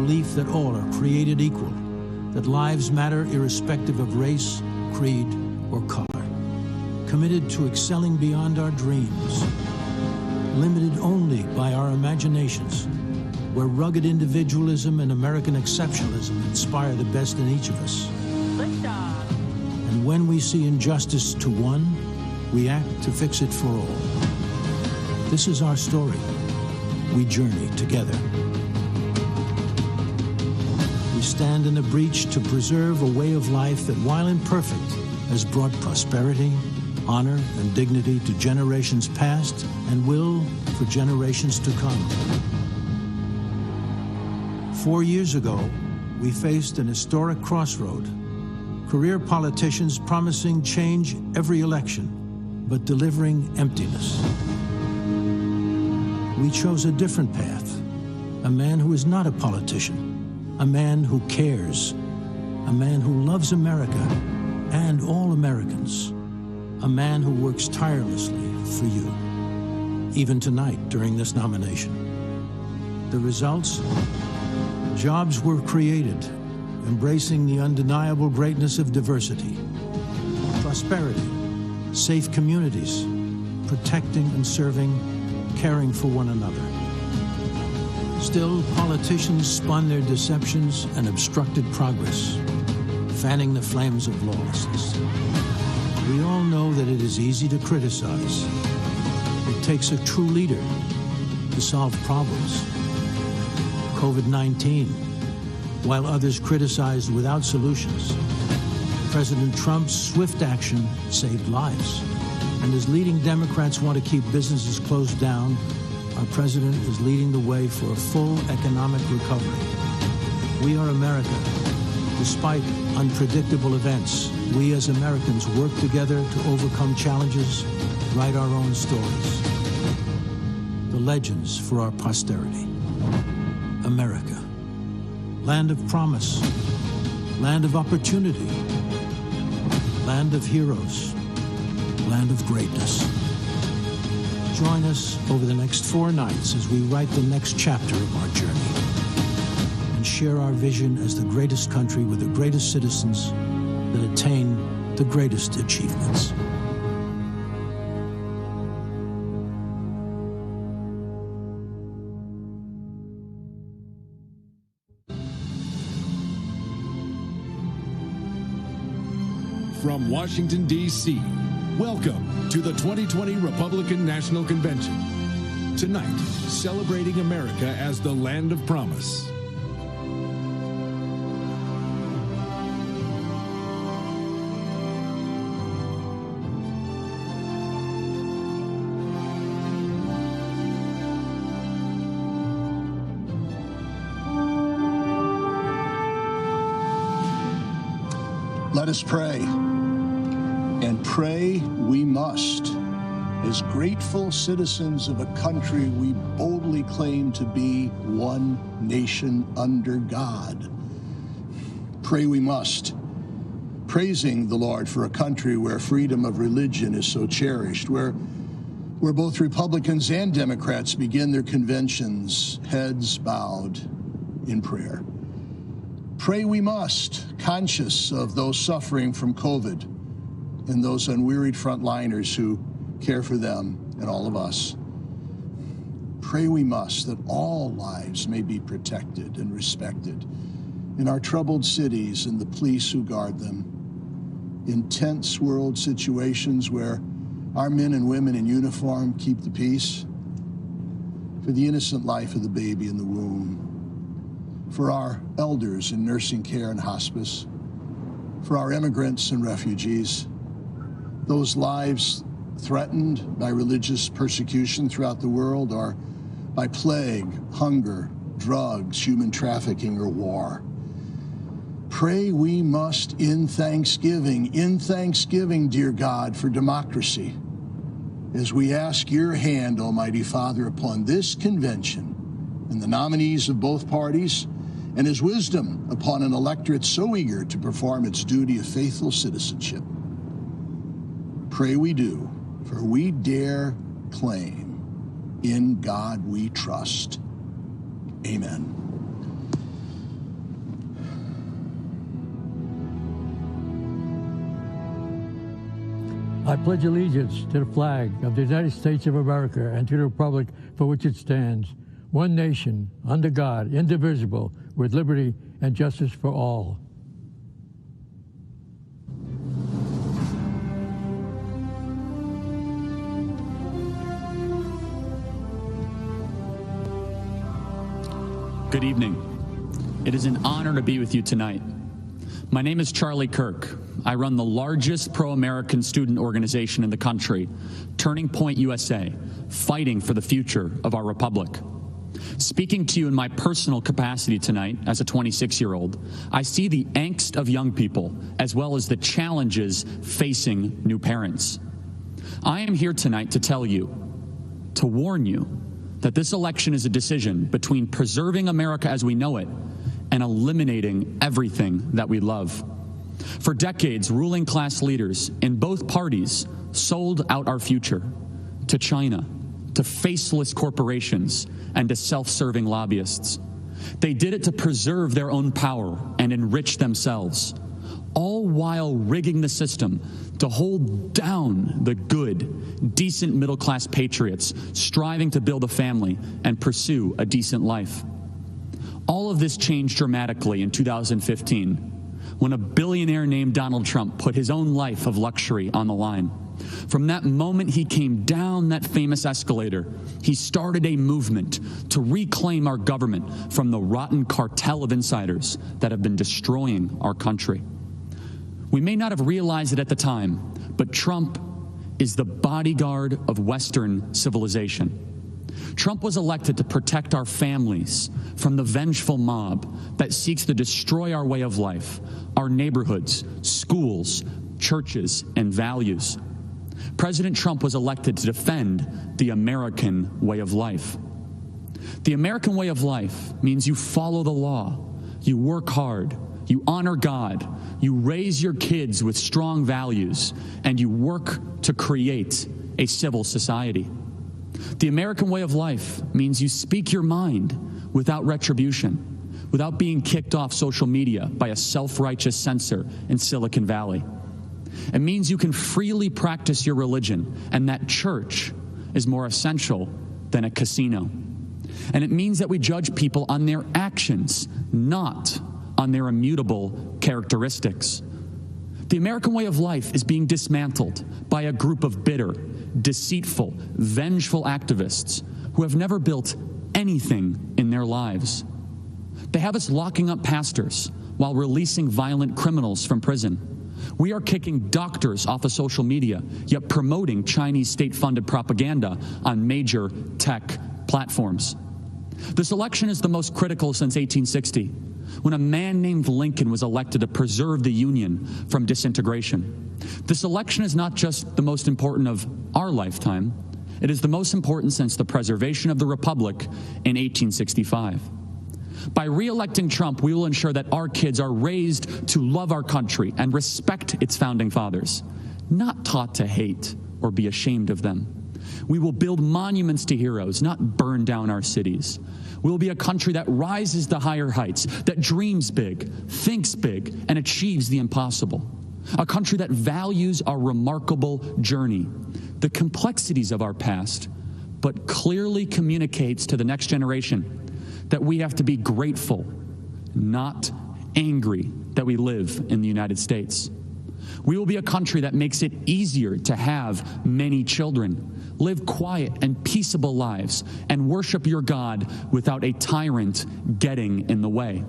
belief that all are created equal, that lives matter irrespective of race, creed, or color. Committed to excelling beyond our dreams, limited only by our imaginations, where rugged individualism and American exceptionalism inspire the best in each of us. And when we see injustice to one, we act to fix it for all. This is our story. We journey together. We stand in the breach to preserve a way of life that, while imperfect, has brought prosperity, honor, and dignity to generations past and will for generations to come. 4 years ago, we faced an historic crossroad. Career politicians promising change every election, but delivering emptiness. We chose a different path. A man who is not a politician, a man who cares, a man who loves America and all Americans, a man who works tirelessly for you, even tonight during this nomination. The results? Jobs were created, embracing the undeniable greatness of diversity. Prosperity, safe communities, protecting and serving, caring for one another. Still, politicians spun their deceptions and obstructed progress, fanning the flames of lawlessness. We all know that it is easy to criticize. It takes a true leader to solve problems. COVID-19, while others criticized without solutions. President Trump's swift action saved lives. And as leading Democrats want to keep businesses closed down, our president is leading the way for a full economic recovery. We are America. Despite unpredictable events, we as Americans work together to overcome challenges, write our own stories. The legends for our posterity. America. Land of promise. Land of opportunity. Land of heroes. Land of greatness. Join us over the next 4 nights as we write the next chapter of our journey and share our vision as the greatest country with the greatest citizens that attain the greatest achievements. From Washington, D.C., welcome to the 2020 Republican National Convention. Tonight, celebrating America as the land of promise. Let us pray. And pray we must, as grateful citizens of a country we boldly claim to be one nation under God. Pray we must, praising the Lord for a country where freedom of religion is so cherished, where both Republicans and Democrats begin their conventions, heads bowed in prayer. Pray we must, conscious of those suffering from COVID and those unwearied frontliners who care for them and all of us. Pray we must that all lives may be protected and respected in our troubled cities and the police who guard them, in tense world situations where our men and women in uniform keep the peace, for the innocent life of the baby in the womb, for our elders in nursing care and hospice, for our immigrants and refugees, those lives threatened by religious persecution throughout the world or by plague, hunger, drugs, human trafficking, or war. Pray we must in thanksgiving, dear God, for democracy, as we ask your hand, Almighty Father, upon this convention and the nominees of both parties, and his wisdom upon an electorate so eager to perform its duty of faithful citizenship. Pray we do, for we dare claim, in God we trust. Amen. I pledge allegiance to the flag of the United States of America and to the republic for which it stands, one nation, under God, indivisible, with liberty and justice for all. Good evening. It is an honor to be with you tonight. My name is Charlie Kirk. I run the largest pro-American student organization in the country, Turning Point USA, fighting for the future of our republic. Speaking to you in my personal capacity tonight as a 26-year-old, I see the angst of young people as well as the challenges facing new parents. I am here tonight to tell you, to warn you, that this election is a decision between preserving America as we know it and eliminating everything that we love. For decades, ruling class leaders in both parties sold out our future to China, to faceless corporations, and to self-serving lobbyists. They did it to preserve their own power and enrich themselves, all while rigging the system to hold down the good, decent middle-class patriots striving to build a family and pursue a decent life. All of this changed dramatically in 2015 when a billionaire named Donald Trump put his own life of luxury on the line. From that moment he came down that famous escalator, he started a movement to reclaim our government from the rotten cartel of insiders that have been destroying our country. We may not have realized it at the time, but Trump is the bodyguard of Western civilization. Trump was elected to protect our families from the vengeful mob that seeks to destroy our way of life, our neighborhoods, schools, churches, and values. President Trump was elected to defend the American way of life. The American way of life means you follow the law, you work hard, you honor God, you raise your kids with strong values, and you work to create a civil society. The American way of life means you speak your mind without retribution, without being kicked off social media by a self-righteous censor in Silicon Valley. It means you can freely practice your religion, and that church is more essential than a casino. And it means that we judge people on their actions, not on their immutable characteristics. The American way of life is being dismantled by a group of bitter, deceitful, vengeful activists who have never built anything in their lives. They have us locking up pastors while releasing violent criminals from prison. We are kicking doctors off of social media, yet promoting Chinese state-funded propaganda on major tech platforms. This election is the most critical since 1860, when a man named Lincoln was elected to preserve the Union from disintegration. This election is not just the most important of our lifetime, it is the most important since the preservation of the Republic in 1865. By re-electing Trump, we will ensure that our kids are raised to love our country and respect its founding fathers, not taught to hate or be ashamed of them. We will build monuments to heroes, not burn down our cities. We will be a country that rises to higher heights, that dreams big, thinks big, and achieves the impossible. A country that values our remarkable journey, the complexities of our past, but clearly communicates to the next generation that we have to be grateful, not angry, that we live in the United States. We will be a country that makes it easier to have many children, live quiet and peaceable lives, and worship your God without a tyrant getting in the way.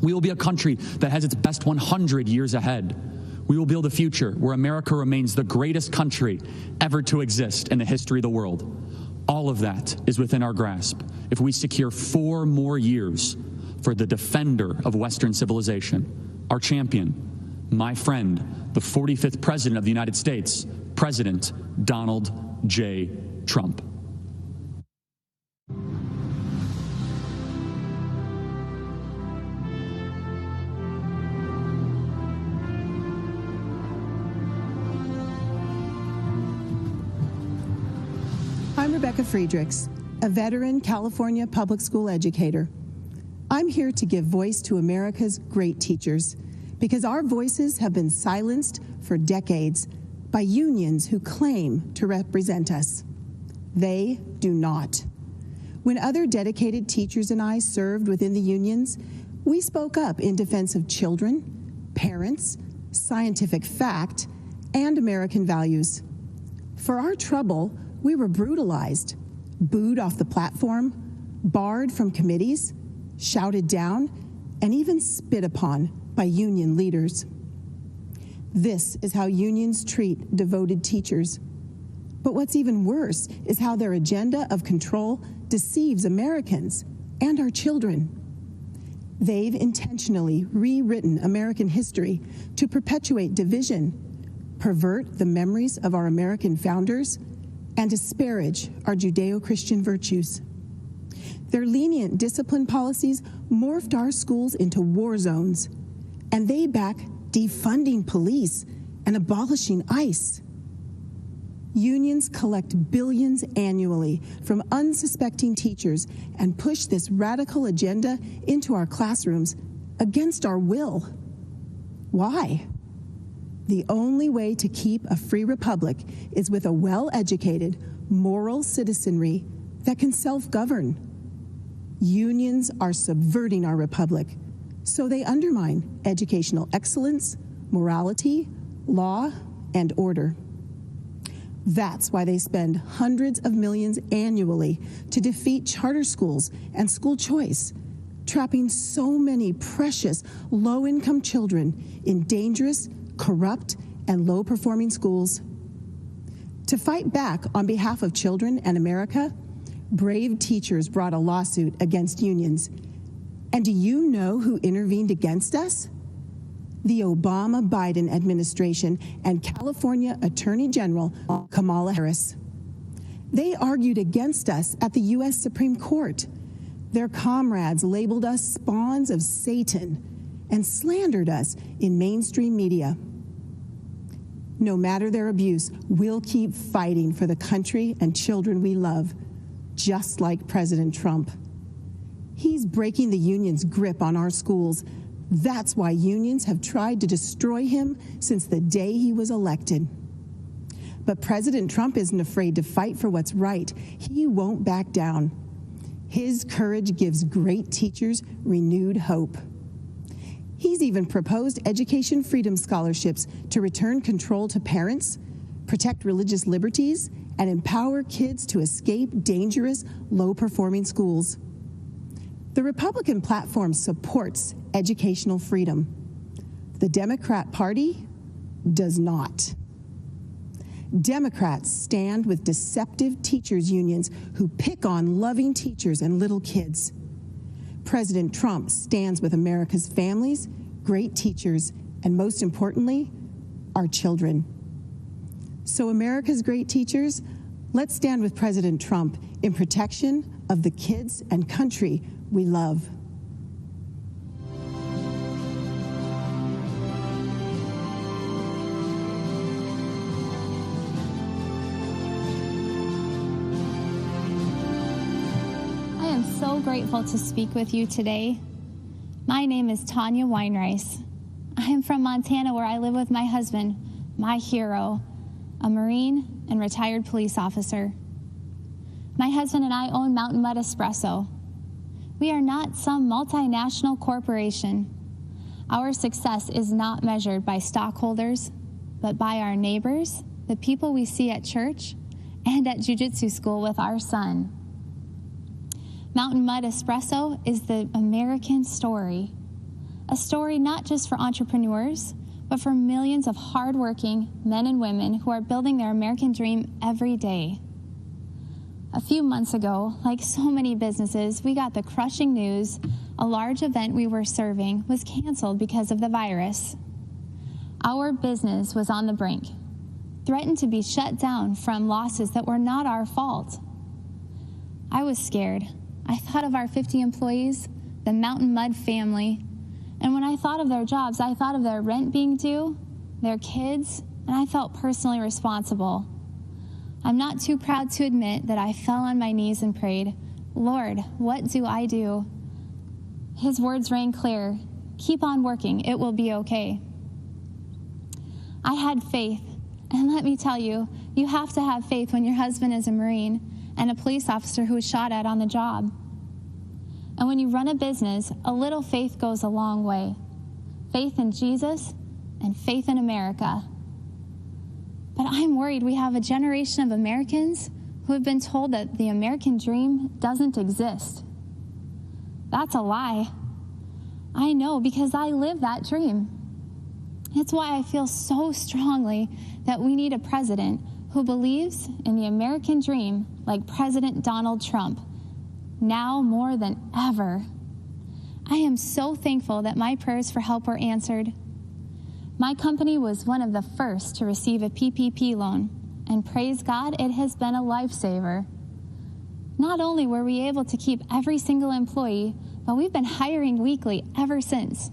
We will be a country that has its best 100 years ahead. We will build a future where America remains the greatest country ever to exist in the history of the world. All of that is within our grasp if we secure 4 more years for the defender of Western civilization, our champion, my friend, the 45th President of the United States, President Donald J. Trump. I'm Rebecca Friedrichs, a veteran California public school educator. I'm here to give voice to America's great teachers because our voices have been silenced for decades by unions who claim to represent us. They do not. When other dedicated teachers and I served within the unions, we spoke up in defense of children, parents, scientific fact, and American values. For our trouble, we were brutalized, booed off the platform, barred from committees, shouted down, and even spit upon by union leaders. This is how unions treat devoted teachers. But what's even worse is how their agenda of control deceives Americans and our children. They've intentionally rewritten American history to perpetuate division, pervert the memories of our American founders, and disparage our Judeo-Christian virtues. Their lenient discipline policies morphed our schools into war zones, and they back defunding police and abolishing ICE. Unions collect billions annually from unsuspecting teachers and push this radical agenda into our classrooms against our will. Why? The only way to keep a free republic is with a well-educated, moral citizenry that can self-govern. Unions are subverting our republic, so they undermine educational excellence, morality, law, and order. That's why they spend hundreds of millions annually to defeat charter schools and school choice, trapping so many precious low-income children in dangerous, corrupt, and low-performing schools. To fight back on behalf of children and America, brave teachers brought a lawsuit against unions. And do you know who intervened against us? The Obama-Biden administration and California Attorney General Kamala Harris. They argued against us at the U.S. Supreme Court. Their comrades labeled us spawns of Satan and slandered us in mainstream media. No matter their abuse, we'll keep fighting for the country and children we love, just like President Trump. He's breaking the union's grip on our schools. That's why unions have tried to destroy him since the day he was elected. But President Trump isn't afraid to fight for what's right. He won't back down. His courage gives great teachers renewed hope. He's even proposed education freedom scholarships to return control to parents, protect religious liberties, and empower kids to escape dangerous, low-performing schools. The Republican platform supports educational freedom. The Democrat Party does not. Democrats stand with deceptive teachers' unions who pick on loving teachers and little kids. President Trump stands with America's families, great teachers, and most importantly, our children. So America's great teachers, let's stand with President Trump in protection of the kids and country we love. I am so grateful to speak with you today. My name is Tanya Weinreis. I am from Montana, where I live with my husband, my hero, a Marine and retired police officer. My husband and I own Mountain Mud Espresso. We are not some multinational corporation. Our success is not measured by stockholders, but by our neighbors, the people we see at church, and at jiu-jitsu school with our son. Mountain Mud Espresso is the American story. A story not just for entrepreneurs, but for millions of hardworking men and women who are building their American dream every day. A few months ago, like so many businesses, we got the crushing news a large event we were serving was canceled because of the virus. Our business was on the brink, threatened to be shut down from losses that were not our fault. I was scared. I thought of our 50 employees, the Mountain Mud family, and when I thought of their jobs, I thought of their rent being due, their kids, and I felt personally responsible. I'm not too proud to admit that I fell on my knees and prayed, Lord, what do I do? His words rang clear. Keep on working. It will be okay. I had faith And let me tell you, you have to have faith when your husband is a Marine and a police officer who was shot at on the job. And when you run a business, a little faith goes a long way. Faith in Jesus and faith in America. But I'm worried we have a generation of Americans who have been told that the American dream doesn't exist. That's a lie. I know because I live that dream. It's why I feel so strongly that we need a president who believes in the American dream like President Donald Trump, now more than ever. I am so thankful that my prayers for help were answered. My company was one of the first to receive a PPP loan, and praise God, it has been a lifesaver. Not only were we able to keep every single employee, but we've been hiring weekly ever since.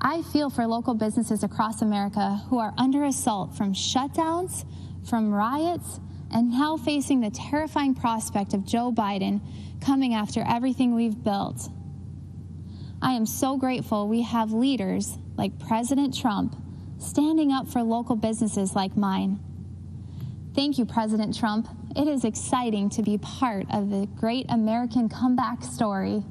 I feel for local businesses across America who are under assault from shutdowns, from riots, and now facing the terrifying prospect of Joe Biden coming after everything we've built. I am so grateful we have leaders like President Trump standing up for local businesses like mine. Thank you, President Trump. It is exciting to be part of the great American comeback story.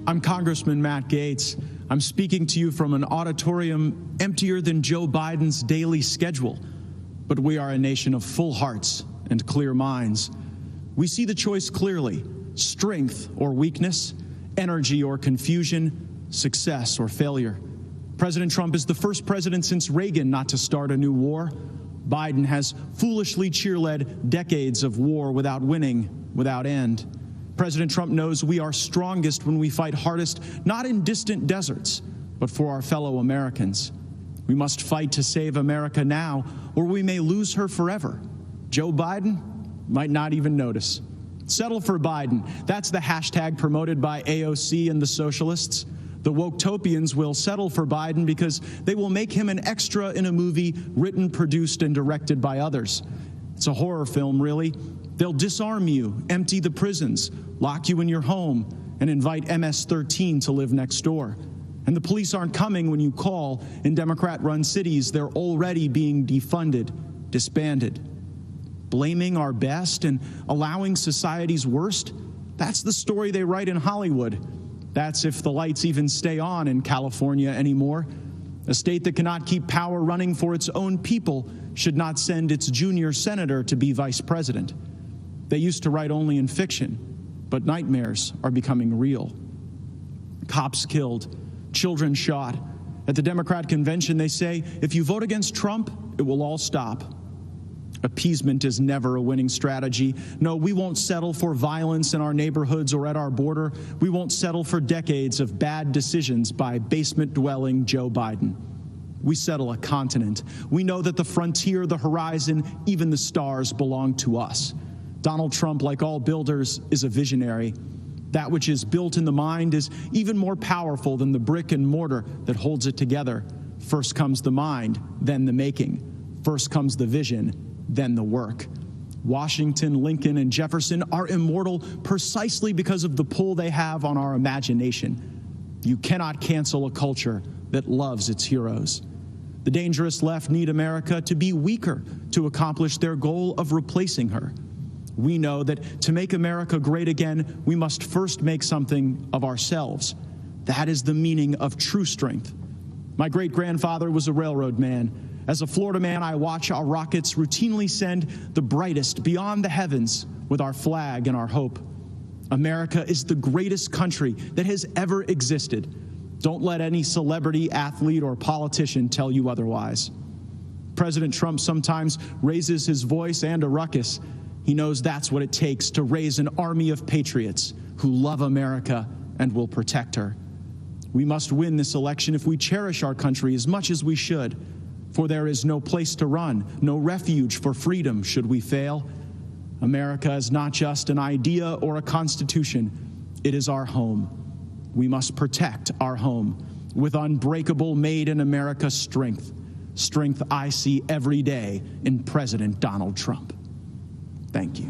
I'm Congressman Matt Gaetz. I'm speaking to you from an auditorium emptier than Joe Biden's daily schedule. But we are a nation of full hearts and clear minds. We see the choice clearly: strength or weakness, energy or confusion, success or failure. President Trump is the first president since Reagan not to start a new war. Biden has foolishly cheerled decades of war without winning, without end. President Trump knows we are strongest when we fight hardest, not in distant deserts, but for our fellow Americans. We must fight to save America now, or we may lose her forever. Joe Biden might not even notice. Settle for Biden. That's the hashtag promoted by AOC and the socialists. The Woketopians will settle for Biden because they will make him an extra in a movie written, produced, and directed by others. It's a horror film, really. They'll disarm you, empty the prisons, lock you in your home, and invite MS-13 to live next door. And the police aren't coming when you call. In Democrat-run cities, they're already being defunded, disbanded. Blaming our best and allowing society's worst, that's the story they write in Hollywood. That's if the lights even stay on in California anymore. A state that cannot keep power running for its own people should not send its junior senator to be vice president. They used to write only in fiction, but nightmares are becoming real. Cops killed, children shot. At the Democrat convention, they say, if you vote against Trump, it will all stop. Appeasement is never a winning strategy. No, we won't settle for violence in our neighborhoods or at our border. We won't settle for decades of bad decisions by basement-dwelling Joe Biden. We settle a continent. We know that the frontier, the horizon, even the stars belong to us. Donald Trump, like all builders, is a visionary. That which is built in the mind is even more powerful than the brick and mortar that holds it together. First comes the mind, then the making. First comes the vision, then the work. Washington, Lincoln, and Jefferson are immortal precisely because of the pull they have on our imagination. You cannot cancel a culture that loves its heroes. The dangerous left need America to be weaker to accomplish their goal of replacing her. We know that to make America great again, we must first make something of ourselves. That is the meaning of true strength. My great-grandfather was a railroad man. As a Florida man, I watch our rockets routinely send the brightest beyond the heavens with our flag and our hope. America is the greatest country that has ever existed. Don't let any celebrity, athlete, or politician tell you otherwise. President Trump sometimes raises his voice and a ruckus. He knows that's what it takes to raise an army of patriots who love America and will protect her. We must win this election if we cherish our country as much as we should, for there is no place to run, no refuge for freedom should we fail. America is not just an idea or a constitution. It is our home. We must protect our home with unbreakable made in America strength. strength I see every day in President Donald Trump. Thank you.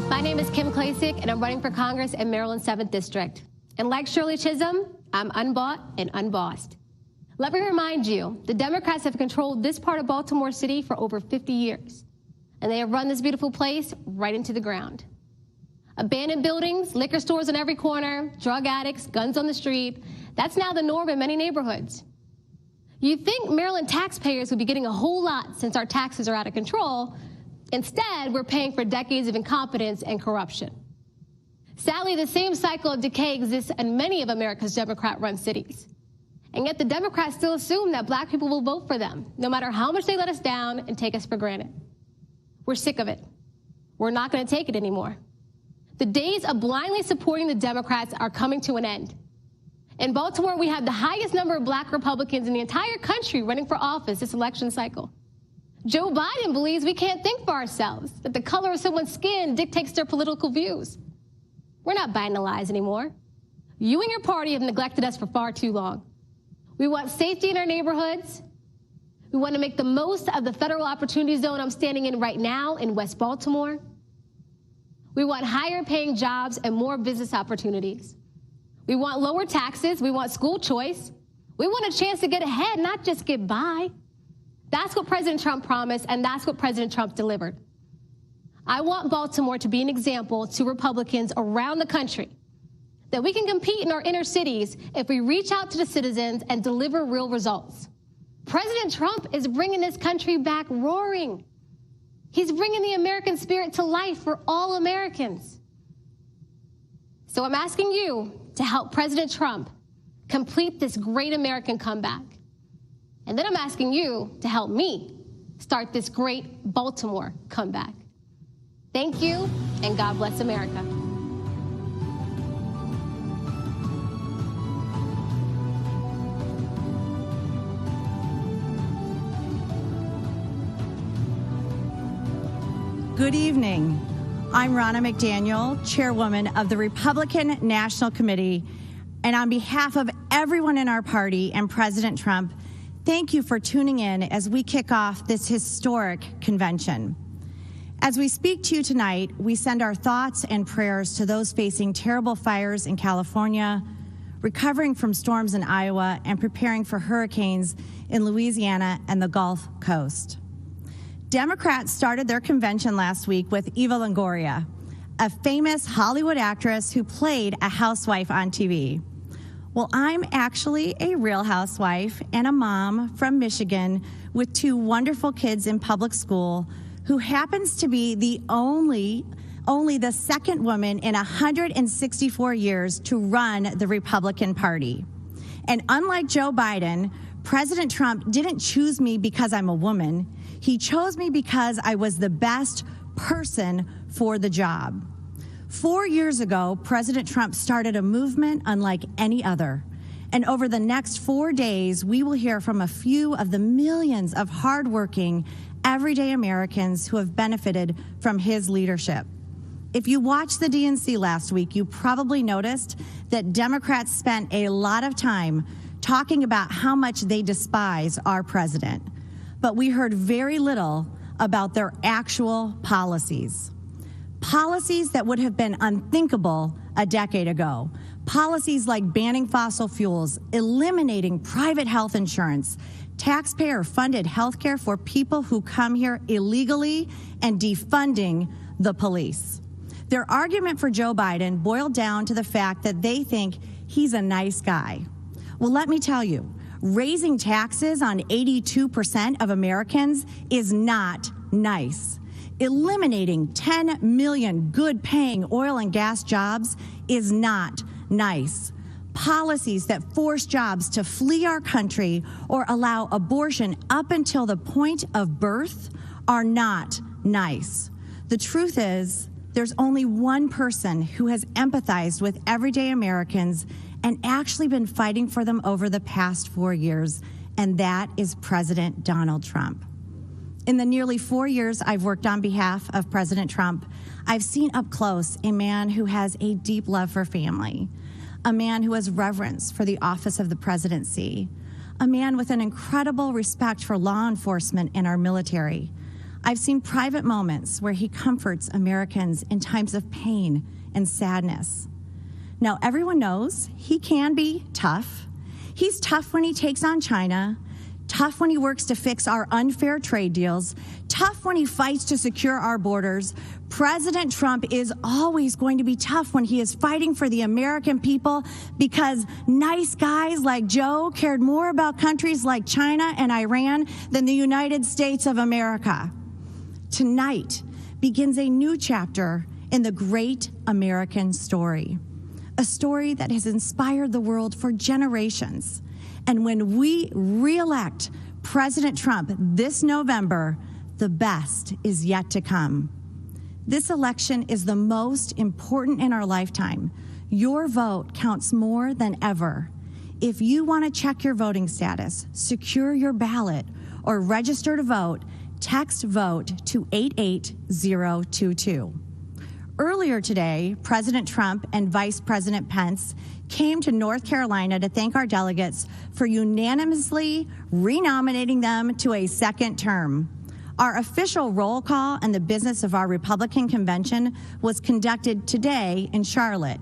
My name is Kim Klacik, and I'm running for Congress in Maryland's 7th District. And like Shirley Chisholm, I'm unbought and unbossed. Let me remind you, the Democrats have controlled this part of Baltimore City for over 50 years, and they have run this beautiful place right into the ground. Abandoned buildings, liquor stores on every corner, drug addicts, guns on the street, that's now the norm in many neighborhoods. You'd think Maryland taxpayers would be getting a whole lot since our taxes are out of control. Instead, we're paying for decades of incompetence and corruption. Sadly, the same cycle of decay exists in many of America's Democrat-run cities. And yet the Democrats still assume that black people will vote for them, no matter how much they let us down and take us for granted. We're sick of it. We're not going to take it anymore. The days of blindly supporting the Democrats are coming to an end. In Baltimore, we have the highest number of black Republicans in the entire country running for office this election cycle. Joe Biden believes we can't think for ourselves, that the color of someone's skin dictates their political views. We're not buying the lies anymore. You and your party have neglected us for far too long. We want safety in our neighborhoods. We want to make the most of the federal opportunity zone I'm standing in right now in West Baltimore. We want higher paying jobs and more business opportunities. We want lower taxes. We want school choice. We want a chance to get ahead, not just get by. That's what President Trump promised, and that's what President Trump delivered. I want Baltimore to be an example to Republicans around the country that we can compete in our inner cities if we reach out to the citizens and deliver real results. President Trump is bringing this country back roaring. He's bringing the American spirit to life for all Americans. So I'm asking you to help President Trump complete this great American comeback. And then I'm asking you to help me start this great Baltimore comeback. Thank you, and God bless America. Good evening. I'm Ronna Mcdaniel, Chairwoman of the Republican National Committee, and on behalf of everyone in our party and President Trump, thank you for tuning in as we kick off this historic convention. As we speak to you tonight, we send our thoughts and prayers to those facing terrible fires in California, recovering from storms in Iowa, and preparing for hurricanes in Louisiana and the Gulf Coast. Democrats started their convention last week with Eva Longoria, a famous Hollywood actress who played a housewife on TV. Well, I'm actually a real housewife and a mom from Michigan with two wonderful kids in public school who happens to be the only the second woman in 164 years to run the Republican Party. And unlike Joe Biden, President Trump didn't choose me because I'm a woman. He chose me because I was the best person for the job. 4 years ago, President Trump started a movement unlike any other. And over the next 4 days, we will hear from a few of the millions of hardworking, everyday Americans who have benefited from his leadership. If you watched the DNC last week, you probably noticed that Democrats spent a lot of time talking about how much they despise our president. But we heard very little about their actual policies. Policies that would have been unthinkable a decade ago. Policies like banning fossil fuels, eliminating private health insurance, taxpayer-funded health care for people who come here illegally, and defunding the police. Their argument for Joe Biden boiled down to the fact that they think he's a nice guy. Well, let me tell you, raising taxes on 82% of Americans is not nice. Eliminating 10 million good-paying oil and gas jobs is not nice. Policies that force jobs to flee our country or allow abortion up until the point of birth are not nice. The truth is, there's only one person who has empathized with everyday Americans and actually been fighting for them over the past 4 years, and that is President Donald Trump. In the nearly 4 years I've worked on behalf of President Trump, I've seen up close a man who has a deep love for family, a man who has reverence for the office of the presidency, a man with an incredible respect for law enforcement and our military. I've seen private moments where he comforts Americans in times of pain and sadness. Now, everyone knows he can be tough. He's tough when he takes on China, tough when he works to fix our unfair trade deals, tough when he fights to secure our borders. President Trump is always going to be tough when he is fighting for the American people, because nice guys like Joe cared more about countries like China and Iran than the United States of America. Tonight begins a new chapter in the great American story, a story that has inspired the world for generations. And when we re-elect President Trump this November, the best is yet to come. This election is the most important in our lifetime. Your vote counts more than ever. If you want to check your voting status, secure your ballot, or register to vote, text VOTE to 88022. Earlier today, President Trump and Vice President Pence came to North Carolina to thank our delegates for unanimously renominating them to a second term. Our official roll call and the business of our Republican convention was conducted today in Charlotte.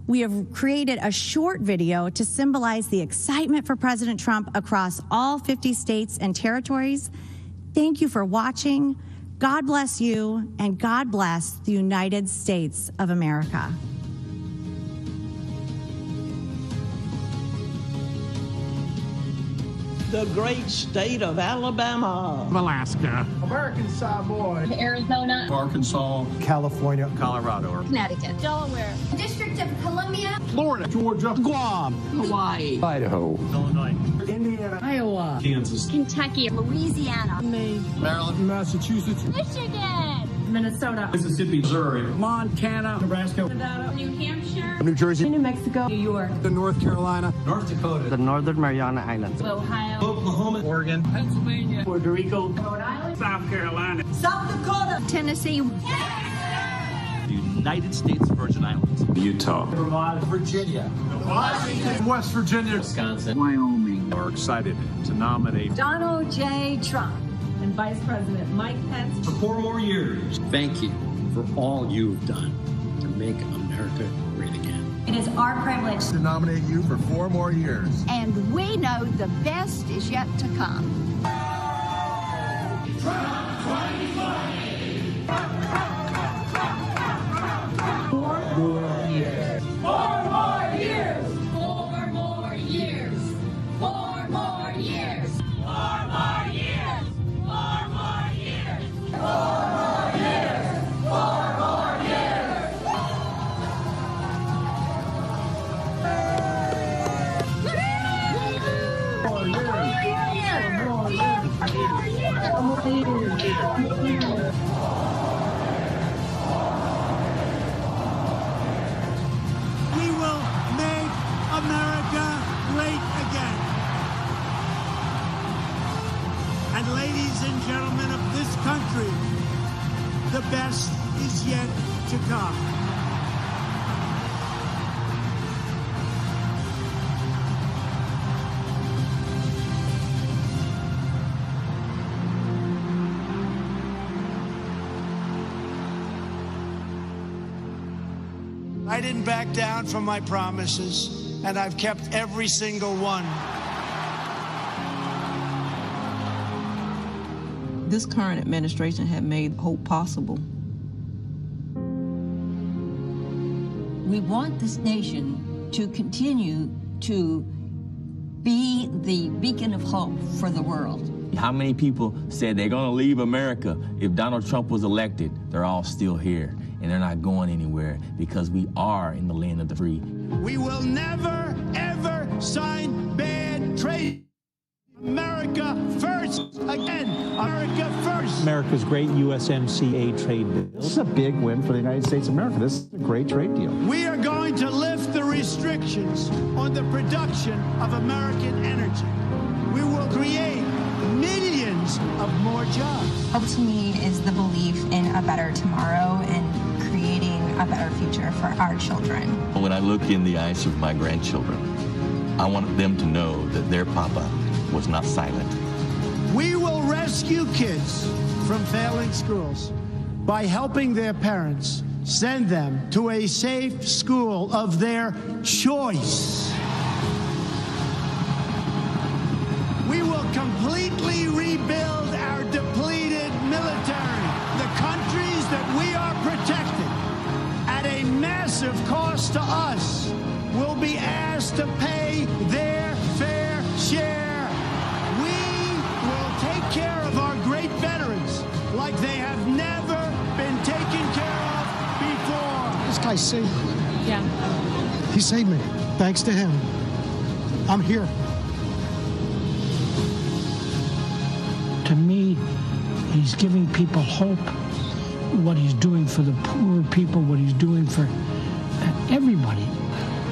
We have created a short video to symbolize the excitement for President Trump across all 50 states and territories. Thank you for watching. God bless you, and God bless the United States of America. The great state of Alabama, Alaska, American Samoa, Arizona, Arkansas, California, Colorado, Connecticut, Delaware, District of Columbia, Florida, Georgia, Guam, Hawaii, Idaho, Illinois, Indiana, Iowa, Kansas, Kentucky, Louisiana, Maine, Maryland, Massachusetts, Michigan, Minnesota, Mississippi, Missouri, Montana, Nebraska, Nevada, New Hampshire, New Jersey, New Mexico, New York, North Carolina, North Dakota, the Northern Mariana Islands, Ohio, Oklahoma, Oregon, Pennsylvania, Puerto Rico, Rhode Island, South Carolina, South Dakota, Tennessee, United States Virgin Islands, Utah, Vermont, Virginia, Washington, West Virginia, Wisconsin, Wyoming. Are excited to nominate Donald J. Trump and Vice President Mike Pence for 4 more years. Thank you for all you've done to make America great again. It is our privilege to nominate you for 4 more years. and we know the best is yet to come. Trump 2020. 4 more years. 4 more years. 4 more years. 4 more years. 4 more years. 4 more years. 4 more years. 4 more years. We will make America great again. And ladies and gentlemen of this country, the best is yet to come. I didn't back down from my promises, and I've kept every single one. This current administration had made hope possible. We want this nation to continue to be the beacon of hope for the world. How many people said they're going to leave America if Donald Trump was elected? They're all still here, and they're not going anywhere because we are in the land of the free. We will never, ever sign bad trade. America first, again, America first. America's great USMCA trade deal. This is a big win for the United States of America. This is a great trade deal. We are going to lift the restrictions on the production of American energy. We will create millions of more jobs. Hope to me is the belief in a better tomorrow and creating a better future for our children. When I look in the eyes of my grandchildren, I want them to know that their papa was not silent. We will rescue kids from failing schools by helping their parents send them to a safe school of their choice. We will completely rebuild our depleted military. The countries that we are protecting at a massive cost to us will be asked to pay their fair share. We will take care of our great veterans like they have never been taken care of before. This guy saved me. Yeah. He saved me. Thanks to him, I'm here. To me, he's giving people hope. What he's doing for the poor people, what he's doing for everybody.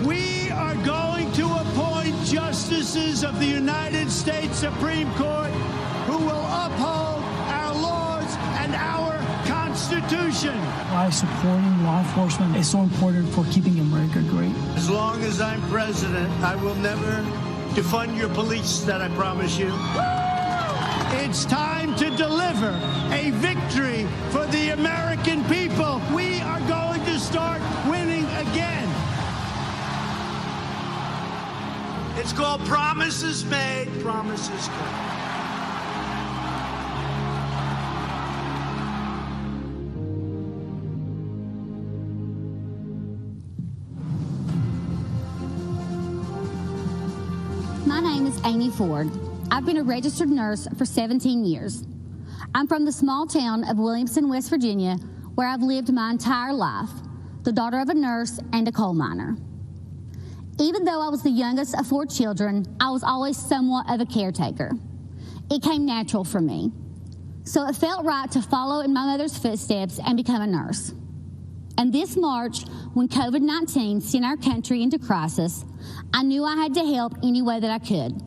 We are going to appoint justices of the United States Supreme Court who will uphold our laws and our Constitution. Why supporting law enforcement is so important for keeping America great. As long as I'm president, I will never defund your police, that I promise you. It's time to deliver a victory for the American people. We are going to start winning again. It's called Promises Made, Promises Kept. My name is Amy Ford. I've been a registered nurse for 17 years. I'm from the small town of Williamson, West Virginia, where I've lived my entire life, the daughter of a nurse and a coal miner. Even though I was the youngest of 4 children, I was always somewhat of a caretaker. It came natural for me. So it felt right to follow in my mother's footsteps and become a nurse. And this March, when COVID-19 sent our country into crisis, I knew I had to help any way that I could.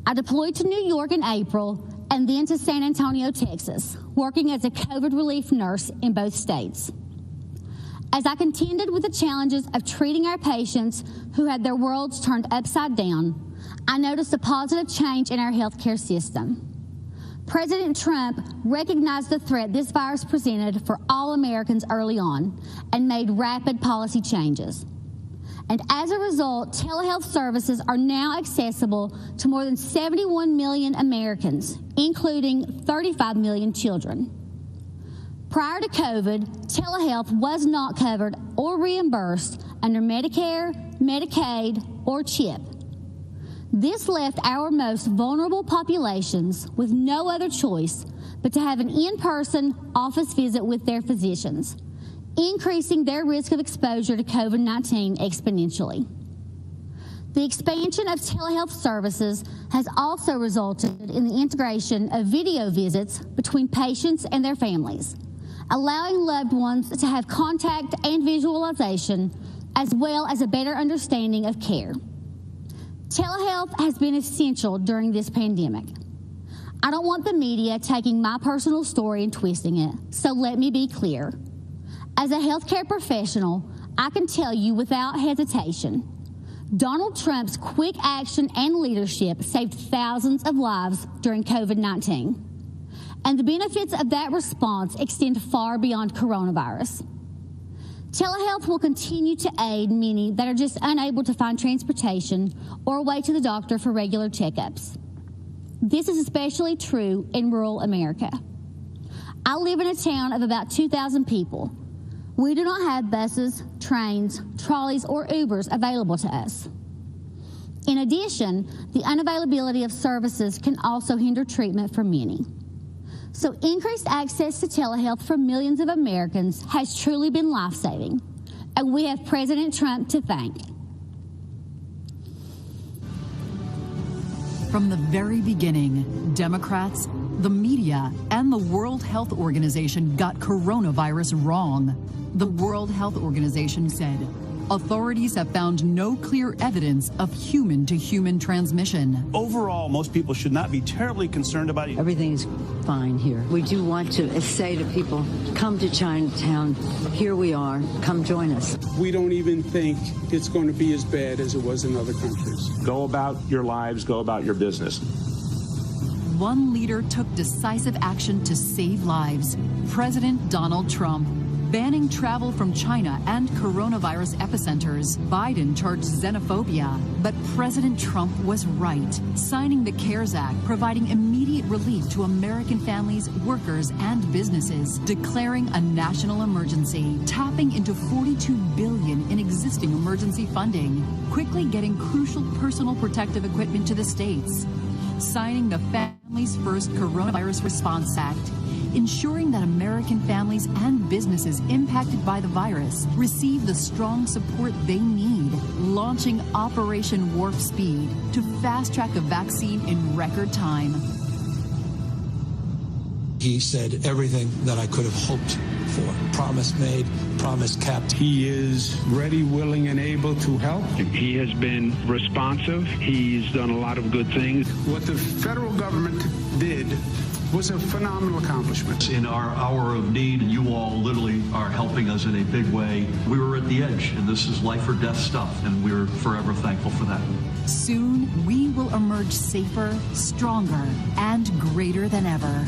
I deployed to New York in April and then to San Antonio, Texas, working as a COVID relief nurse in both states. As I contended with the challenges of treating our patients who had their worlds turned upside down, I noticed a positive change in our healthcare system. President Trump recognized the threat this virus presented for all Americans early on and made rapid policy changes. And as a result, telehealth services are now accessible to more than 71 million Americans, including 35 million children. Prior to COVID, telehealth was not covered or reimbursed under Medicare, Medicaid, or CHIP. This left our most vulnerable populations with no other choice but to have an in-person office visit with their physicians, increasing their risk of exposure to COVID-19 exponentially. The expansion of telehealth services has also resulted in the integration of video visits between patients and their families, allowing loved ones to have contact and visualization, as well as a better understanding of care. Telehealth has been essential during this pandemic. I don't want the media taking my personal story and twisting it, so let me be clear. As a healthcare professional, I can tell you without hesitation, Donald Trump's quick action and leadership saved thousands of lives during COVID-19. And the benefits of that response extend far beyond coronavirus. Telehealth will continue to aid many that are just unable to find transportation or a way to the doctor for regular checkups. This is especially true in rural America. I live in a town of about 2,000 people. We do not have buses, trains, trolleys, or Ubers available to us. In addition, the unavailability of services can also hinder treatment for many. So increased access to telehealth for millions of Americans has truly been life-saving, and we have President Trump to thank. From the very beginning, Democrats, the media, and the World Health Organization got coronavirus wrong. The World Health Organization said authorities have found no clear evidence of human-to-human transmission. Overall, most people should not be terribly concerned about it. Everything's fine here. We do want to say to people, come to Chinatown. Here we are. Come join us. We don't even think it's going to be as bad as it was in other countries. Go about your lives, go about your business. One leader took decisive action to save lives. President Donald Trump. Banning travel from China and coronavirus epicenters. Biden charged xenophobia. But President Trump was right, signing the CARES Act, providing immediate relief to American families, workers, and businesses, declaring a national emergency, tapping into $42 billion in existing emergency funding, quickly getting crucial personal protective equipment to the states, signing the Families First Coronavirus Response Act, ensuring that American families and businesses impacted by the virus receive the strong support they need, launching Operation Warp Speed to fast-track a vaccine in record time. He said everything that I could have hoped for. Promise made, promise kept. He is ready, willing, and able to help. He has been responsive. He's done a lot of good things. What the federal government did was a phenomenal accomplishment. In our hour of need, you all literally are helping us in a big way. We were at the edge, and this is life or death stuff, and we're forever thankful for that. Soon, we will emerge safer, stronger, and greater than ever.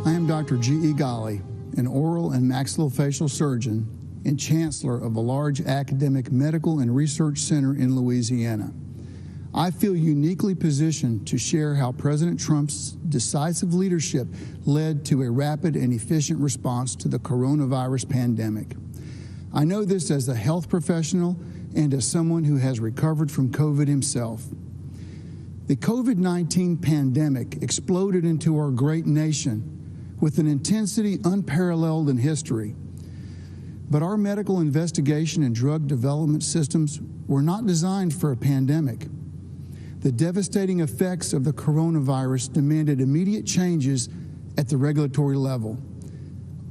I am Dr. G.E. Ghali, an oral and maxillofacial surgeon and chancellor of a large academic medical and research center in Louisiana. I feel uniquely positioned to share how President Trump's decisive leadership led to a rapid and efficient response to the coronavirus pandemic. I know this as a health professional and as someone who has recovered from COVID himself. The COVID-19 pandemic exploded into our great nation with an intensity unparalleled in history. But our medical investigation and drug development systems were not designed for a pandemic. The devastating effects of the coronavirus demanded immediate changes at the regulatory level.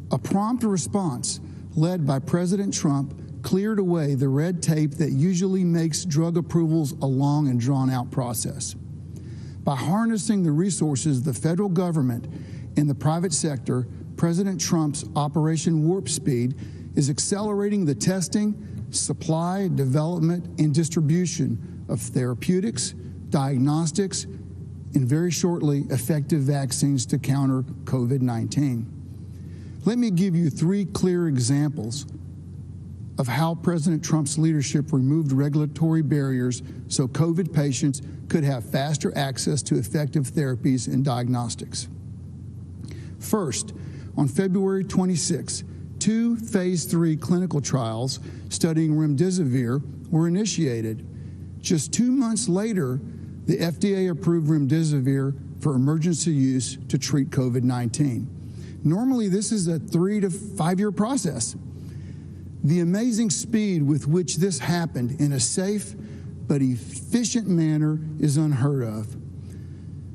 A prompt response led by President Trump cleared away the red tape that usually makes drug approvals a long and drawn-out process. By harnessing the resources of the federal government and the private sector, President Trump's Operation Warp Speed is accelerating the testing, supply, development, and distribution of therapeutics, diagnostics, and very shortly, effective vaccines to counter COVID-19. Let me give you 3 clear examples of how President Trump's leadership removed regulatory barriers so COVID patients could have faster access to effective therapies and diagnostics. First, on February 26, 2 phase 3 clinical trials studying remdesivir were initiated. Just 2 months later, the FDA approved remdesivir for emergency use to treat COVID-19. Normally, this is a 3 to 5 year process. The amazing speed with which this happened in a safe but efficient manner is unheard of.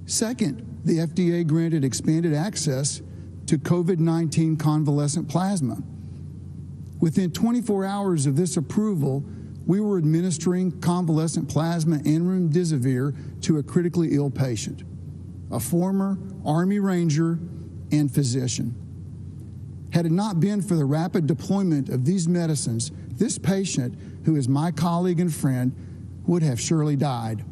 Second, the FDA granted expanded access to COVID-19 convalescent plasma. Within 24 hours of this approval, we were administering convalescent plasma and remdesivir to a critically ill patient, a former Army Ranger and physician. Had it not been for the rapid deployment of these medicines, this patient, who is my colleague and friend, would have surely died.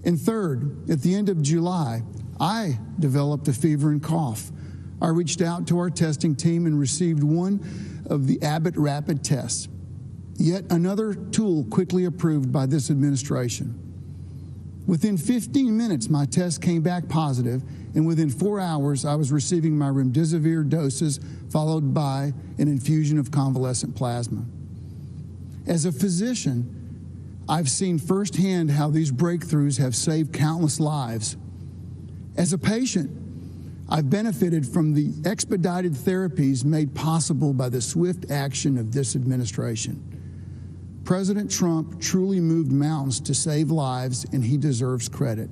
And third, at the end of July, I developed a fever and cough. I reached out to our testing team and received one of the Abbott rapid tests, yet another tool quickly approved by this administration. Within 15 minutes, my test came back positive, and within 4 hours, I was receiving my remdesivir doses, followed by an infusion of convalescent plasma. As a physician, I've seen firsthand how these breakthroughs have saved countless lives. As a patient, I've benefited from the expedited therapies made possible by the swift action of this administration. President Trump truly moved mountains to save lives, and he deserves credit.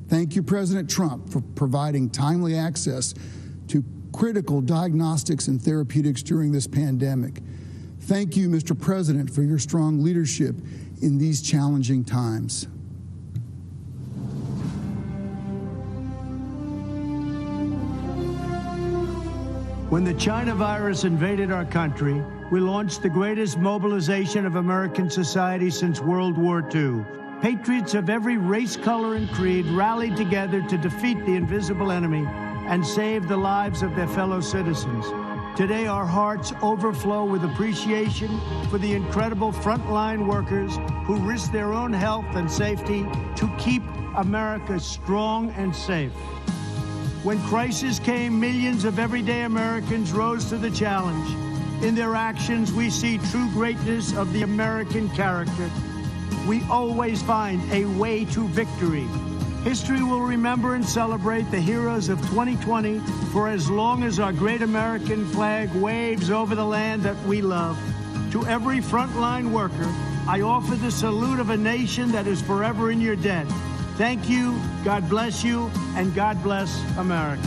Thank you, President Trump, for providing timely access to critical diagnostics and therapeutics during this pandemic. Thank you, Mr. President, for your strong leadership in these challenging times. When the China virus invaded our country, we launched the greatest mobilization of American society since World War II. Patriots of every race, color, and creed rallied together to defeat the invisible enemy and save the lives of their fellow citizens. Today, our hearts overflow with appreciation for the incredible frontline workers who risk their own health and safety to keep America strong and safe. When crisis came, millions of everyday Americans rose to the challenge. In their actions, we see true greatness of the American character. We always find a way to victory. History will remember and celebrate the heroes of 2020 for as long as our great American flag waves over the land that we love. To every frontline worker, I offer the salute of a nation that is forever in your debt. Thank you, God bless you, and God bless America.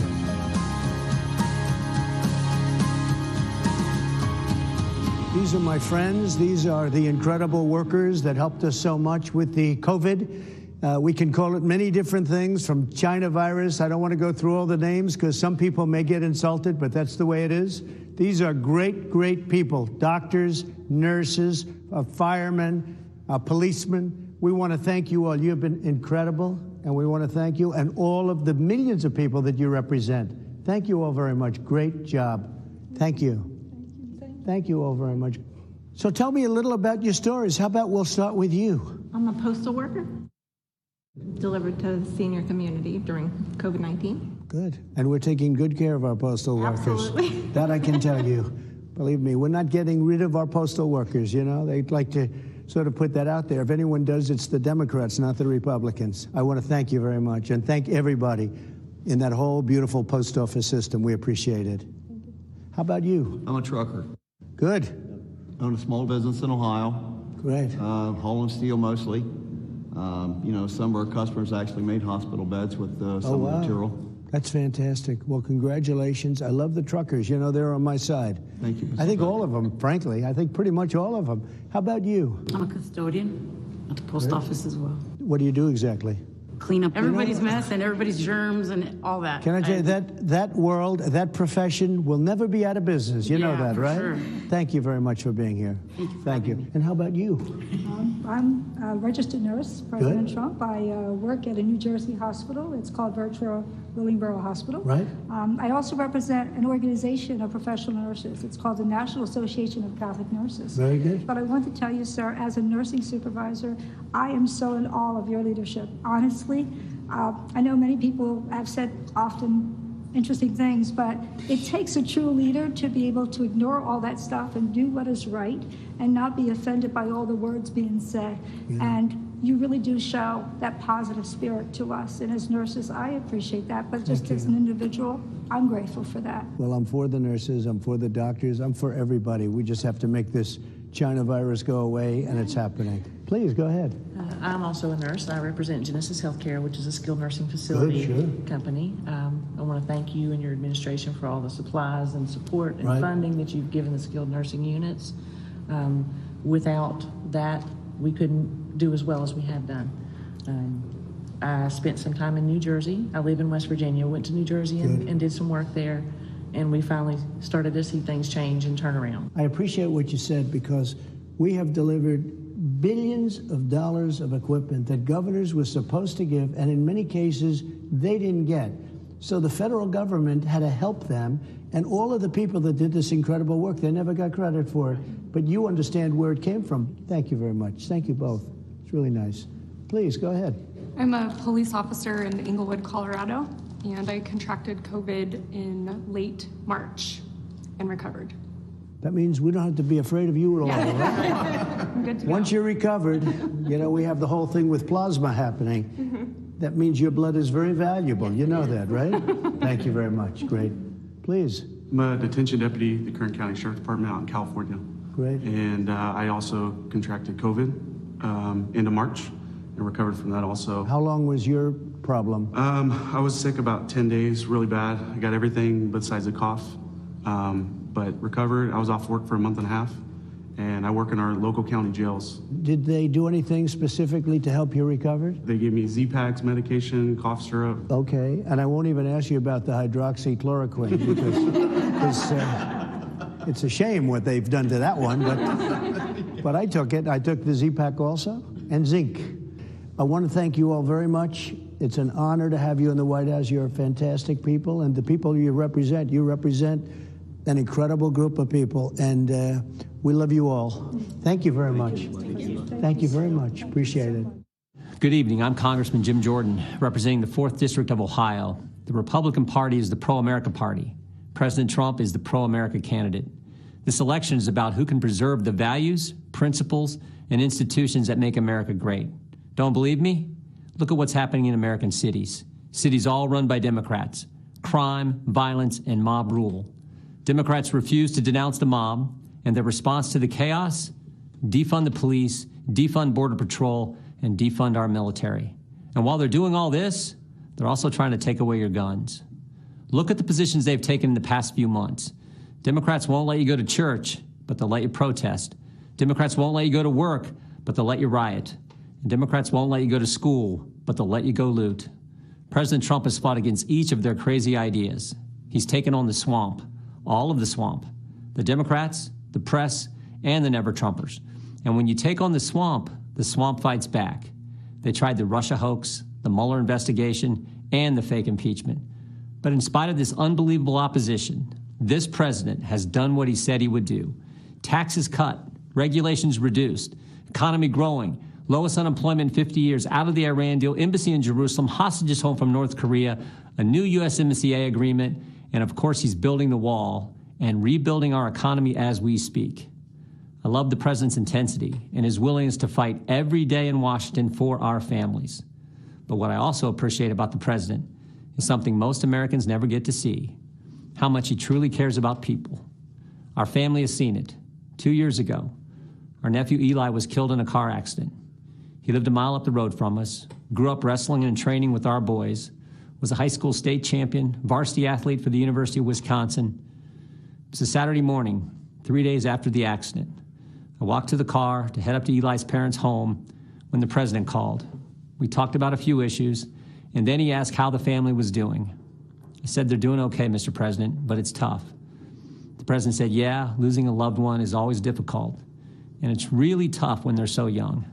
These are my friends. These are the incredible workers that helped us so much with the COVID. We can call it many different things, from China virus. I don't want to go through all the names because some people may get insulted, but that's the way it is. These are great, great people, doctors, nurses, firemen, policemen. We want to thank you all. You have been incredible, and we want to thank you and all of the millions of people that you represent. Thank you all very much. Great job. Thank you. Thank you all very much. So tell me a little about your stories. How about we'll start with you? I'm a postal worker, delivered to the senior community during COVID-19. Good. And we're taking good care of our postal workers. Absolutely. That I can tell you. Believe me, we're not getting rid of our postal workers, you know. They'd like to sort of put that out there. If anyone does, it's the Democrats, not the Republicans. I want to thank you very much, and thank everybody in that whole beautiful post office system. We appreciate it. How about you? I'm a trucker. Good. Own a small business in Ohio. Great. Hauling steel mostly. You know, some of our customers actually made hospital beds with some of the material. That's fantastic. Well, congratulations. I love the truckers. You know, they're on my side. Thank you. I think all of them, frankly. I think pretty much all of them. How about you? I'm a custodian at the post office as well. What do you do exactly? Clean up everybody's mess and everybody's germs and all that. Can I tell you, that world, that profession will never be out of business. You know that, right? Sure. Thank you very much for being here. Thank you. And how about you? I'm a registered nurse, President Trump. I work at a New Jersey hospital. It's called Virtual Willingboro Hospital. Right. I also represent an organization of professional nurses. It's called the National Association of Catholic Nurses. Very good. But I want to tell you, sir, as a nursing supervisor, I am so in awe of your leadership. Honestly, I know many people have said often interesting things, but it takes a true leader to be able to ignore all that stuff and do what is right and not be offended by all the words being said. And you really do show that positive spirit to us. And as nurses, I appreciate that. But just as an individual, I'm grateful for that. Well, I'm for the nurses. I'm for the doctors. I'm for everybody. We just have to make this China virus go away, and it's happening. Please, go ahead. I'm also a nurse. I represent Genesis Healthcare, which is a skilled nursing facility company. I want to thank you and your administration for all the supplies and support and funding that you've given the skilled nursing units. Without that, we couldn't do as well as we have done. I spent some time in New Jersey. I live in West Virginia, went to New Jersey and did some work there. And we finally started to see things change and turn around. I appreciate what you said, because we have delivered billions of dollars of equipment that governors were supposed to give, and in many cases, they didn't get. So the federal government had to help them, and all of the people that did this incredible work, they never got credit for it. But you understand where it came from. Thank you very much. Thank you both. It's really nice. Please, go ahead. I'm a police officer in Englewood, Colorado, and I contracted COVID in late March and recovered. That means we don't have to be afraid of you at all, right? I'm good to go. Once you're recovered, you know, we have the whole thing with plasma happening. That means your blood is very valuable. You know that, right? Thank you very much. Great. Please. I'm a detention deputy at the Kern County Sheriff's Department out in California. Great. And I also contracted COVID end of March. and recovered from that also. How long was your problem? I was sick about 10 days, really bad. I got everything besides a cough, but recovered. I was off work for a month and a half, and I work in our local county jails. Did they do anything specifically to help you recover? They gave me Z-Paks medication, cough syrup. Okay, and I won't even ask you about the hydroxychloroquine because it's a shame what they've done to that one, but I took it. I took the Z-Pak also, and zinc. I want to thank you all very much. It's an honor to have you in the White House. You're fantastic people, and the people you represent an incredible group of people, and we love you all. Thank you very much. Thank you very much. Appreciate it. Good evening. I'm Congressman Jim Jordan, representing the 4th District of Ohio. The Republican Party is the pro-America party. President Trump is the pro-America candidate. This election is about who can preserve the values, principles, and institutions that make America great. Don't believe me? Look at what's happening in American cities. Cities all run by Democrats. Crime, violence, and mob rule. Democrats refuse to denounce the mob, and their response to the chaos? Defund the police, defund Border Patrol, and defund our military. And while they're doing all this, they're also trying to take away your guns. Look at the positions they've taken in the past few months. Democrats won't let you go to church, but they'll let you protest. Democrats won't let you go to work, but they'll let you riot. And Democrats won't let you go to school, but they'll let you go loot. President Trump has fought against each of their crazy ideas. He's taken on the swamp, all of the swamp, the Democrats, the press, and the never-Trumpers. And when you take on the swamp fights back. They tried the Russia hoax, the Mueller investigation, and the fake impeachment. But in spite of this unbelievable opposition, this president has done what he said he would do. Taxes cut, regulations reduced, economy growing, lowest unemployment in 50 years, out of the Iran deal, embassy in Jerusalem, hostages home from North Korea, a new USMCA agreement, and of course he's building the wall and rebuilding our economy as we speak. I love the president's intensity and his willingness to fight every day in Washington for our families. But what I also appreciate about the president is something most Americans never get to see, how much he truly cares about people. Our family has seen it. 2 years ago, our nephew Eli was killed in a car accident. He lived a mile up the road from us, grew up wrestling and training with our boys, was a high school state champion, varsity athlete for the University of Wisconsin. It was a Saturday morning, 3 days after the accident. I walked to the car to head up to Eli's parents' home when the president called. We talked about a few issues, and then he asked how the family was doing. I said, "They're doing okay, Mr. President, but it's tough." The president said, "Yeah, losing a loved one is always difficult, and it's really tough when they're so young."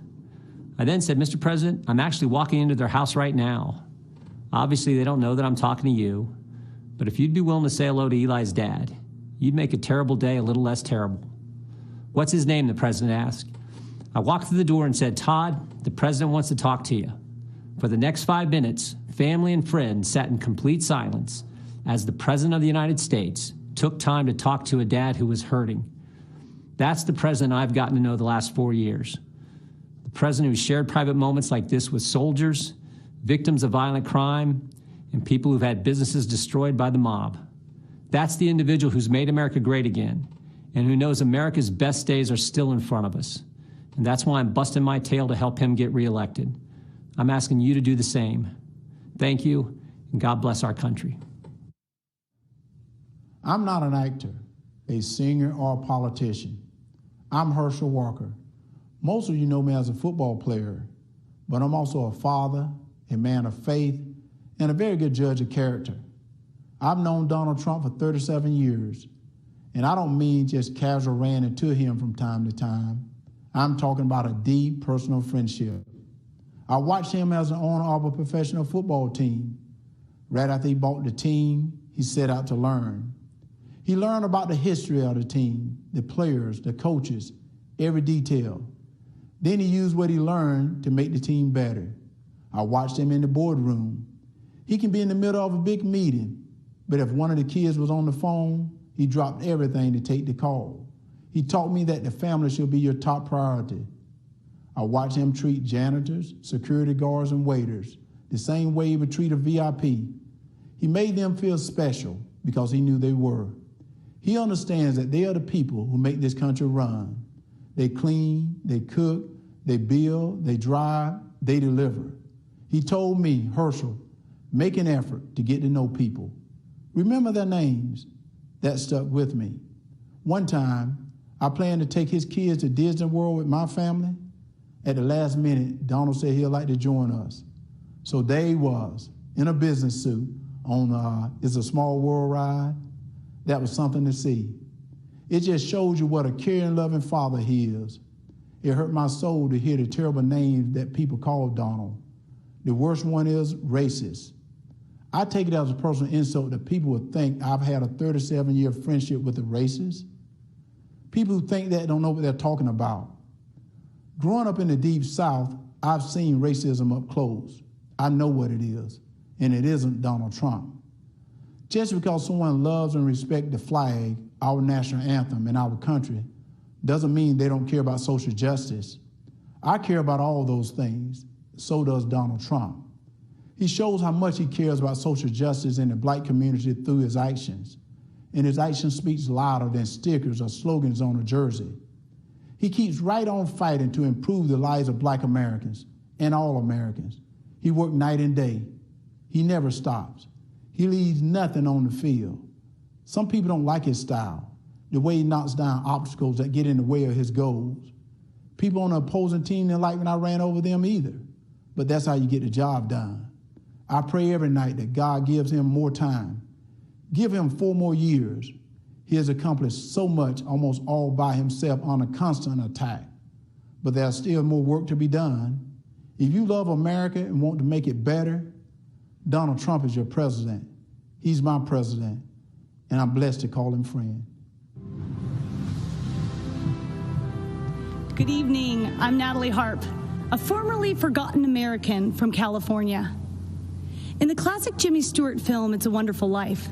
I then said, "Mr. President, I'm actually walking into their house right now. Obviously, they don't know that I'm talking to you, but if you'd be willing to say hello to Eli's dad, you'd make a terrible day a little less terrible." "What's his name?" the president asked. I walked through the door and said, "Todd, the president wants to talk to you." For the next 5 minutes, family and friends sat in complete silence as the president of the United States took time to talk to a dad who was hurting. That's the president I've gotten to know the last 4 years. The president who shared private moments like this with soldiers, victims of violent crime, and people who've had businesses destroyed by the mob. That's the individual who's made America great again, and who knows America's best days are still in front of us. And that's why I'm busting my tail to help him get reelected. I'm asking you to do the same. Thank you, and God bless our country. I'm not an actor, a singer, or a politician. I'm Herschel Walker. Most of you know me as a football player, but I'm also a father, a man of faith, and a very good judge of character. I've known Donald Trump for 37 years, and I don't mean just casual ranting to him from time to time. I'm talking about a deep personal friendship. I watched him as an owner of a professional football team. Right after he bought the team, he set out to learn. He learned about the history of the team, the players, the coaches, every detail. Then he used what he learned to make the team better. I watched him in the boardroom. He can be in the middle of a big meeting, but if one of the kids was on the phone, he dropped everything to take the call. He taught me that the family should be your top priority. I watched him treat janitors, security guards, and waiters the same way he would treat a VIP. He made them feel special because he knew they were. He understands that they are the people who make this country run. They clean, they cook, they build, they drive, they deliver. He told me, Herschel, make an effort to get to know people. Remember their names. That stuck with me. One time, I planned to take his kids to Disney World with my family. At the last minute, Donald said he'd like to join us. So there he was, in a business suit, on It's a Small World ride. That was something to see. It just shows you what a caring, loving father he is. It hurt my soul to hear the terrible names that people call Donald. The worst one is racist. I take it as a personal insult that people would think I've had a 37-year friendship with a racist. People who think that don't know what they're talking about. Growing up in the Deep South, I've seen racism up close. I know what it is, and it isn't Donald Trump. Just because someone loves and respects the flag, our national anthem, and our country, doesn't mean they don't care about social justice. I care about all those things. So does Donald Trump. He shows how much he cares about social justice in the black community through his actions. And his action speaks louder than stickers or slogans on a jersey. He keeps right on fighting to improve the lives of black Americans and all Americans. He works night and day. He never stops. He leaves nothing on the field. Some people don't like his style, the way he knocks down obstacles that get in the way of his goals. People on the opposing team didn't like when I ran over them either, but that's how you get the job done. I pray every night that God gives him more time. Give him 4 more years. He has accomplished so much almost all by himself on a constant attack. But there's still more work to be done. If you love America and want to make it better, Donald Trump is your president. He's my president, and I'm blessed to call him friend. Good evening. I'm Natalie Harp, a formerly forgotten American from California. In the classic Jimmy Stewart film, It's a Wonderful Life,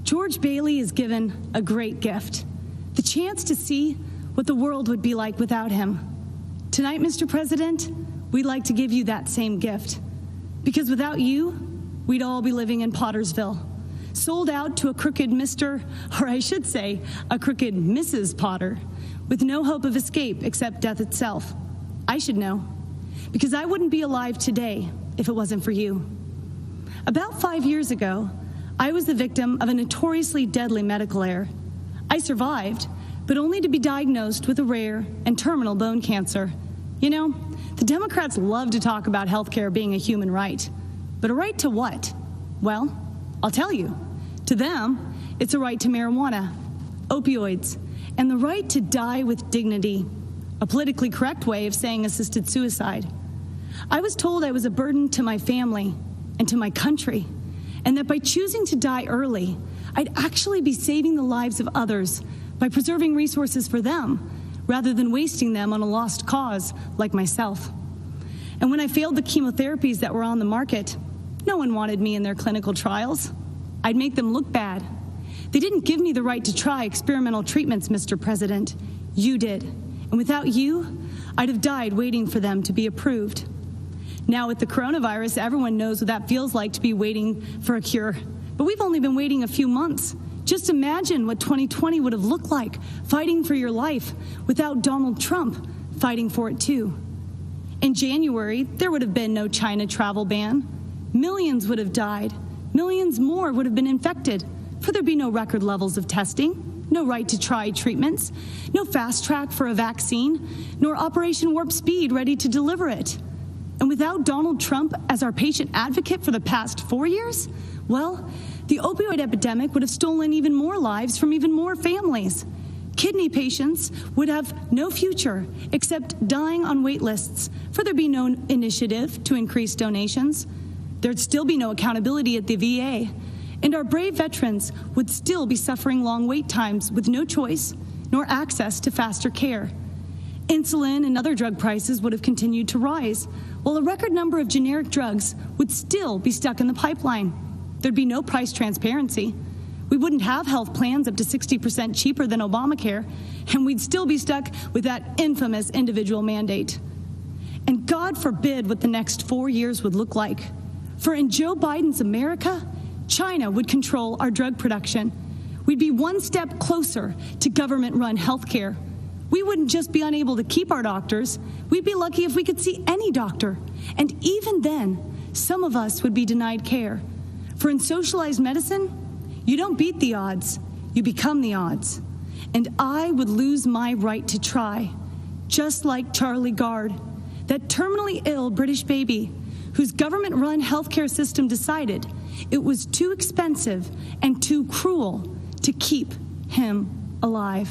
George Bailey is given a great gift, the chance to see what the world would be like without him. Tonight, Mr. President, we'd like to give you that same gift, because without you, we'd all be living in Pottersville, sold out to a crooked Mr., or I should say, a crooked Mrs. Potter, with no hope of escape except death itself. I should know, because I wouldn't be alive today if it wasn't for you. About 5 years ago, I was the victim of a notoriously deadly medical error. I survived, but only to be diagnosed with a rare and terminal bone cancer. You know, the Democrats love to talk about healthcare being a human right. But a right to what? Well, I'll tell you. To them, it's a right to marijuana, opioids, and the right to die with dignity, a politically correct way of saying assisted suicide. I was told I was a burden to my family and to my country, and that by choosing to die early, I'd actually be saving the lives of others by preserving resources for them, rather than wasting them on a lost cause like myself. And when I failed the chemotherapies that were on the market, no one wanted me in their clinical trials. I'd make them look bad. They didn't give me the right to try experimental treatments, Mr. President. You did. And without you, I'd have died waiting for them to be approved. Now with the coronavirus, everyone knows what that feels like to be waiting for a cure. But we've only been waiting a few months. Just imagine what 2020 would have looked like, fighting for your life without Donald Trump fighting for it too. In January, there would have been no China travel ban. Millions would have died. Millions more would have been infected. For there'd be no record levels of testing, no right to try treatments, no fast track for a vaccine, nor Operation Warp Speed ready to deliver it. And without Donald Trump as our patient advocate for the past 4 years, well, the opioid epidemic would have stolen even more lives from even more families. Kidney patients would have no future except dying on wait lists, for there'd be no initiative to increase donations. There'd still be no accountability at the VA, and our brave veterans would still be suffering long wait times with no choice nor access to faster care. Insulin and other drug prices would have continued to rise, while a record number of generic drugs would still be stuck in the pipeline. There'd be no price transparency. We wouldn't have health plans up to 60% cheaper than Obamacare, and we'd still be stuck with that infamous individual mandate. And God forbid what the next 4 years would look like. For in Joe Biden's America, China would control our drug production. We'd be one step closer to government-run health care. We wouldn't just be unable to keep our doctors, we'd be lucky if we could see any doctor. And even then, some of us would be denied care. For in socialized medicine, you don't beat the odds, you become the odds. And I would lose my right to try, just like Charlie Gard, that terminally ill British baby whose government-run healthcare system decided it was too expensive and too cruel to keep him alive.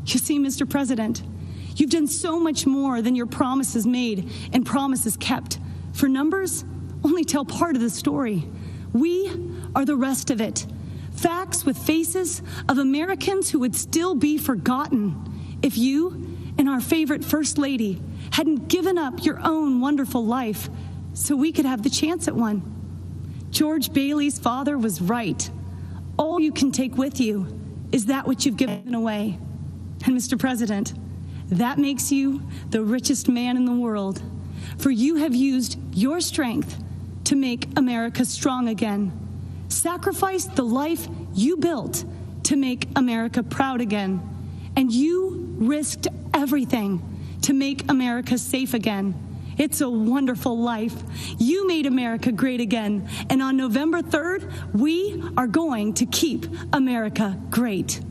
You see, Mr. President, you've done so much more than your promises made and promises kept. For numbers only tell part of the story. We are the rest of it. Facts with faces of Americans who would still be forgotten if you and our favorite First Lady hadn't given up your own wonderful life so we could have the chance at one. George Bailey's father was right. All you can take with you is that which you've given away. And Mr. President, that makes you the richest man in the world, for you have used your strength to make America strong again, sacrificed the life you built to make America proud again, and you risked everything to make America safe again. It's a wonderful life. You made America great again, and on November 3rd, we are going to keep America great.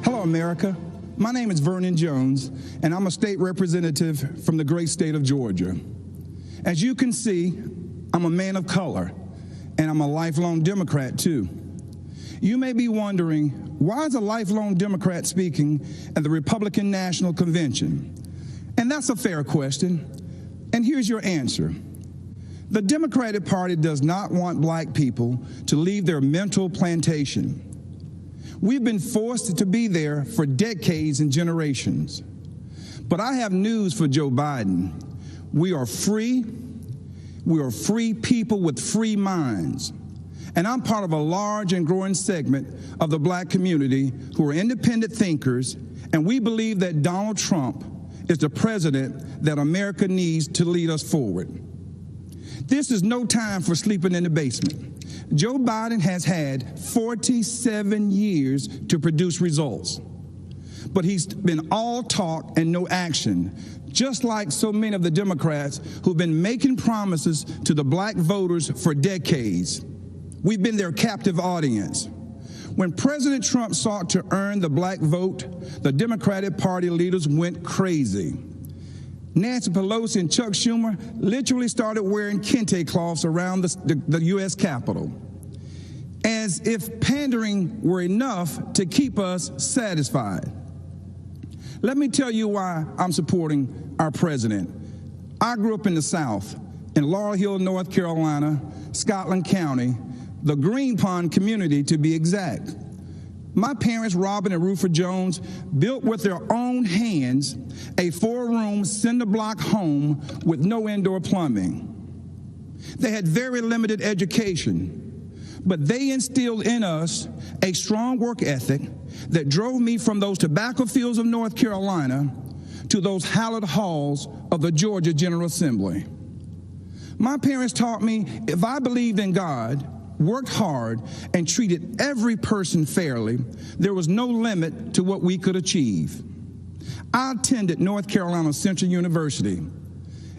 Hello, America. My name is Vernon Jones, and I'm a state representative from the great state of Georgia. As you can see, I'm a man of color, and I'm a lifelong Democrat, too. You may be wondering, why is a lifelong Democrat speaking at the Republican National Convention? And that's a fair question, and here's your answer. The Democratic Party does not want black people to leave their mental plantation. We've been forced to be there for decades and generations. But I have news for Joe Biden. We are free. We are free people with free minds. And I'm part of a large and growing segment of the black community who are independent thinkers, and we believe that Donald Trump is the president that America needs to lead us forward. This is no time for sleeping in the basement. Joe Biden has had 47 years to produce results, but he's been all talk and no action, just like so many of the Democrats who've been making promises to the black voters for decades. We've been their captive audience. When President Trump sought to earn the black vote, the Democratic Party leaders went crazy. Nancy Pelosi and Chuck Schumer literally started wearing kente cloths around the U.S. Capitol, as if pandering were enough to keep us satisfied. Let me tell you why I'm supporting our president. I grew up in the South, in Laurel Hill, North Carolina, Scotland County, the Green Pond community to be exact. My parents, Robin and Rufus Jones, built with their own hands a 4-room cinder-block home with no indoor plumbing. They had very limited education, but they instilled in us a strong work ethic that drove me from those tobacco fields of North Carolina to those hallowed halls of the Georgia General Assembly. My parents taught me if I believed in God, worked hard, and treated every person fairly, there was no limit to what we could achieve. I attended North Carolina Central University,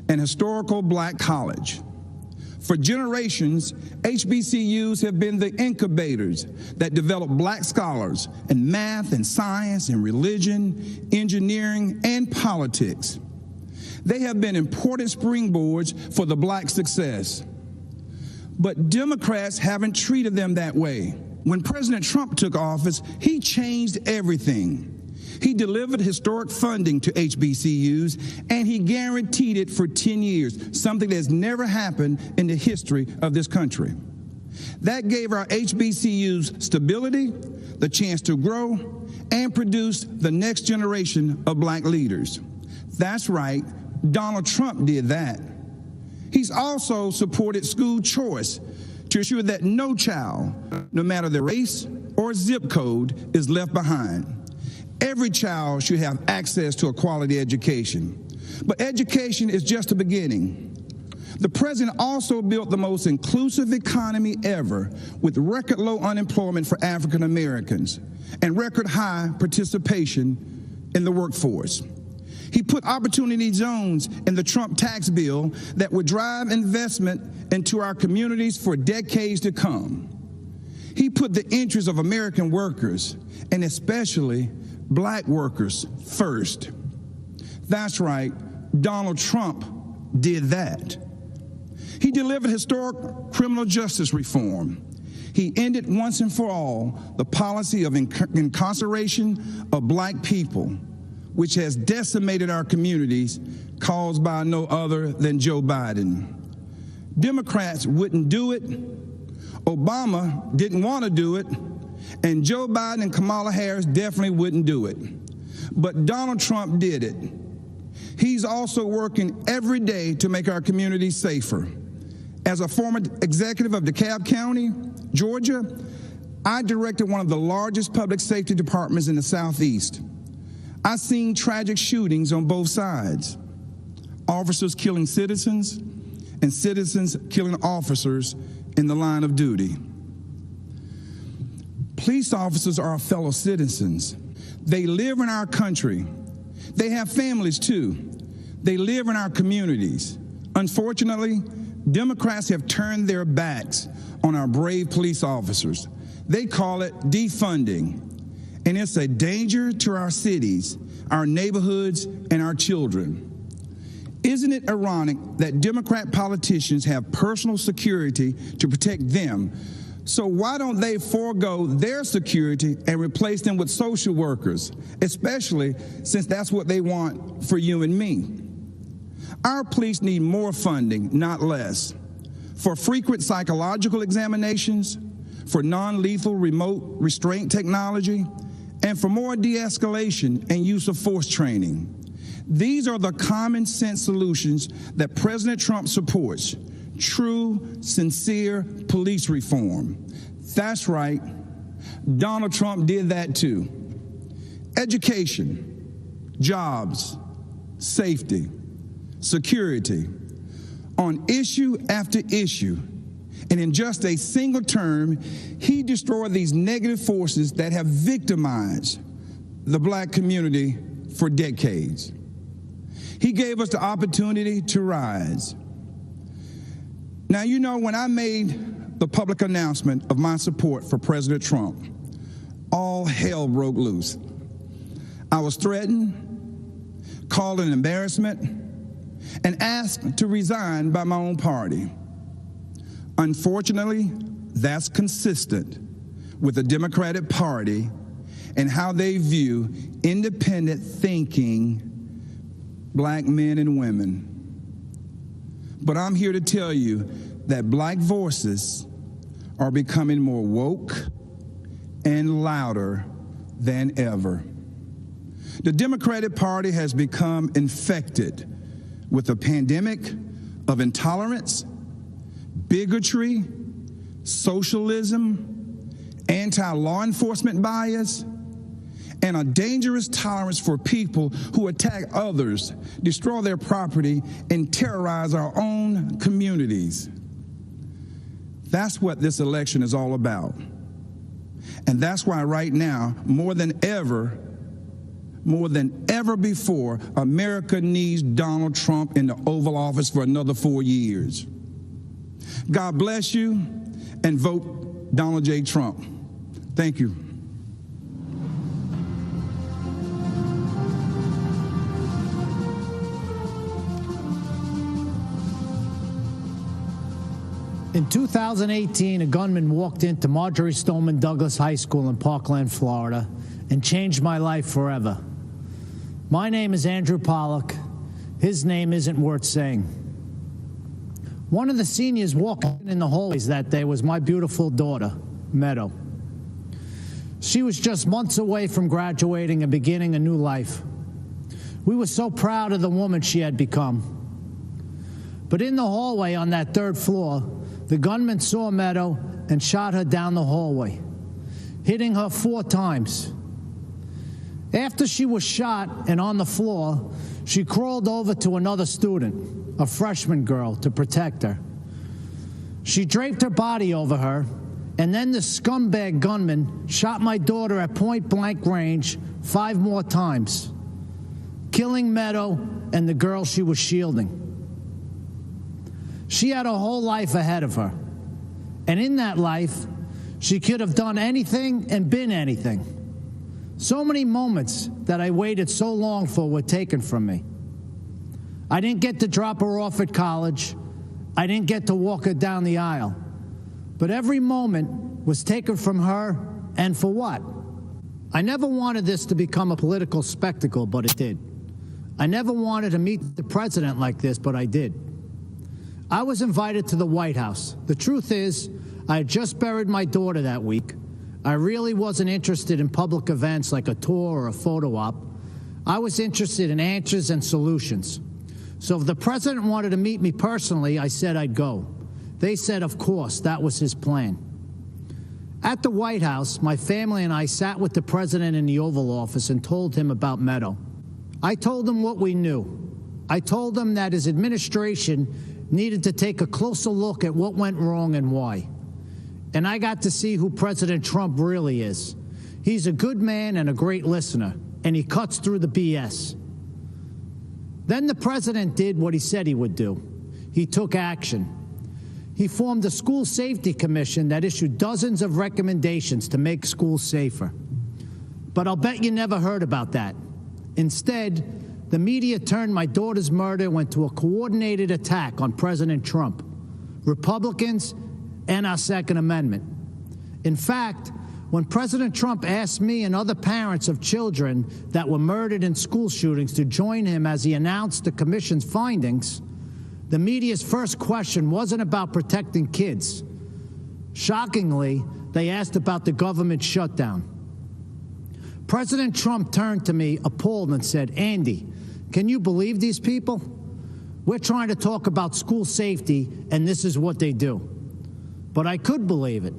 an historical black college. For generations, HBCUs have been the incubators that develop black scholars in math and science and religion, engineering, and politics. They have been important springboards for the black success. But Democrats haven't treated them that way. When President Trump took office, he changed everything. He delivered historic funding to HBCUs, and he guaranteed it for 10 years, something that's never happened in the history of this country. That gave our HBCUs stability, the chance to grow, and produce the next generation of black leaders. That's right, Donald Trump did that. He's also supported school choice to ensure that no child, no matter their race or zip code is left behind. Every child should have access to a quality education. But education is just the beginning. The president also built the most inclusive economy ever, with record low unemployment for African Americans and record high participation in the workforce. He put opportunity zones in the Trump tax bill that would drive investment into our communities for decades to come. He put the interests of American workers, and especially black workers, first. That's right, Donald Trump did that. He delivered historic criminal justice reform. He ended once and for all the policy of incarceration of black people, which has decimated our communities, caused by no other than Joe Biden. Democrats wouldn't do it. Obama didn't want to do it. And Joe Biden and Kamala Harris definitely wouldn't do it. But Donald Trump did it. He's also working every day to make our communities safer. As a former executive of DeKalb County, Georgia, I directed one of the largest public safety departments in the Southeast. I've seen tragic shootings on both sides. Officers killing citizens and citizens killing officers in the line of duty. Police officers are our fellow citizens. They live in our country. They have families too. They live in our communities. Unfortunately, Democrats have turned their backs on our brave police officers. They call it defunding, and it's a danger to our cities, our neighborhoods, and our children. Isn't it ironic that Democrat politicians have personal security to protect them? So why don't they forego their security and replace them with social workers, especially since that's what they want for you and me? Our police need more funding, not less, for frequent psychological examinations, for non-lethal remote restraint technology, and for more de-escalation and use of force training. These are the common sense solutions that President Trump supports. True, sincere police reform. That's right, Donald Trump did that too. Education, jobs, safety, security, on issue after issue. And in just a single term, he destroyed these negative forces that have victimized the black community for decades. He gave us the opportunity to rise. Now, you know, when I made the public announcement of my support for President Trump, all hell broke loose. I was threatened, called an embarrassment, and asked to resign by my own party. Unfortunately, that's consistent with the Democratic Party and how they view independent thinking black men and women. But I'm here to tell you that black voices are becoming more woke and louder than ever. The Democratic Party has become infected with a pandemic of intolerance, bigotry, socialism, anti-law enforcement bias, and a dangerous tolerance for people who attack others, destroy their property, and terrorize our own communities. That's what this election is all about. And that's why right now, more than ever before, America needs Donald Trump in the Oval Office for another 4 years. God bless you, and vote Donald J. Trump. Thank you. In 2018, a gunman walked into Marjorie Stoneman Douglas High School in Parkland, Florida, and changed my life forever. My name is Andrew Pollock. His name isn't worth saying. One of the seniors walking in the hallways that day was my beautiful daughter, Meadow. She was just months away from graduating and beginning a new life. We were so proud of the woman she had become. But in the hallway on that third floor, the gunman saw Meadow and shot her down the hallway. hitting her 4 times. After she was shot and on the floor, she crawled over to another student, a freshman girl, to protect her. She draped her body over her, and then the scumbag gunman shot my daughter at point-blank range 5 more times, killing Meadow and the girl she was shielding. She had a whole life ahead of her, and in that life, she could have done anything and been anything. So many moments that I waited so long for were taken from me. I didn't get to drop her off at college. I didn't get to walk her down the aisle. But every moment was taken from her, and for what? I never wanted this to become a political spectacle, but it did. I never wanted to meet the president like this, but I did. I was invited to the White House. The truth is, I had just buried my daughter that week. I really wasn't interested in public events like a tour or a photo op. I was interested in answers and solutions. So if the president wanted to meet me personally, I said I'd go. They said, of course, that was his plan. At the White House, my family and I sat with the president in the Oval Office and told him about Meadow. I told him what we knew. I told him that his administration needed to take a closer look at what went wrong and why. And I got to see who President Trump really is. He's a good man and a great listener, and he cuts through the BS. Then the president did what he said he would do. He took action. He formed a school safety commission that issued dozens of recommendations to make schools safer. But I'll bet you never heard about that. Instead, the media turned my daughter's murder into a coordinated attack on President Trump, Republicans, and our Second Amendment. In fact, when President Trump asked me and other parents of children that were murdered in school shootings to join him as he announced the commission's findings, the media's first question wasn't about protecting kids. Shockingly, they asked about the government shutdown. President Trump turned to me appalled and said, "Andy, can you believe these people? We're trying to talk about school safety, and this is what they do." But I could believe it.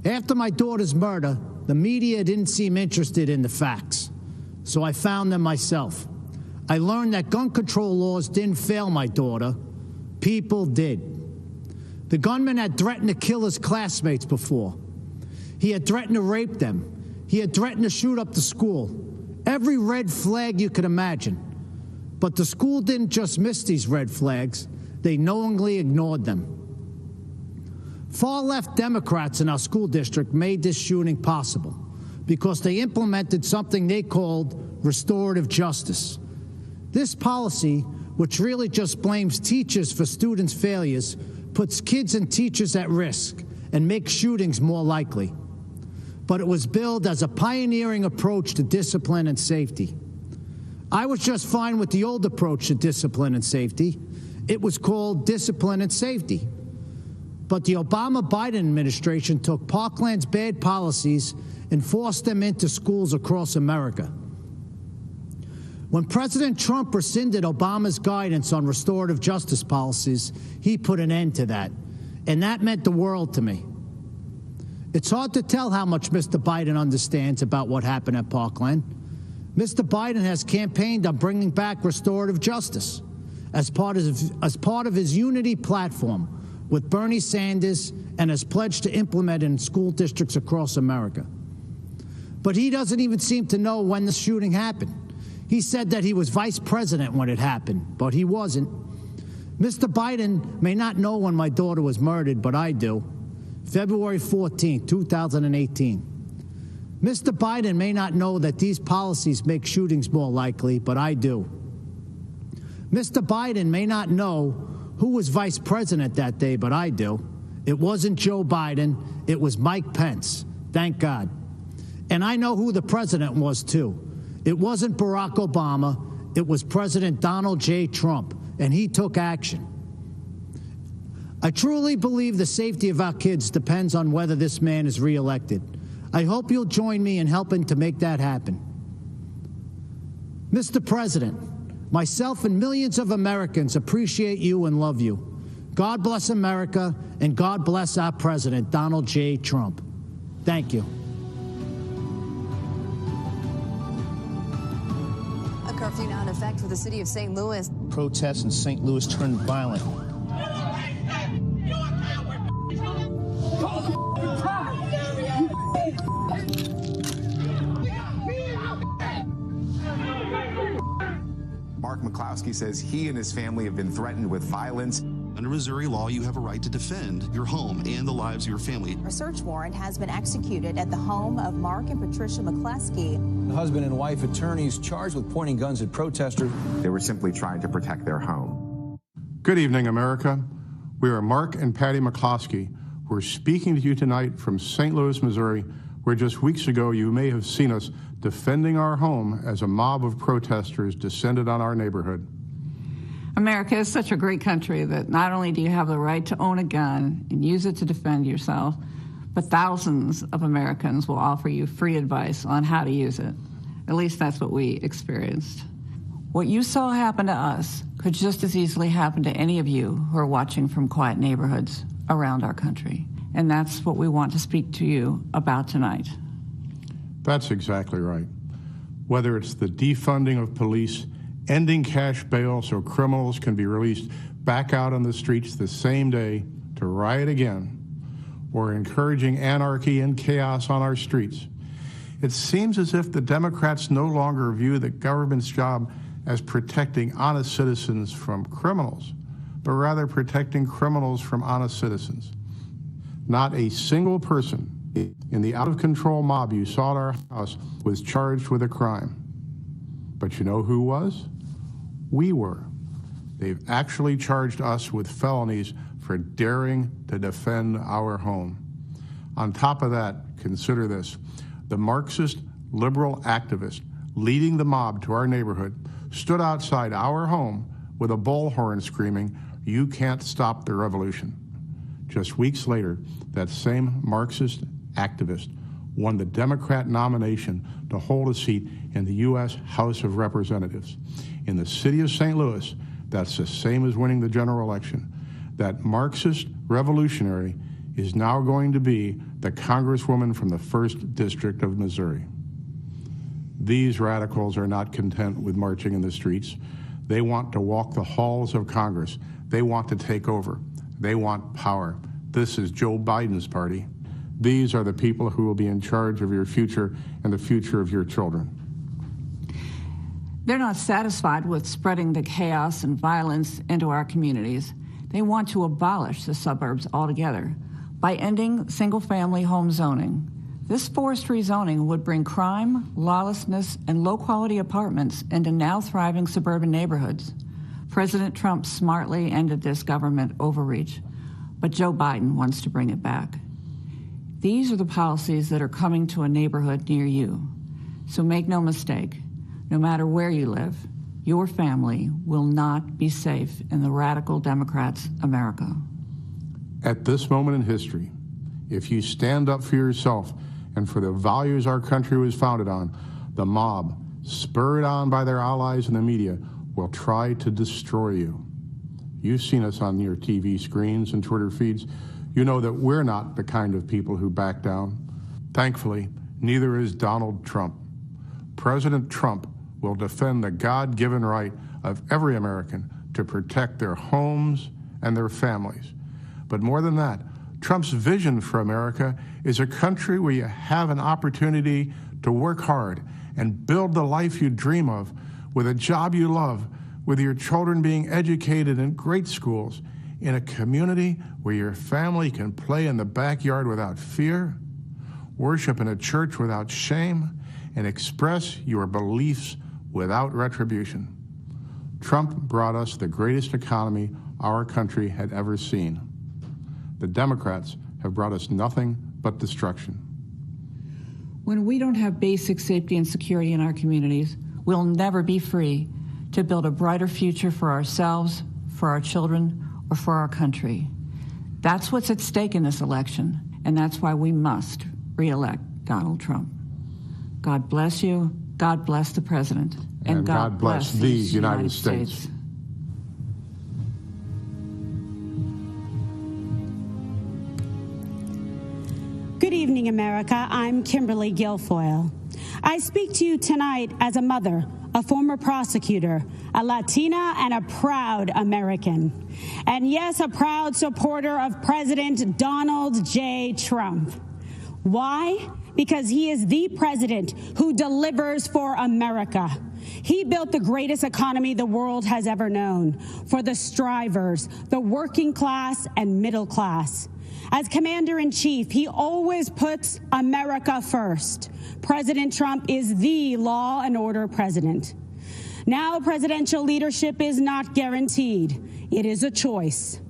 After my daughter's murder, the media didn't seem interested in the facts, so I found them myself. I learned that gun control laws didn't fail my daughter. People did. The gunman had threatened to kill his classmates before. He had threatened to rape them. He had threatened to shoot up the school. Every red flag you could imagine. But the school didn't just miss these red flags. They knowingly ignored them. Far-left Democrats in our school district made this shooting possible because they implemented something they called restorative justice. This policy, which really just blames teachers for students' failures, puts kids and teachers at risk and makes shootings more likely. But it was billed as a pioneering approach to discipline and safety. I was just fine with the old approach to discipline and safety. It was called discipline and safety. But the Obama-Biden administration took Parkland's bad policies and forced them into schools across America. When President Trump rescinded Obama's guidance on restorative justice policies, he put an end to that. And that meant the world to me. It's hard to tell how much Mr. Biden understands about what happened at Parkland. Mr. Biden has campaigned on bringing back restorative justice as part of his unity platform with Bernie Sanders and has pledged to implement it in school districts across America. But he doesn't even seem to know when the shooting happened. He said that he was vice president when it happened, but he wasn't. Mr. Biden may not know when my daughter was murdered, but I do. February 14, 2018. Mr. Biden may not know that these policies make shootings more likely, but I do. Mr. Biden may not know who was vice president that day, but I do. It wasn't Joe Biden. It was Mike Pence. Thank God. And I know who the president was, too. It wasn't Barack Obama. It was President Donald J. Trump, and he took action. I truly believe the safety of our kids depends on whether this man is reelected. I hope you'll join me in helping to make that happen. Mr. President, myself and millions of Americans appreciate you and love you. God bless America, and God bless our president, Donald J. Trump. Thank you. effect for the city of St. Louis. Protests in St. Louis turned violent. Mark McCloskey says he and his family have been threatened with violence. Under Missouri law, you have a right to defend your home and the lives of your family. A search warrant has been executed at the home of Mark and Patricia McCloskey. The husband and wife attorneys charged with pointing guns at protesters. They were simply trying to protect their home. Good evening, America. We are Mark and Patty McCloskey. We're speaking to you tonight from St. Louis, Missouri, where just weeks ago you may have seen us defending our home as a mob of protesters descended on our neighborhood. America is such a great country that not only do you have the right to own a gun and use it to defend yourself, but thousands of Americans will offer you free advice on how to use it. At least that's what we experienced. What you saw happen to us could just as easily happen to any of you who are watching from quiet neighborhoods around our country. And that's what we want to speak to you about tonight. That's exactly right. Whether it's the defunding of police, ending cash bail so criminals can be released back out on the streets the same day to riot again, or encouraging anarchy and chaos on our streets, it seems as if the Democrats no longer view the government's job as protecting honest citizens from criminals, but rather protecting criminals from honest citizens. Not a single person in the out-of-control mob you saw at our house was charged with a crime. But you know who was? We were. They've actually charged us with felonies for daring to defend our home. On top of that, consider this. The Marxist liberal activist leading the mob to our neighborhood stood outside our home with a bullhorn screaming, "You can't stop the revolution." Just weeks later, that same Marxist activist won the Democrat nomination to hold a seat in the U.S. House of Representatives. In the city of St. Louis, that's the same as winning the general election. That Marxist revolutionary is now going to be the Congresswoman from the 1st District of Missouri. These radicals are not content with marching in the streets. They want to walk the halls of Congress. They want to take over. They want power. This is Joe Biden's party. These are the people who will be in charge of your future and the future of your children. They're not satisfied with spreading the chaos and violence into our communities. They want to abolish the suburbs altogether by ending single-family home zoning. This forced rezoning would bring crime, lawlessness, and low-quality apartments into now thriving suburban neighborhoods. President Trump smartly ended this government overreach, but Joe Biden wants to bring it back. These are the policies that are coming to a neighborhood near you. So make no mistake, no matter where you live, your family will not be safe in the radical Democrats' America. At this moment in history, if you stand up for yourself and for the values our country was founded on, the mob, spurred on by their allies in the media, will try to destroy you. You've seen us on your TV screens and Twitter feeds. You know that we're not the kind of people who back down. Thankfully, neither is Donald Trump. President Trump will defend the God-given right of every American to protect their homes and their families. But more than that, Trump's vision for America is a country where you have an opportunity to work hard and build the life you dream of with a job you love, with your children being educated in great schools, in a community where your family can play in the backyard without fear, worship in a church without shame, and express your beliefs without retribution. Trump brought us the greatest economy our country had ever seen. The Democrats have brought us nothing but destruction. When we don't have basic safety and security in our communities, we'll never be free to build a brighter future for ourselves, for our children, or for our country. That's what's at stake in this election, and that's why we must re-elect Donald Trump. God bless you, God bless the President, and God bless these United States. Good evening, America. I'm Kimberly Guilfoyle. I speak to you tonight as a mother, a former prosecutor, a Latina, and a proud American. And yes, a proud supporter of President Donald J. Trump. Why? Because he is the president who delivers for America. He built the greatest economy the world has ever known for the strivers, the working class and middle class. As commander-in-chief, he always puts America first. President Trump is the law and order president. Now, presidential leadership is not guaranteed. It is a choice.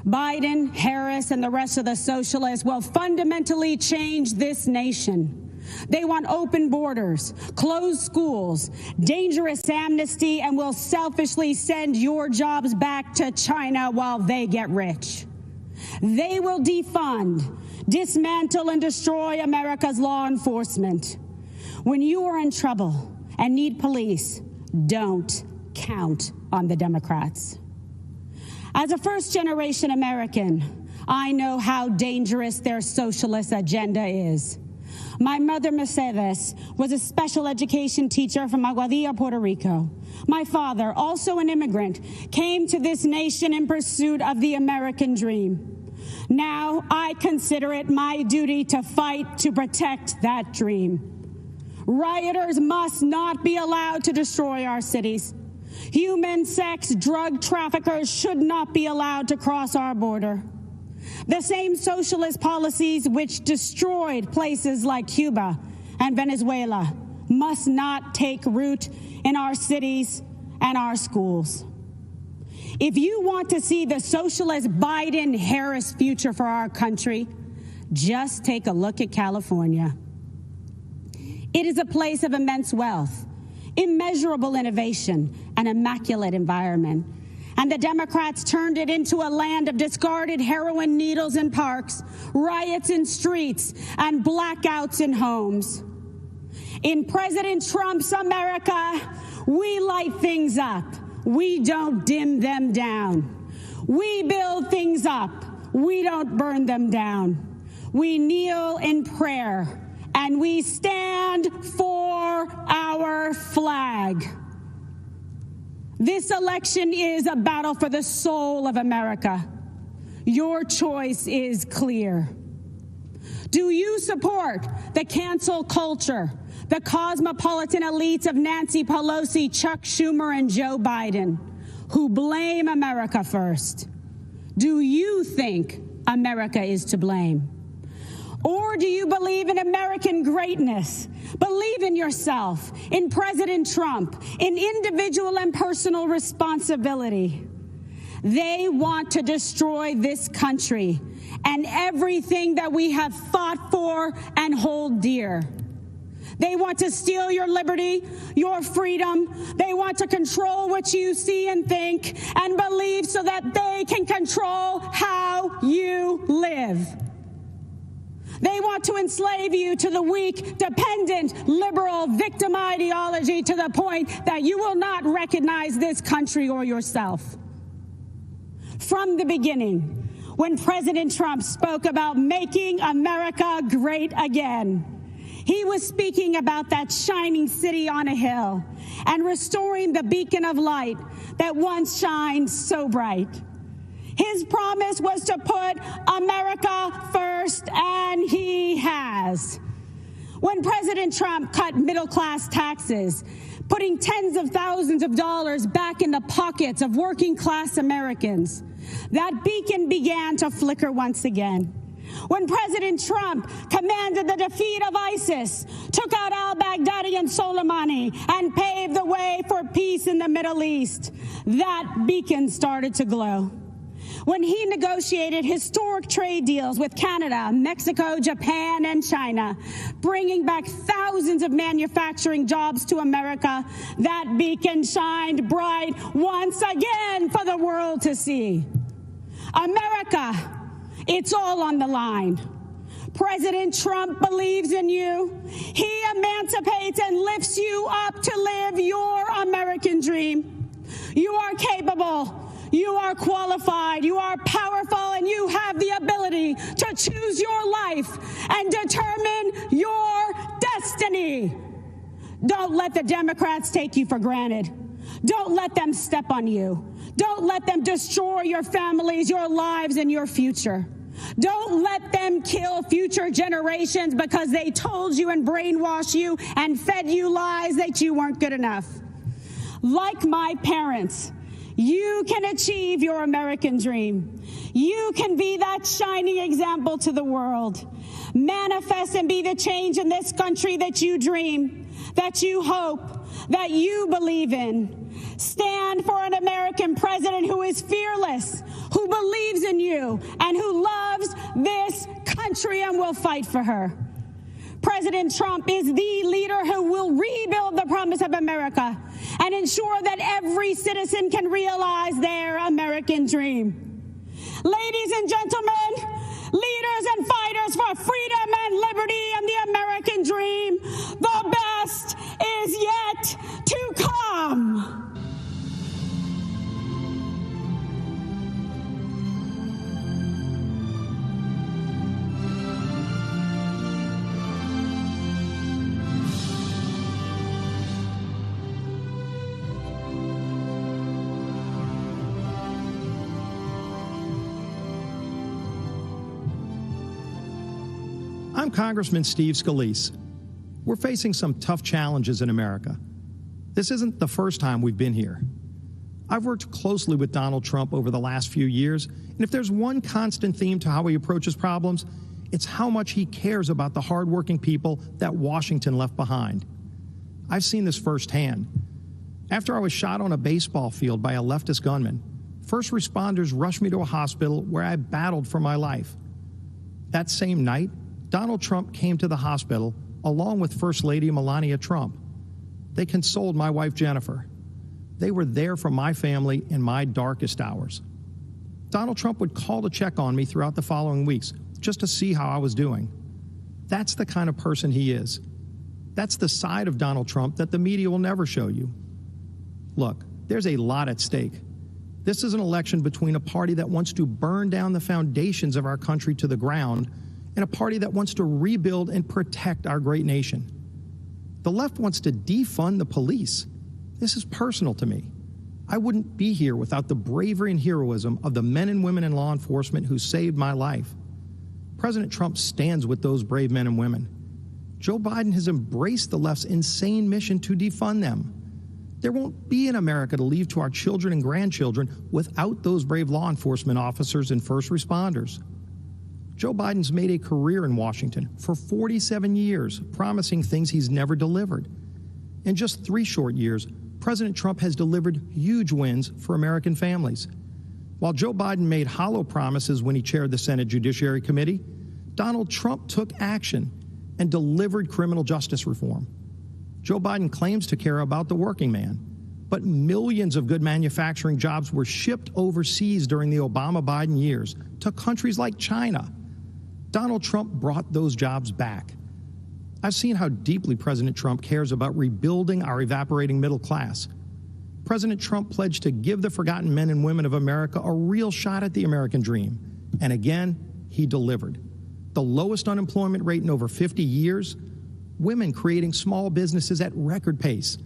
Biden, Harris, and the rest of the socialists will fundamentally change this nation. They want open borders, closed schools, dangerous amnesty, and will selfishly send your jobs back to China while they get rich. They will defund, dismantle, and destroy America's law enforcement. When you are in trouble and need police, don't count on the Democrats. As a first-generation American, I know how dangerous their socialist agenda is. My mother, Mercedes, was a special education teacher from Aguadilla, Puerto Rico. My father, also an immigrant, came to this nation in pursuit of the American dream. Now I consider it my duty to fight to protect that dream. Rioters must not be allowed to destroy our cities. Human sex drug traffickers should not be allowed to cross our border. The same socialist policies which destroyed places like Cuba and Venezuela must not take root in our cities and our schools. If you want to see the socialist Biden-Harris future for our country, just take a look at California. It is a place of immense wealth, immeasurable innovation, and immaculate environment. And the Democrats turned it into a land of discarded heroin needles in parks, riots in streets, and blackouts in homes. In President Trump's America, we light things up. We don't dim them down. We build things up. We don't burn them down. We kneel in prayer, and we stand for our flag. This election is a battle for the soul of America. Your choice is clear. Do you support the cancel culture, the cosmopolitan elites of Nancy Pelosi, Chuck Schumer, and Joe Biden, who blame America first? Do you think America is to blame? Or do you believe in American greatness? Believe in yourself, in President Trump, in individual and personal responsibility. They want to destroy this country and everything that we have fought for and hold dear. They want to steal your liberty, your freedom. They want to control what you see and think and believe so that they can control how you live. They want to enslave you to the weak, dependent, liberal, victim ideology to the point that you will not recognize this country or yourself. From the beginning, when President Trump spoke about making America great again, he was speaking about that shining city on a hill and restoring the beacon of light that once shined so bright. His promise was to put America first, and he has. When President Trump cut middle-class taxes, putting tens of thousands of dollars back in the pockets of working-class Americans, that beacon began to flicker once again. When President Trump commanded the defeat of ISIS, took out al-Baghdadi and Soleimani, and paved the way for peace in the Middle East, that beacon started to glow. When he negotiated historic trade deals with Canada, Mexico, Japan, and China, bringing back thousands of manufacturing jobs to America, that beacon shined bright once again for the world to see. America, it's all on the line. President Trump believes in you. He emancipates and lifts you up to live your American dream. You are capable. You are qualified, you are powerful, and you have the ability to choose your life and determine your destiny. Don't let the Democrats take you for granted. Don't let them step on you. Don't let them destroy your families, your lives, and your future. Don't let them kill future generations because they told you and brainwashed you and fed you lies that you weren't good enough. Like my parents, you can achieve your American dream. You can be that shining example to the world. Manifest and be the change in this country that you dream, that you hope, that you believe in. Stand for an American president who is fearless, who believes in you, and who loves this country and will fight for her. President Trump is the leader who will rebuild the promise of America and ensure that every citizen can realize their American dream. Ladies and gentlemen, leaders and fighters for freedom and liberty and the American dream, the best is yet to come. I'm Congressman Steve Scalise. We're facing some tough challenges in America. This isn't the first time we've been here. I've worked closely with Donald Trump over the last few years, and if there's one constant theme to how he approaches problems, it's how much he cares about the hardworking people that Washington left behind. I've seen this firsthand. After I was shot on a baseball field by a leftist gunman, first responders rushed me to a hospital where I battled for my life. That same night, Donald Trump came to the hospital along with First Lady Melania Trump. They consoled my wife, Jennifer. They were there for my family in my darkest hours. Donald Trump would call to check on me throughout the following weeks just to see how I was doing. That's the kind of person he is. That's the side of Donald Trump that the media will never show you. Look, there's a lot at stake. This is an election between a party that wants to burn down the foundations of our country to the ground and a party that wants to rebuild and protect our great nation. The left wants to defund the police. This is personal to me. I wouldn't be here without the bravery and heroism of the men and women in law enforcement who saved my life. President Trump stands with those brave men and women. Joe Biden has embraced the left's insane mission to defund them. There won't be an America to leave to our children and grandchildren without those brave law enforcement officers and first responders. Joe Biden's made a career in Washington for 47 years, promising things he's never delivered. In just 3 short years, President Trump has delivered huge wins for American families. While Joe Biden made hollow promises when he chaired the Senate Judiciary Committee, Donald Trump took action and delivered criminal justice reform. Joe Biden claims to care about the working man, but millions of good manufacturing jobs were shipped overseas during the Obama-Biden years to countries like China. Donald Trump brought those jobs back. I've seen how deeply President Trump cares about rebuilding our evaporating middle class. President Trump pledged to give the forgotten men and women of America a real shot at the American dream. And again, he delivered. The lowest unemployment rate in over 50 years, women creating small businesses at record pace,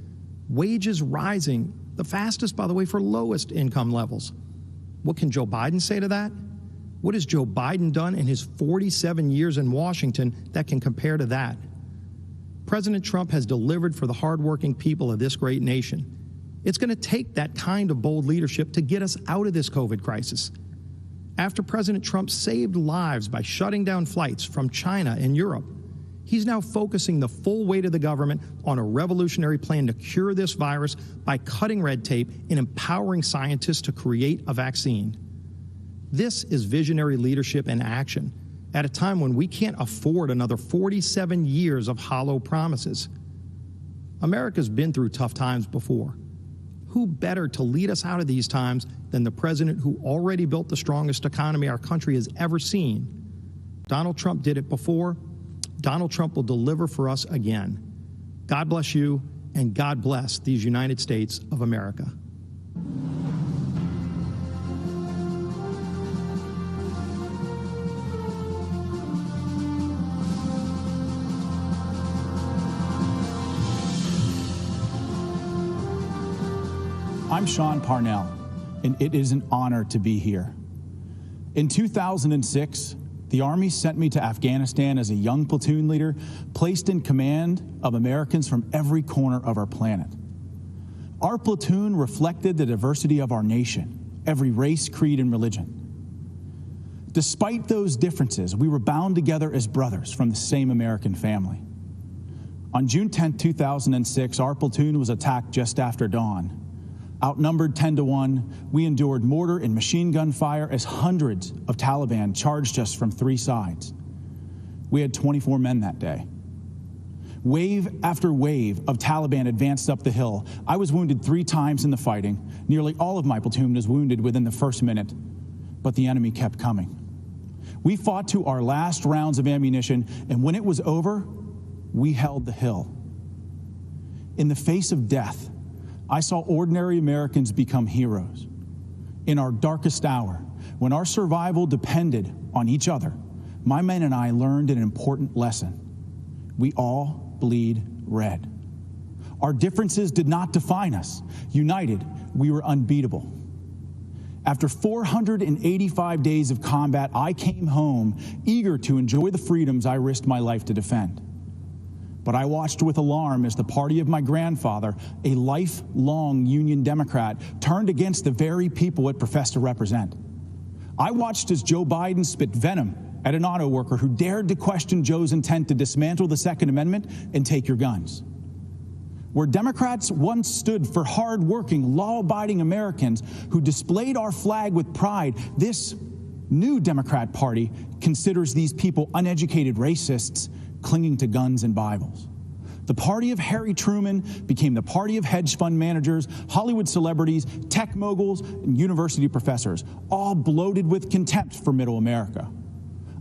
wages rising, the fastest, by the way, for lowest income levels. What can Joe Biden say to that? What has Joe Biden done in his 47 years in Washington that can compare to that? President Trump has delivered for the hardworking people of this great nation. It's going to take that kind of bold leadership to get us out of this COVID crisis. After President Trump saved lives by shutting down flights from China and Europe, he's now focusing the full weight of the government on a revolutionary plan to cure this virus by cutting red tape and empowering scientists to create a vaccine. This is visionary leadership in action at a time when we can't afford another 47 years of hollow promises. America's been through tough times before. Who better to lead us out of these times than the president who already built the strongest economy our country has ever seen? Donald Trump did it before. Donald Trump will deliver for us again. God bless you, and God bless these United States of America. I'm Sean Parnell, and it is an honor to be here. In 2006, the Army sent me to Afghanistan as a young platoon leader, placed in command of Americans from every corner of our planet. Our platoon reflected the diversity of our nation, every race, creed, and religion. Despite those differences, we were bound together as brothers from the same American family. On June 10, 2006, our platoon was attacked just after dawn. Outnumbered 10-1, we endured mortar and machine gun fire as hundreds of Taliban charged us from three sides. We had 24 men that day. Wave after wave of Taliban advanced up the hill. I was wounded 3 times in the fighting. Nearly all of my platoon was wounded within the first minute, but the enemy kept coming. We fought to our last rounds of ammunition, and when it was over, we held the hill. In the face of death, I saw ordinary Americans become heroes. In our darkest hour, when our survival depended on each other, my men and I learned an important lesson. We all bleed red. Our differences did not define us. United, we were unbeatable. After 485 days of combat, I came home eager to enjoy the freedoms I risked my life to defend. But I watched with alarm as the party of my grandfather, a lifelong Union Democrat, turned against the very people it professed to represent. I watched as Joe Biden spit venom at an auto worker who dared to question Joe's intent to dismantle the Second Amendment and take your guns. Where Democrats once stood for hard-working, law-abiding Americans who displayed our flag with pride, this new Democrat Party considers these people uneducated racists clinging to guns and Bibles. The party of Harry Truman became the party of hedge fund managers, Hollywood celebrities, tech moguls, and university professors, all bloated with contempt for middle America.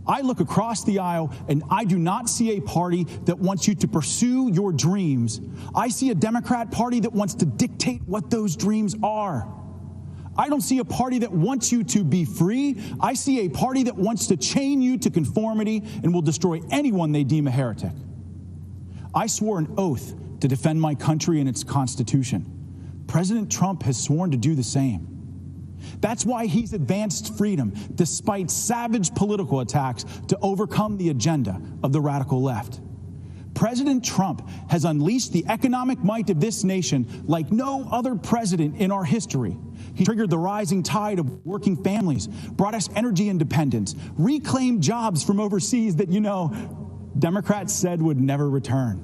I look across the aisle and I do not see a party that wants you to pursue your dreams. I see a Democrat Party that wants to dictate what those dreams are. I don't see a party that wants you to be free. I see a party that wants to chain you to conformity and will destroy anyone they deem a heretic. I swore an oath to defend my country and its Constitution. President Trump has sworn to do the same. That's why he's advanced freedom, despite savage political attacks, to overcome the agenda of the radical left. President Trump has unleashed the economic might of this nation like no other president in our history. He triggered the rising tide of working families, brought us energy independence, reclaimed jobs from overseas that, Democrats said would never return.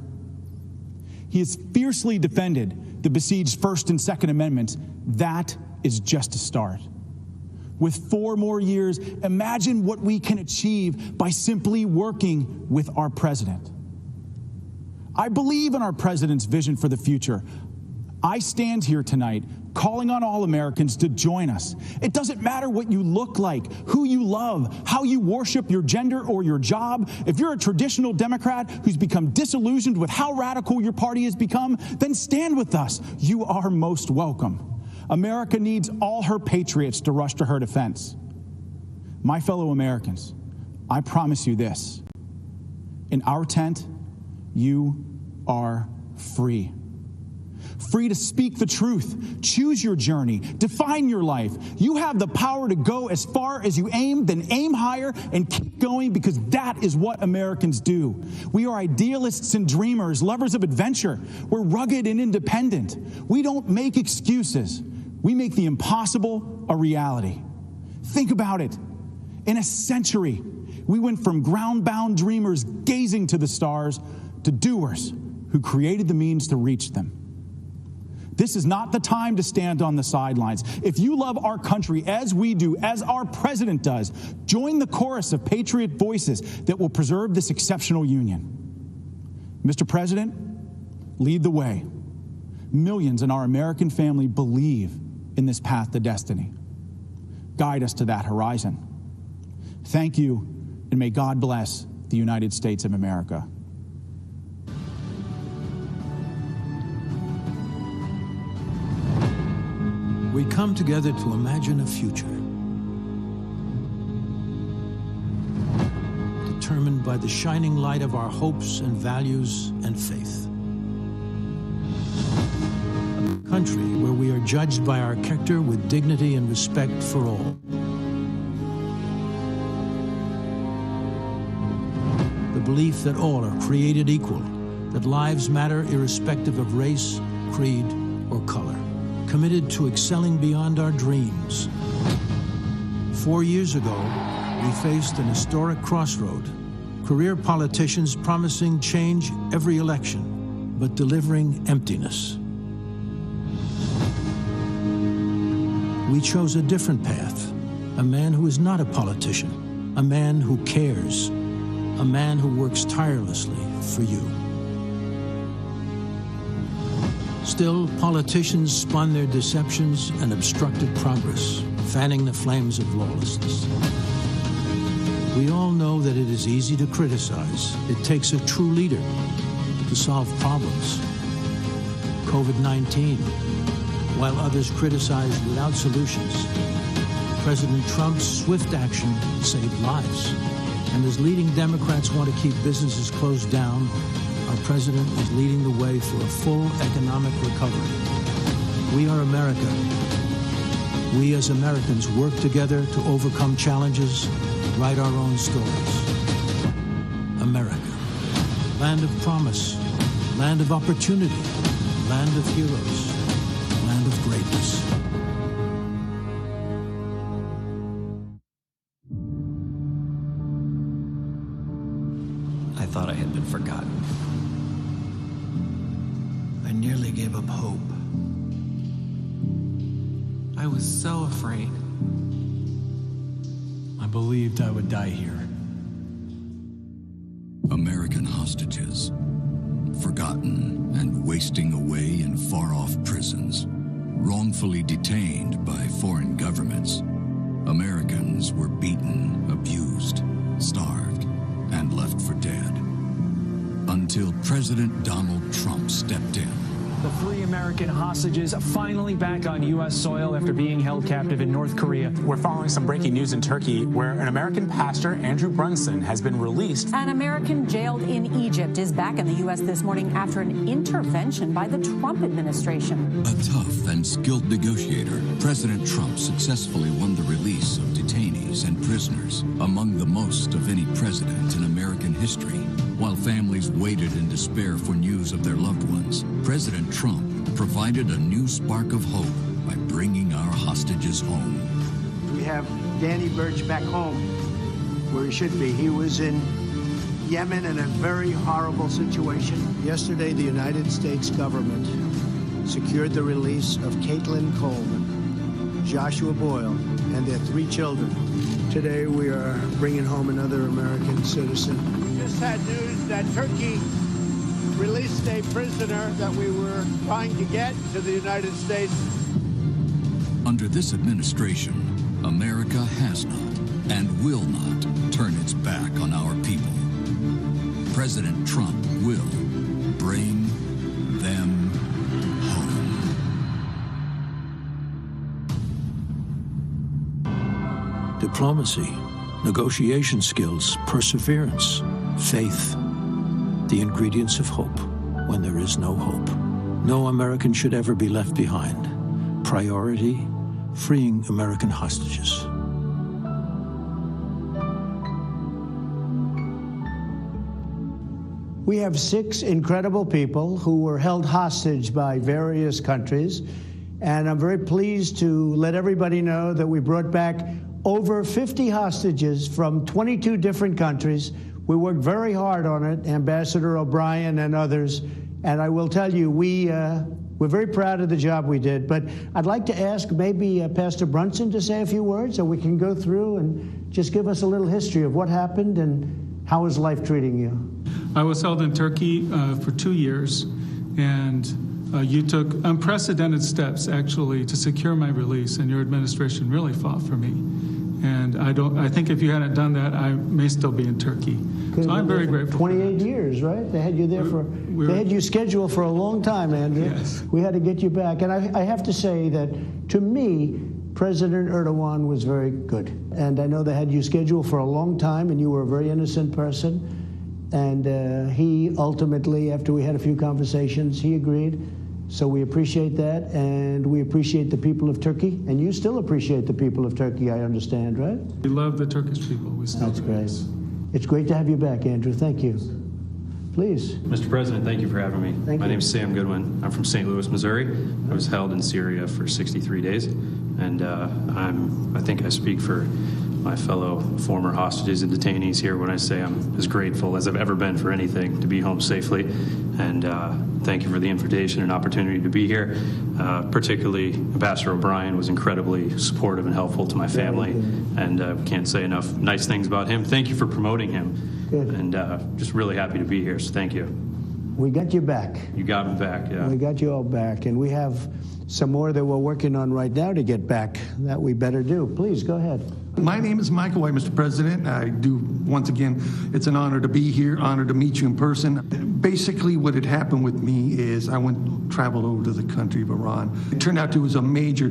He has fiercely defended the besieged First and Second Amendments. That is just a start. With 4 more years, imagine what we can achieve by simply working with our president. I believe in our president's vision for the future. I stand here tonight calling on all Americans to join us. It doesn't matter what you look like, who you love, how you worship your gender or your job. If you're a traditional Democrat who's become disillusioned with how radical your party has become, then stand with us. You are most welcome. America needs all her patriots to rush to her defense. My fellow Americans, I promise you this. In our tent, you are free. Free to speak the truth, choose your journey, define your life. You have the power to go as far as you aim, then aim higher and keep going, because that is what Americans do. We are idealists and dreamers, lovers of adventure. We're rugged and independent. We don't make excuses. We make the impossible a reality. Think about it. In a century, we went from ground-bound dreamers gazing to the stars to doers who created the means to reach them. This is not the time to stand on the sidelines. If you love our country as we do, as our president does, join the chorus of patriot voices that will preserve this exceptional union. Mr. President, lead the way. Millions in our American family believe in this path to destiny. Guide us to that horizon. Thank you, and may God bless the United States of America. We come together to imagine a future determined by the shining light of our hopes and values and faith. A country where we are judged by our character with dignity and respect for all. The belief that all are created equal, that lives matter irrespective of race, creed, or color. Committed to excelling beyond our dreams. 4 years ago, we faced an historic crossroad. Career politicians promising change every election, but delivering emptiness. We chose a different path. A man who is not a politician, a man who cares, a man who works tirelessly for you. Still, politicians spun their deceptions and obstructed progress, fanning the flames of lawlessness. We all know that it is easy to criticize. It takes a true leader to solve problems. COVID-19, while others criticize without solutions, President Trump's swift action saved lives. And as leading Democrats want to keep businesses closed down, our president is leading the way for a full economic recovery. We are America. We as Americans work together to overcome challenges, write our own stories. America, land of promise, land of opportunity, land of heroes, land of greatness. I thought I had been forgotten. I nearly gave up hope. I was so afraid. I believed I would die here. American hostages, forgotten and wasting away in far-off prisons, wrongfully detained by foreign governments. Americans were beaten, abused, starved, and left for dead. Until President Donald Trump stepped in. The 3 American hostages finally back on U.S. soil after being held captive in North Korea. We're following some breaking news in Turkey where an American pastor, Andrew Brunson, has been released. An American jailed in Egypt is back in the U.S. this morning after an intervention by the Trump administration. A tough and skilled negotiator, President Trump successfully won the release of detainees and prisoners, among the most of any president in American history. While families waited in despair for news of their loved ones, President Trump provided a new spark of hope by bringing our hostages home. We have Danny Birch back home, where he should be. He was in Yemen in a very horrible situation. Yesterday, the United States government secured the release of Caitlin Coleman, Joshua Boyle, and their 3 children. Today, we are bringing home another American citizen. We just had news that Turkey released a prisoner that we were trying to get to the United States. Under this administration, America has not and will not turn its back on our people. President Trump will bring them home. Diplomacy, negotiation skills, perseverance, faith. The ingredients of hope when there is no hope. No American should ever be left behind. Priority, freeing American hostages. We have 6 incredible people who were held hostage by various countries, and I'm very pleased to let everybody know that we brought back over 50 hostages from 22 different countries. We worked very hard on it, Ambassador O'Brien and others, and I will tell you, we're very proud of the job we did. But I'd like to ask maybe Pastor Brunson to say a few words so we can go through and just give us a little history of what happened and how is life treating you? I was held in Turkey for 2 years, and you took unprecedented steps, actually, to secure my release, and your administration really fought for me. And I think if you hadn't done that, I may still be in Turkey. So I'm very grateful. 28 years, right? They had you there they had you scheduled for a long time, Andrew. Yes. We had to get you back. And I have to say that, to me, President Erdogan was very good. And I know they had you scheduled for a long time, and you were a very innocent person. And he ultimately, after we had a few conversations, he agreed. So we appreciate that, and we appreciate the people of Turkey, and you still appreciate the people of Turkey, I understand, right? We love the Turkish people. We still That's do. great. It's great to have you back, Andrew. Thank you. Please. Mr. President, thank you for having me. My name is Sam Goodwin. I'm from St. Louis, Missouri. I was held in Syria for 63 days, and I think I speak for my fellow former hostages and detainees here when I say I'm as grateful as I've ever been for anything to be home safely. And thank you for the invitation and opportunity to be here. Particularly, Ambassador O'Brien was incredibly supportive and helpful to my family, and we can't say enough nice things about him. Thank you for promoting him. Good. And just really happy to be here, so thank you. We got you back. You got me back, yeah. We got you all back, and we have some more that we're working on right now to get back that we better do. Please, go ahead. My name is Michael White, Mr. President. I do, once again, it's an honor to be here, honor to meet you in person. Basically, what had happened with me is I traveled over to the country of Iran. It turned out it was a major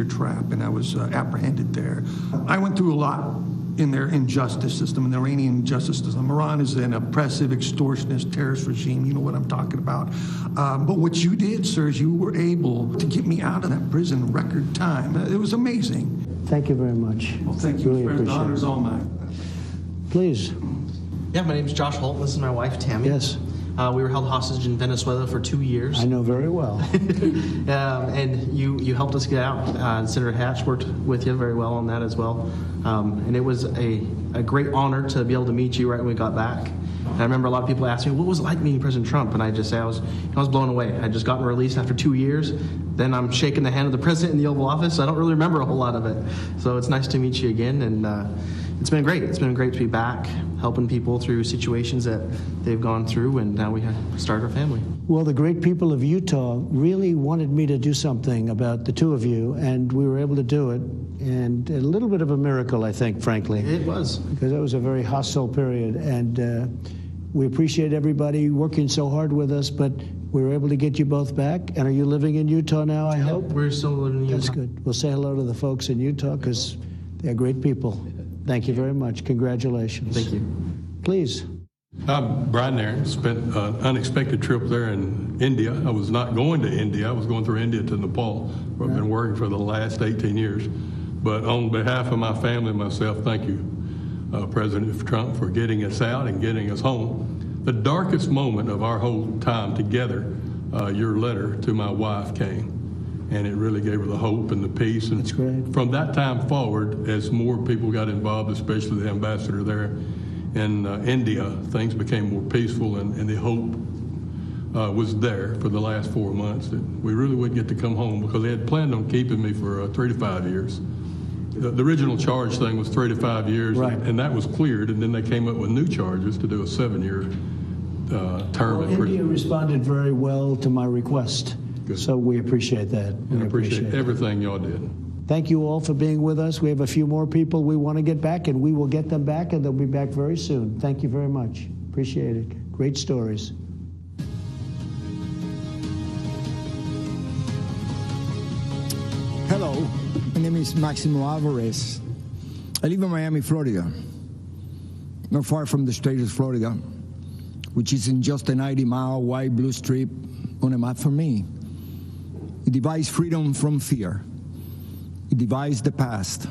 trap, and I was apprehended there. I went through a lot in their injustice system, in the Iranian justice system. Iran is an oppressive, extortionist, terrorist regime. You know what I'm talking about. But what you did, sir, is you were able to get me out of that prison in record time. It was amazing. Thank you very much. Well, thank you, really Mr. President. The honor's all mine. Please. Yeah, my name is Josh Holt. This is my wife, Tammy. Yes. We were held hostage in Venezuela for 2 years. I know very well. And you helped us get out. Senator Hatch worked with you very well on that as well. And it was a great honor to be able to meet you right when we got back. And I remember a lot of people asking me, what was it like meeting President Trump? And I just say I was blown away. I had just gotten released after 2 years. Then I'm shaking the hand of the president in the Oval Office. So I don't really remember a whole lot of it. So it's nice to meet you again. And it's been great. It's been great to be back, helping people through situations that they've gone through. And now we have started our family. Well, the great people of Utah really wanted me to do something about the two of you, and we were able to do it. And a little bit of a miracle, I think, frankly. It was. Because it was a very hostile period. And we appreciate everybody working so hard with us, but we were able to get you both back. And are you living in Utah now, I hope? We're still living in Utah. That's good. We'll say hello to the folks in Utah because they're great people. Thank you very much. Congratulations. Thank you. Please. I'm Brian Nairn. Spent an unexpected trip there in India. I was not going to India. I was going through India to Nepal, where I've been working for the last 18 years. But on behalf of my family and myself, thank you, President Trump, for getting us out and getting us home. The darkest moment of our whole time together, your letter to my wife came. And it really gave her the hope and the peace. And that's great. From that time forward, as more people got involved, especially the ambassador there in India, things became more peaceful, and the hope was there for the last 4 months that we really would get to come home, because they had planned on keeping me for 3 to 5 years. The original charge thing was 3 to 5 years, right. And that was cleared, and then they came up with new charges to do a 7-year term. Well, India responded very well to my request. Good. So we appreciate that. We appreciate everything y'all did. Thank you all for being with us. We have a few more people we want to get back, and we will get them back, and they'll be back very soon. Thank you very much. Appreciate it. Great stories. Hello, my name is Maximo Alvarez. I live in Miami, Florida, not far from the state of Florida, which is in just a 90-mile wide blue strip on a map for me. It divides freedom from fear. It divides the past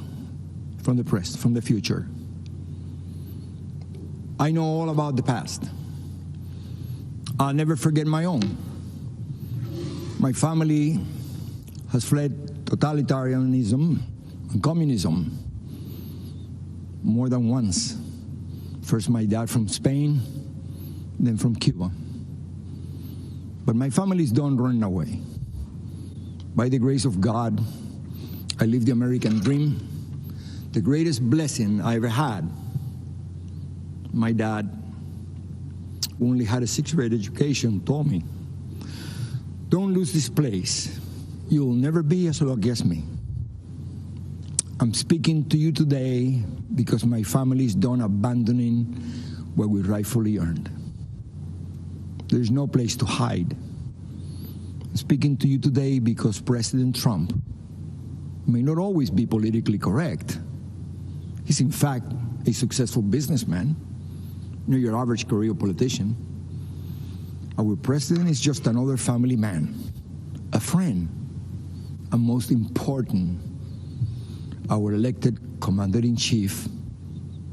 from the present, from the future. I know all about the past. I'll never forget my own. My family has fled totalitarianism and communism more than once. First my dad from Spain, then from Cuba. But my families don't run away. By the grace of God, I live the American dream, the greatest blessing I ever had. My dad, who only had a 6th grade education, told me, don't lose this place. You will never be as lucky as me. I'm speaking to you today because my family is done abandoning what we rightfully earned. There's no place to hide. I'm speaking to you today because President Trump may not always be politically correct. He's in fact a successful businessman, not your average career politician. Our president is just another family man, a friend, and most important, our elected commander-in-chief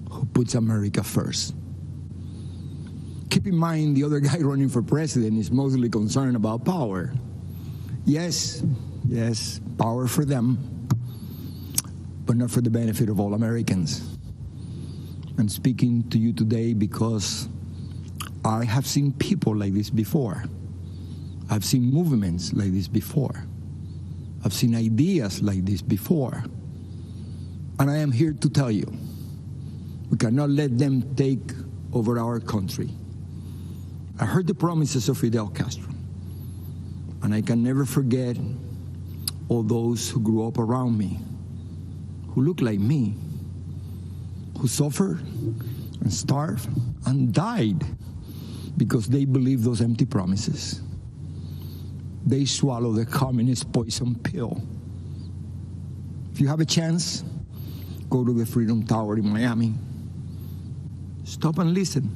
who puts America first. Keep in mind, the other guy running for president is mostly concerned about power. Yes, power for them, but not for the benefit of all Americans. I'm speaking to you today because I have seen people like this before. I've seen movements like this before. I've seen ideas like this before. And I am here to tell you, we cannot let them take over our country. I heard the promises of Fidel Castro, and I can never forget all those who grew up around me, who looked like me, who suffered and starved and died because they believed those empty promises. They swallowed the communist poison pill. If you have a chance, go to the Freedom Tower in Miami. Stop and listen.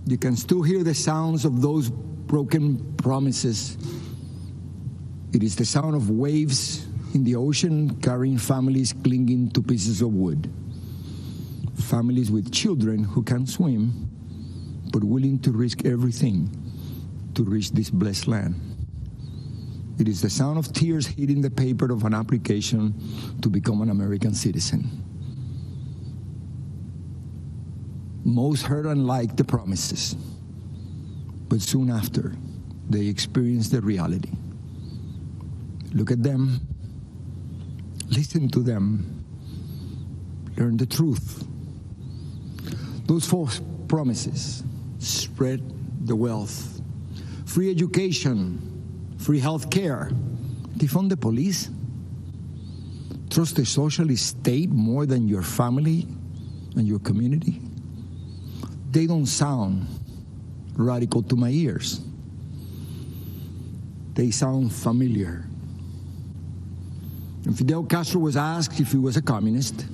You can still hear the sounds of those broken promises. It is the sound of waves in the ocean carrying families clinging to pieces of wood. Families with children who can't swim, but willing to risk everything to reach this blessed land. It is the sound of tears hitting the paper of an application to become an American citizen. Most heard and liked the promises, but soon after, they experienced the reality. Look at them, listen to them, learn the truth. Those false promises spread the wealth, free education, free health care, defund the police, trust the socialist state more than your family and your community. They don't sound radical to my ears. They sound familiar. And Fidel Castro was asked if he was a communist.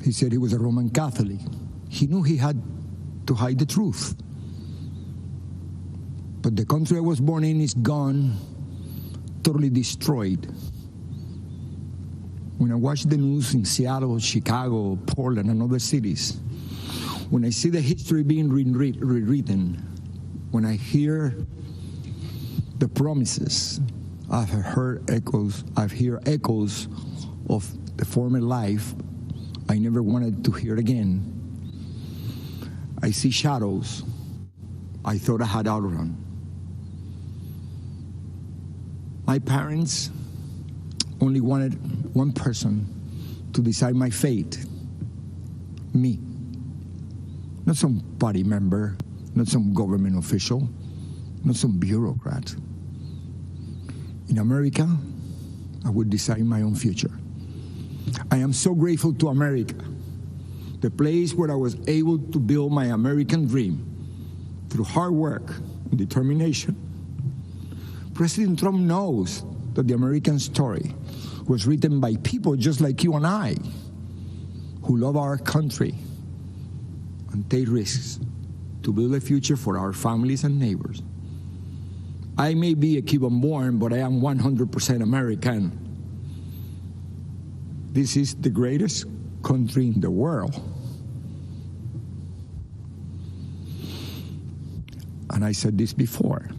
He said he was a Roman Catholic. He knew he had to hide the truth. But the country I was born in is gone, totally destroyed. When I watch the news in Seattle, Chicago, Portland, and other cities, when I see the history being rewritten, when I hear the promises, I've heard echoes of the former life I never wanted to hear again. I see shadows I thought I had outrun. My parents only wanted one person to decide my fate, me. Not some party member, not some government official, not some bureaucrat. In America, I would decide my own future. I am so grateful to America, the place where I was able to build my American dream through hard work and determination. President Trump knows that the American story was written by people just like you and I, who love our country and take risks to build a future for our families and neighbors. I may be a Cuban-born, but I am 100% American. This is the greatest country in the world. And I said this before.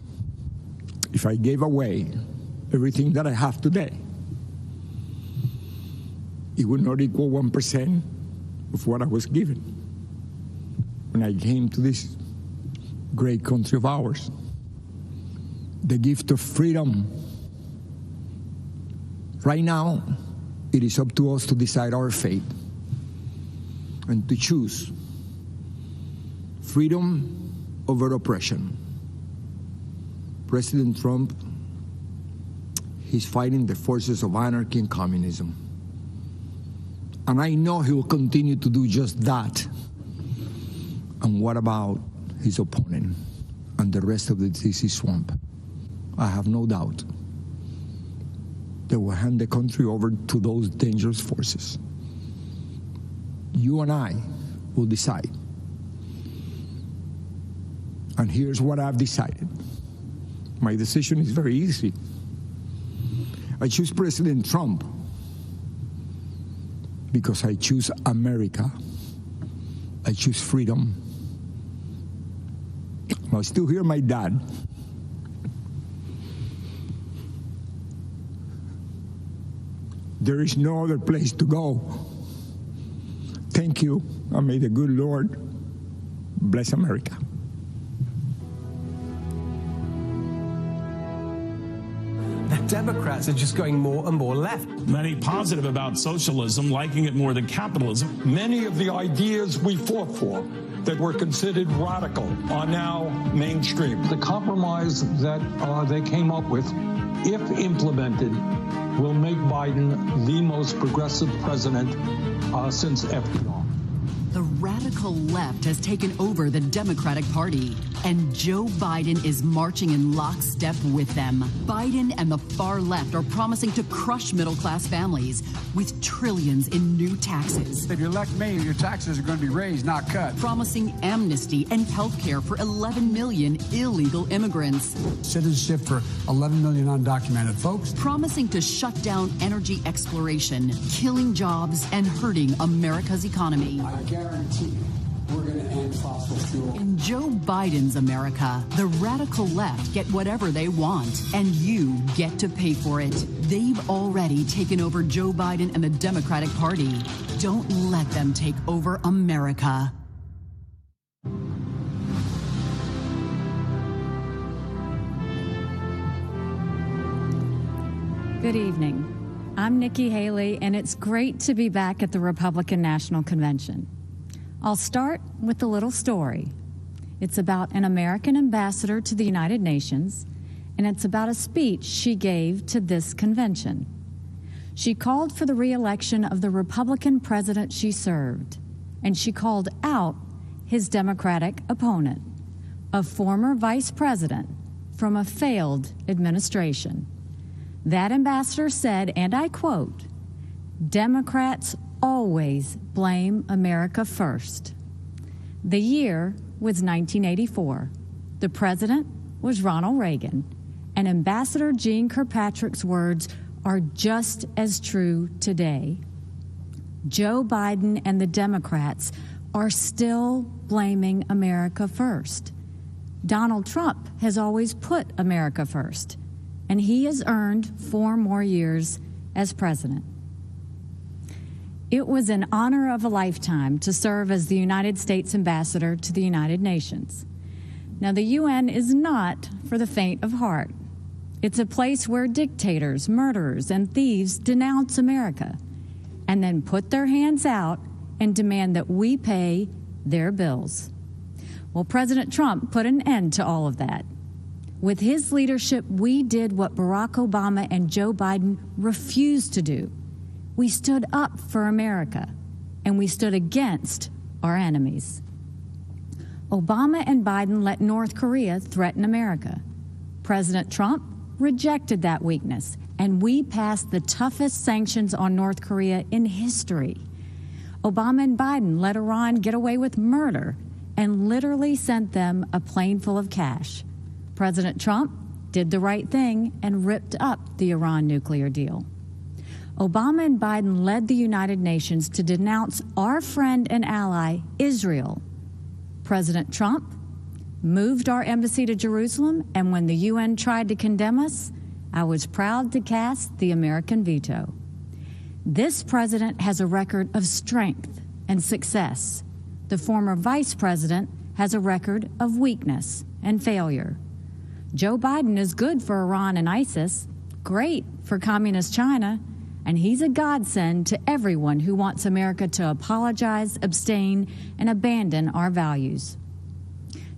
If I gave away everything that I have today, it would not equal 1% of what I was given when I came to this great country of ours. The gift of freedom. Right now, it is up to us to decide our fate and to choose freedom over oppression. President Trump, he's fighting the forces of anarchy and communism. And I know he will continue to do just that. And what about his opponent and the rest of the DC swamp? I have no doubt they will hand the country over to those dangerous forces. You and I will decide. And here's what I've decided. My decision is very easy. I choose President Trump because I choose America. I choose freedom. I still hear my dad. There is no other place to go. Thank you, and may the good Lord bless America. The Democrats are just going more and more left. Many positive about socialism, liking it more than capitalism. Many of the ideas we fought for that were considered radical are now mainstream. The compromise that they came up with, if implemented, will make Biden the most progressive president since FDR. The radical left has taken over the Democratic Party, and Joe Biden is marching in lockstep with them. Biden and the far left are promising to crush middle-class families with trillions in new taxes. If you elect me, your taxes are going to be raised, not cut. Promising amnesty and health care for 11 million illegal immigrants. Citizenship for 11 million undocumented folks. Promising to shut down energy exploration, killing jobs, and hurting America's economy. I guarantee we're going to end fossil fuel. In Joe Biden's America, the radical left get whatever they want, and you get to pay for it. They've already taken over Joe Biden and the Democratic Party. Don't let them take over America. Good evening. I'm Nikki Haley, and it's great to be back at the Republican National Convention. I'll start with a little story. It's about an American ambassador to the United Nations, and it's about a speech she gave to this convention. She called for the re-election of the Republican president she served, and she called out his Democratic opponent, a former vice president from a failed administration. That ambassador said, and I quote, "Democrats always blame America first." The year was 1984. The president was Ronald Reagan, and Ambassador Jeane Kirkpatrick's words are just as true today. Joe Biden and the Democrats are still blaming America first. Donald Trump has always put America first, and he has earned 4 more years as president. It was an honor of a lifetime to serve as the United States ambassador to the United Nations. Now, the UN is not for the faint of heart. It's a place where dictators, murderers, and thieves denounce America and then put their hands out and demand that we pay their bills. Well, President Trump put an end to all of that. With his leadership, we did what Barack Obama and Joe Biden refused to do. We stood up for America, and we stood against our enemies. Obama and Biden let North Korea threaten America. President Trump rejected that weakness, and we passed the toughest sanctions on North Korea in history. Obama and Biden let Iran get away with murder and literally sent them a plane full of cash. President Trump did the right thing and ripped up the Iran nuclear deal. Obama and Biden led the United Nations to denounce our friend and ally, Israel. President Trump moved our embassy to Jerusalem, and when the UN tried to condemn us, I was proud to cast the American veto. This president has a record of strength and success. The former vice president has a record of weakness and failure. Joe Biden is good for Iran and ISIS, great for communist China, and he's a godsend to everyone who wants America to apologize, abstain, and abandon our values.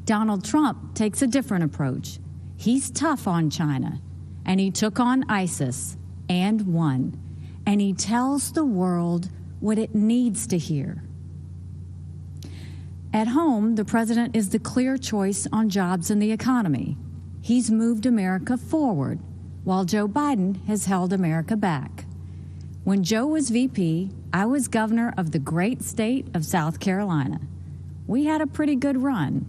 Donald Trump takes a different approach. He's tough on China, and he took on ISIS and won, and he tells the world what it needs to hear. At home, the president is the clear choice on jobs and the economy. He's moved America forward, while Joe Biden has held America back. When Joe was VP, I was governor of the great state of South Carolina. We had a pretty good run.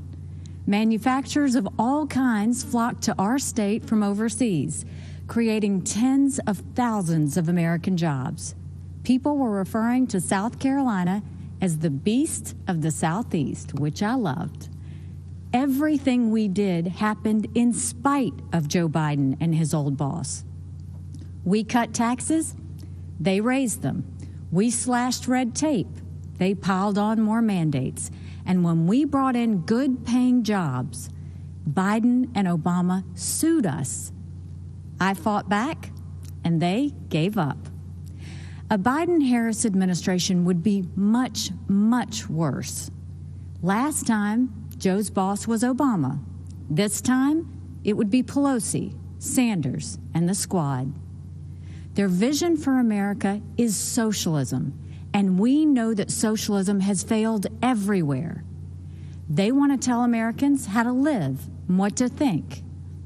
Manufacturers of all kinds flocked to our state from overseas, creating tens of thousands of American jobs. People were referring to South Carolina as the beast of the Southeast, which I loved. Everything we did happened in spite of Joe Biden and his old boss. We cut taxes, they raised them. We slashed red tape, they piled on more mandates. And when we brought in good-paying jobs, Biden and Obama sued us. I fought back, and they gave up. A Biden-Harris administration would be much, much worse. Last time, Joe's boss was Obama. This time, it would be Pelosi, Sanders, and the squad. Their vision for America is socialism, and we know that socialism has failed everywhere. They want to tell Americans how to live and what to think.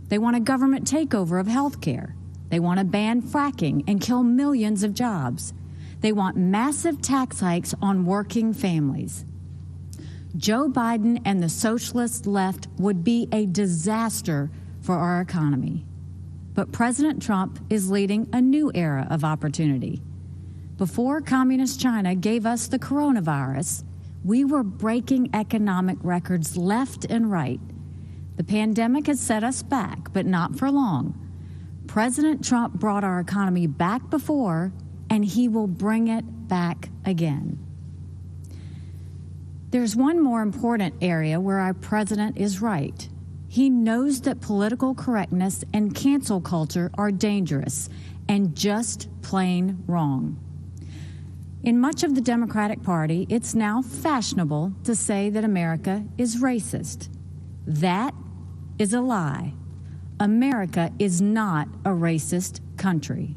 They want a government takeover of health care. They want to ban fracking and kill millions of jobs. They want massive tax hikes on working families. Joe Biden and the socialist left would be a disaster for our economy. But President Trump is leading a new era of opportunity. Before Communist China gave us the coronavirus, we were breaking economic records left and right. The pandemic has set us back, but not for long. President Trump brought our economy back before, and he will bring it back again. There's one more important area where our president is right. He knows that political correctness and cancel culture are dangerous and just plain wrong. In much of the Democratic Party, it's now fashionable to say that America is racist. That is a lie. America is not a racist country.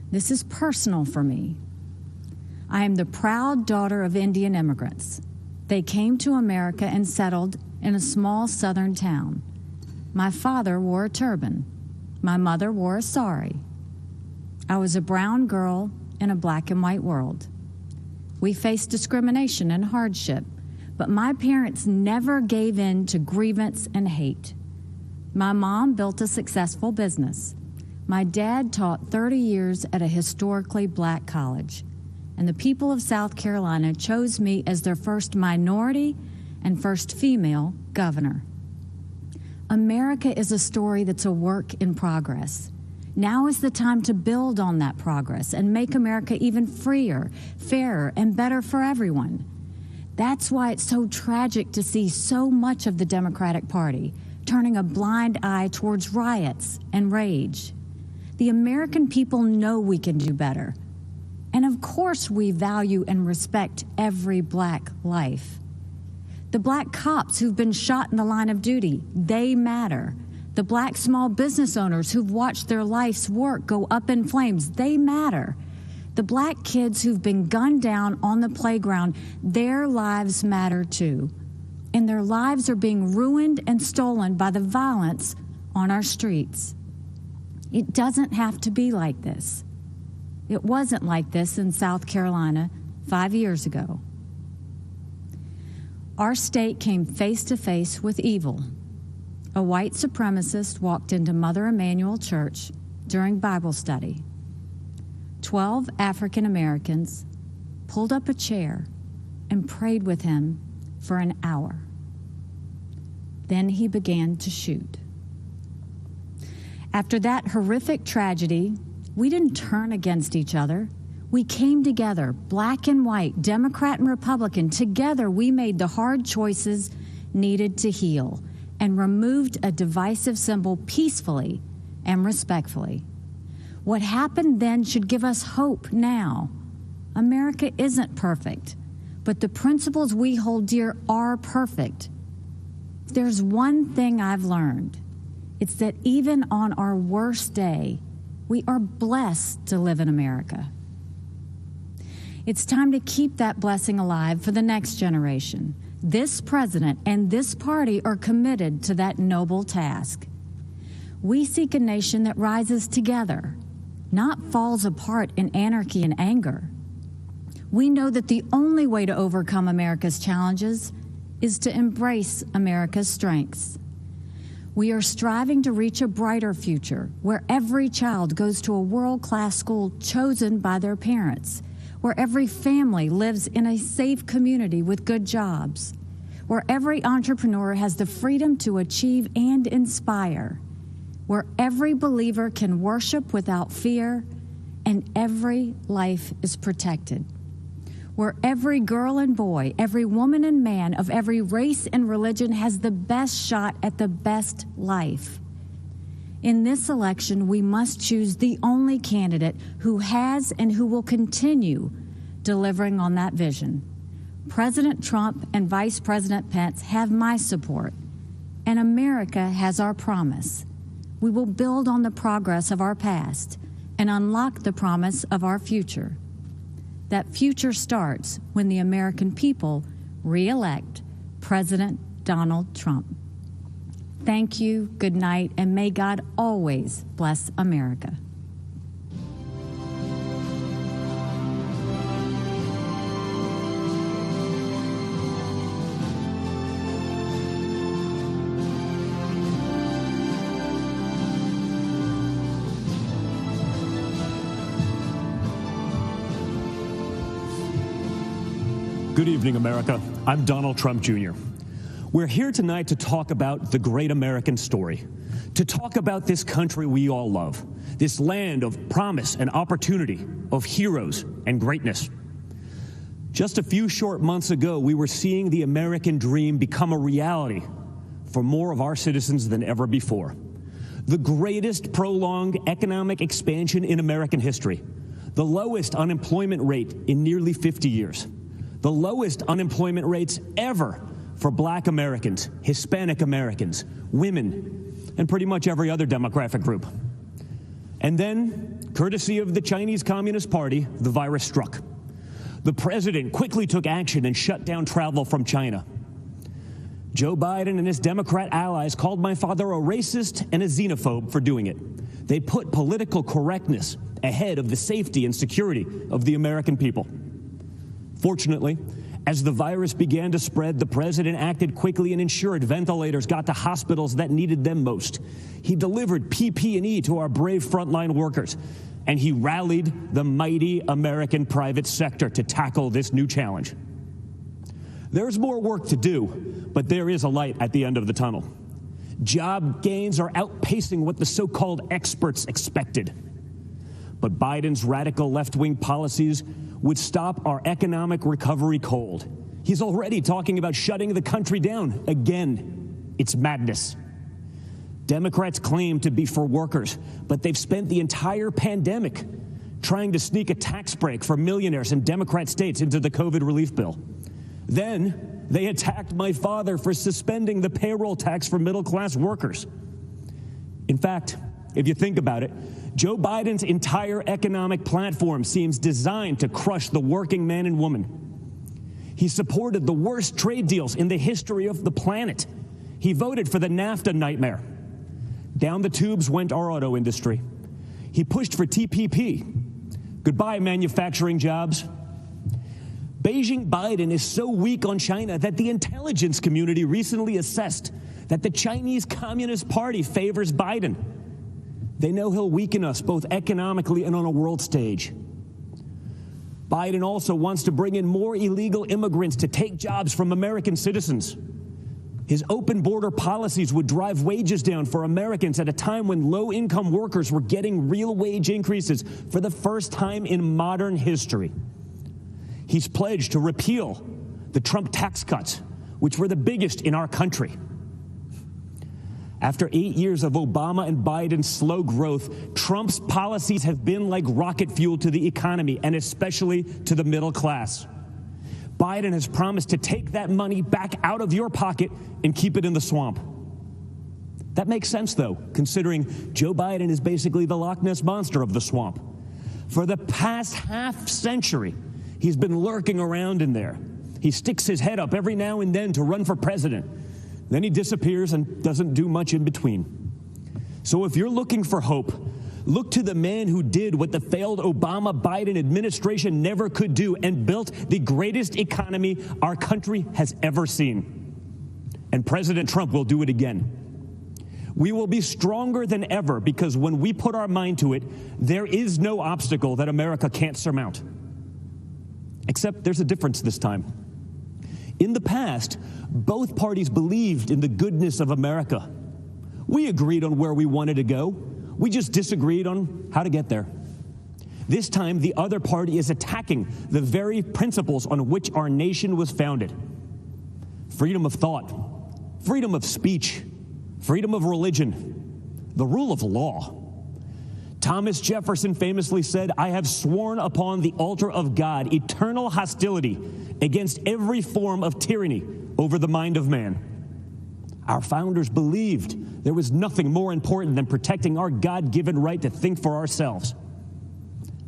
This is personal for me. I am the proud daughter of Indian immigrants. They came to America and settled in a small southern town. My father wore a turban. My mother wore a sari. I was a brown girl in a black and white world. We faced discrimination and hardship, but my parents never gave in to grievance and hate. My mom built a successful business. My dad taught 30 years at a historically black college, and the people of South Carolina chose me as their first minority and first female governor. America is a story that's a work in progress. Now is the time to build on that progress and make America even freer, fairer, and better for everyone. That's why it's so tragic to see so much of the Democratic Party turning a blind eye towards riots and rage. The American people know we can do better. And of course we value and respect every black life. The black cops who've been shot in the line of duty, they matter. The black small business owners who've watched their life's work go up in flames, they matter. The black kids who've been gunned down on the playground, their lives matter too. And their lives are being ruined and stolen by the violence on our streets. It doesn't have to be like this. It wasn't like this in South Carolina 5 years ago. Our state came face to face with evil. A white supremacist walked into Mother Emanuel Church during Bible study. 12 African Americans pulled up a chair and prayed with him for an hour. Then he began to shoot. After that horrific tragedy, we didn't turn against each other. We came together, black and white, Democrat and Republican. Together, we made the hard choices needed to heal and removed a divisive symbol peacefully and respectfully. What happened then should give us hope now. America isn't perfect, but the principles we hold dear are perfect. If there's one thing I've learned, it's that even on our worst day, we are blessed to live in America. It's time to keep that blessing alive for the next generation. This president and this party are committed to that noble task. We seek a nation that rises together, not falls apart in anarchy and anger. We know that the only way to overcome America's challenges is to embrace America's strengths. We are striving to reach a brighter future where every child goes to a world-class school chosen by their parents, where every family lives in a safe community with good jobs, where every entrepreneur has the freedom to achieve and inspire, where every believer can worship without fear, and every life is protected, where every girl and boy, every woman and man of every race and religion has the best shot at the best life. In this election, we must choose the only candidate who has and who will continue delivering on that vision. President Trump and Vice President Pence have my support, and America has our promise. We will build on the progress of our past and unlock the promise of our future. That future starts when the American people re-elect President Donald Trump. Thank you, good night, and may God always bless America. Good evening, America. I'm Donald Trump Jr. We're here tonight to talk about the great American story, to talk about this country we all love, this land of promise and opportunity, of heroes and greatness. Just a few short months ago, we were seeing the American dream become a reality for more of our citizens than ever before. The greatest prolonged economic expansion in American history, the lowest unemployment rate in nearly 50 years. The lowest unemployment rates ever for Black Americans, Hispanic Americans, women, and pretty much every other demographic group. And then, courtesy of the Chinese Communist Party, the virus struck. The president quickly took action and shut down travel from China. Joe Biden and his Democrat allies called my father a racist and a xenophobe for doing it. They put political correctness ahead of the safety and security of the American people. Fortunately, as the virus began to spread, the president acted quickly and ensured ventilators got to hospitals that needed them most. He delivered PPE to our brave frontline workers, and he rallied the mighty American private sector to tackle this new challenge. There's more work to do, but there is a light at the end of the tunnel. Job gains are outpacing what the so-called experts expected. But Biden's radical left-wing policies would stop our economic recovery cold. He's already talking about shutting the country down again. It's madness. Democrats claim to be for workers, but they've spent the entire pandemic trying to sneak a tax break for millionaires in Democrat states into the COVID relief bill. Then they attacked my father for suspending the payroll tax for middle-class workers. In fact, if you think about it, Joe Biden's entire economic platform seems designed to crush the working man and woman. He supported the worst trade deals in the history of the planet. He voted for the NAFTA nightmare. Down the tubes went our auto industry. He pushed for TPP. Goodbye, manufacturing jobs. Beijing Biden is so weak on China that the intelligence community recently assessed that the Chinese Communist Party favors Biden. They know he'll weaken us both economically and on a world stage. Biden also wants to bring in more illegal immigrants to take jobs from American citizens. His open border policies would drive wages down for Americans at a time when low-income workers were getting real wage increases for the first time in modern history. He's pledged to repeal the Trump tax cuts, which were the biggest in our country. After 8 years of Obama and Biden's slow growth, Trump's policies have been like rocket fuel to the economy and especially to the middle class. Biden has promised to take that money back out of your pocket and keep it in the swamp. That makes sense, though, considering Joe Biden is basically the Loch Ness Monster of the swamp. For the past half century, he's been lurking around in there. He sticks his head up every now and then to run for president. Then he disappears and doesn't do much in between. So if you're looking for hope, look to the man who did what the failed Obama-Biden administration never could do and built the greatest economy our country has ever seen. And President Trump will do it again. We will be stronger than ever because when we put our mind to it, there is no obstacle that America can't surmount. Except there's a difference this time. In the past, both parties believed in the goodness of America. We agreed on where we wanted to go. We just disagreed on how to get there. This time, the other party is attacking the very principles on which our nation was founded. Freedom of thought, freedom of speech, freedom of religion, the rule of law. Thomas Jefferson famously said, "I have sworn upon the altar of God eternal hostility against every form of tyranny over the mind of man." Our founders believed there was nothing more important than protecting our God-given right to think for ourselves.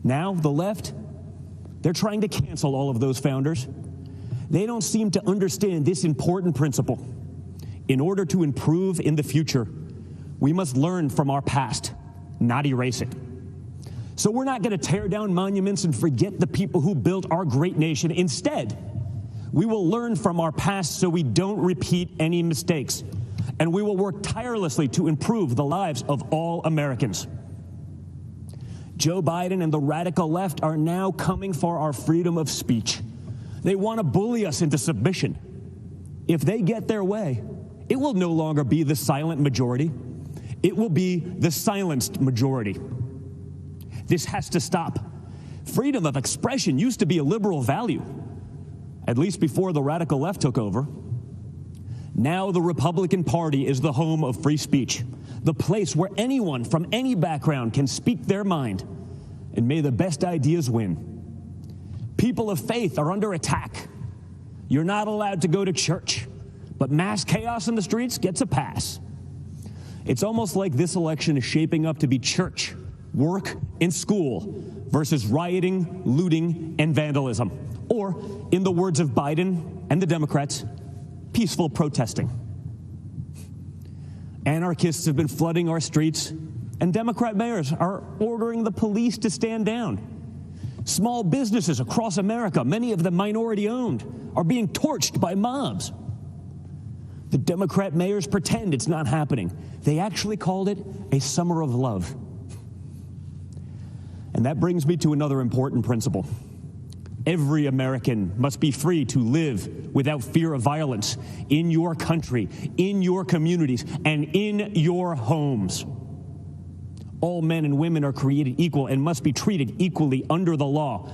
Now, the left, they're trying to cancel all of those founders. They don't seem to understand this important principle. In order to improve in the future, we must learn from our past, not erase it. So we're not going to tear down monuments and forget the people who built our great nation. Instead, we will learn from our past so we don't repeat any mistakes. And we will work tirelessly to improve the lives of all Americans. Joe Biden and the radical left are now coming for our freedom of speech. They want to bully us into submission. If they get their way, it will no longer be the silent majority. It will be the silenced majority. This has to stop. Freedom of expression used to be a liberal value, at least before the radical left took over. Now the Republican Party is the home of free speech, the place where anyone from any background can speak their mind, and may the best ideas win. People of faith are under attack. You're not allowed to go to church, but mass chaos in the streets gets a pass. It's almost like this election is shaping up to be church, work, and school versus rioting, looting, and vandalism. Or, in the words of Biden and the Democrats, peaceful protesting. Anarchists have been flooding our streets, and Democrat mayors are ordering the police to stand down. Small businesses across America, many of them minority-owned, are being torched by mobs. The Democrat mayors pretend it's not happening. They actually called it a summer of love. And that brings me to another important principle. Every American must be free to live without fear of violence in your country, in your communities, and in your homes. All men and women are created equal and must be treated equally under the law.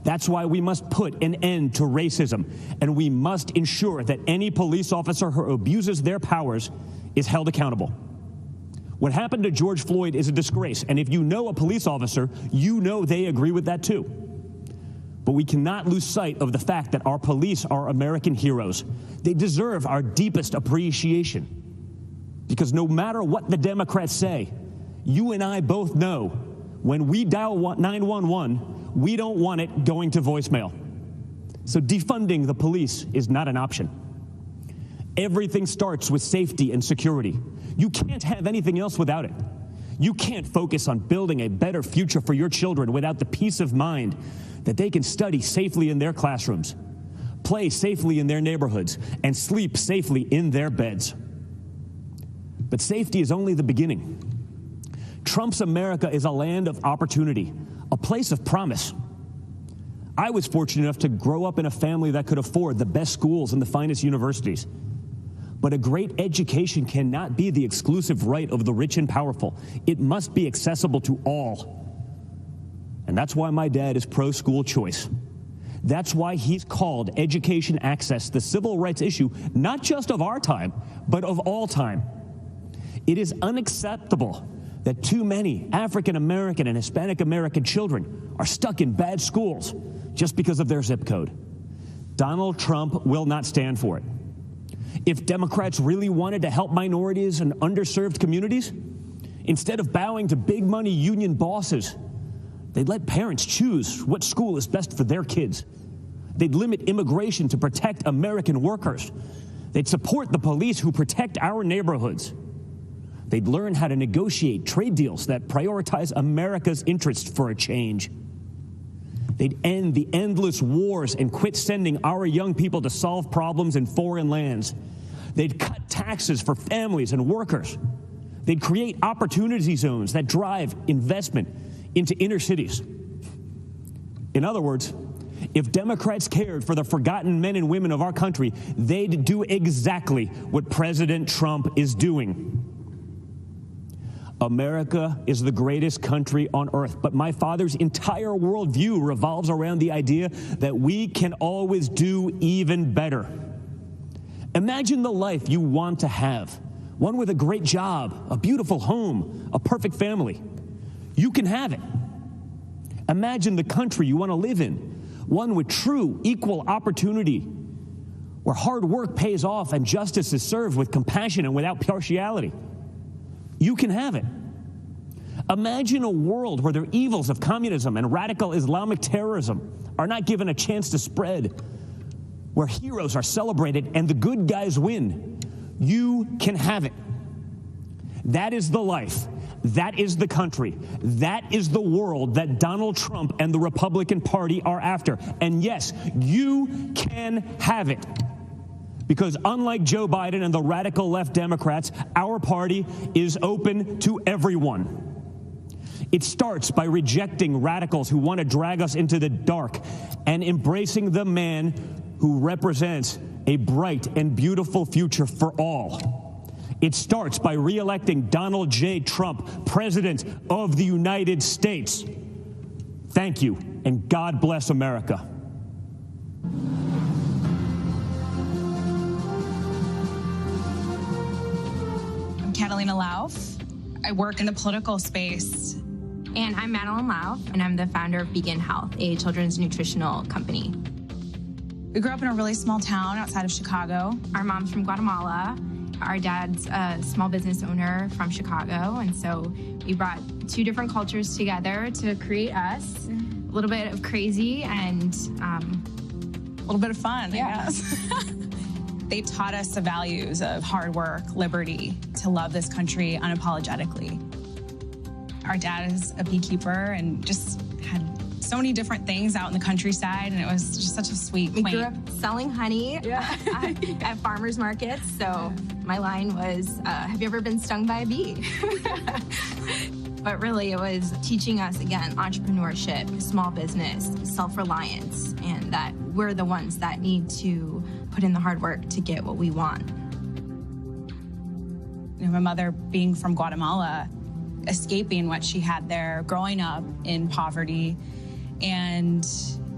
That's why we must put an end to racism, and we must ensure that any police officer who abuses their powers is held accountable. What happened to George Floyd is a disgrace, and if you know a police officer, you know they agree with that too. But we cannot lose sight of the fact that our police are American heroes. They deserve our deepest appreciation. Because no matter what the Democrats say, you and I both know when we dial 911, we don't want it going to voicemail. So defunding the police is not an option. Everything starts with safety and security. You can't have anything else without it. You can't focus on building a better future for your children without the peace of mind that they can study safely in their classrooms, play safely in their neighborhoods, and sleep safely in their beds. But safety is only the beginning. Trump's America is a land of opportunity, a place of promise. I was fortunate enough to grow up in a family that could afford the best schools and the finest universities. But a great education cannot be the exclusive right of the rich and powerful. It must be accessible to all. And that's why my dad is pro-school choice. That's why he's called education access the civil rights issue, not just of our time, but of all time. It is unacceptable that too many African American and Hispanic American children are stuck in bad schools just because of their zip code. Donald Trump will not stand for it. If Democrats really wanted to help minorities and underserved communities, instead of bowing to big money union bosses, they'd let parents choose what school is best for their kids. They'd limit immigration to protect American workers. They'd support the police who protect our neighborhoods. They'd learn how to negotiate trade deals that prioritize America's interests for a change. They'd end the endless wars and quit sending our young people to solve problems in foreign lands. They'd cut taxes for families and workers. They'd create opportunity zones that drive investment into inner cities. In other words, if Democrats cared for the forgotten men and women of our country, they'd do exactly what President Trump is doing. America is the greatest country on earth, but my father's entire worldview revolves around the idea that we can always do even better. Imagine the life you want to have, one with a great job, a beautiful home, a perfect family. You can have it. Imagine the country you want to live in, one with true equal opportunity, where hard work pays off and justice is served with compassion and without partiality. You can have it. Imagine a world where the evils of communism and radical Islamic terrorism are not given a chance to spread, where heroes are celebrated and the good guys win. You can have it. That is the life. That is the country. That is the world that Donald Trump and the Republican Party are after. And yes, you can have it. Because unlike Joe Biden and the radical left Democrats, our party is open to everyone. It starts by rejecting radicals who want to drag us into the dark and embracing the man who represents a bright and beautiful future for all. It starts by re-electing Donald J. Trump, President of the United States. Thank you, and God bless America. I'm Catalina Lauf. I work in the political space. And I'm Madeline Lauf, and I'm the founder of Begin Health, a children's nutritional company. We grew up in a really small town outside of Chicago. Our mom's from Guatemala. Our dad's a small business owner from Chicago, and so we brought two different cultures together to create us. A little bit of crazy and a little bit of fun, I guess. They taught us the values of hard work, liberty, to love this country unapologetically. Our dad is a beekeeper and just had so many different things out in the countryside, and it was just such a sweet, We quaint. grew up selling honey at farmers markets, so my line was, have you ever been stung by a bee? But really, it was teaching us, again, entrepreneurship, small business, self-reliance, and that we're the ones that need to put in the hard work to get what we want. You know, my mother being from Guatemala, escaping what she had there, growing up in poverty, and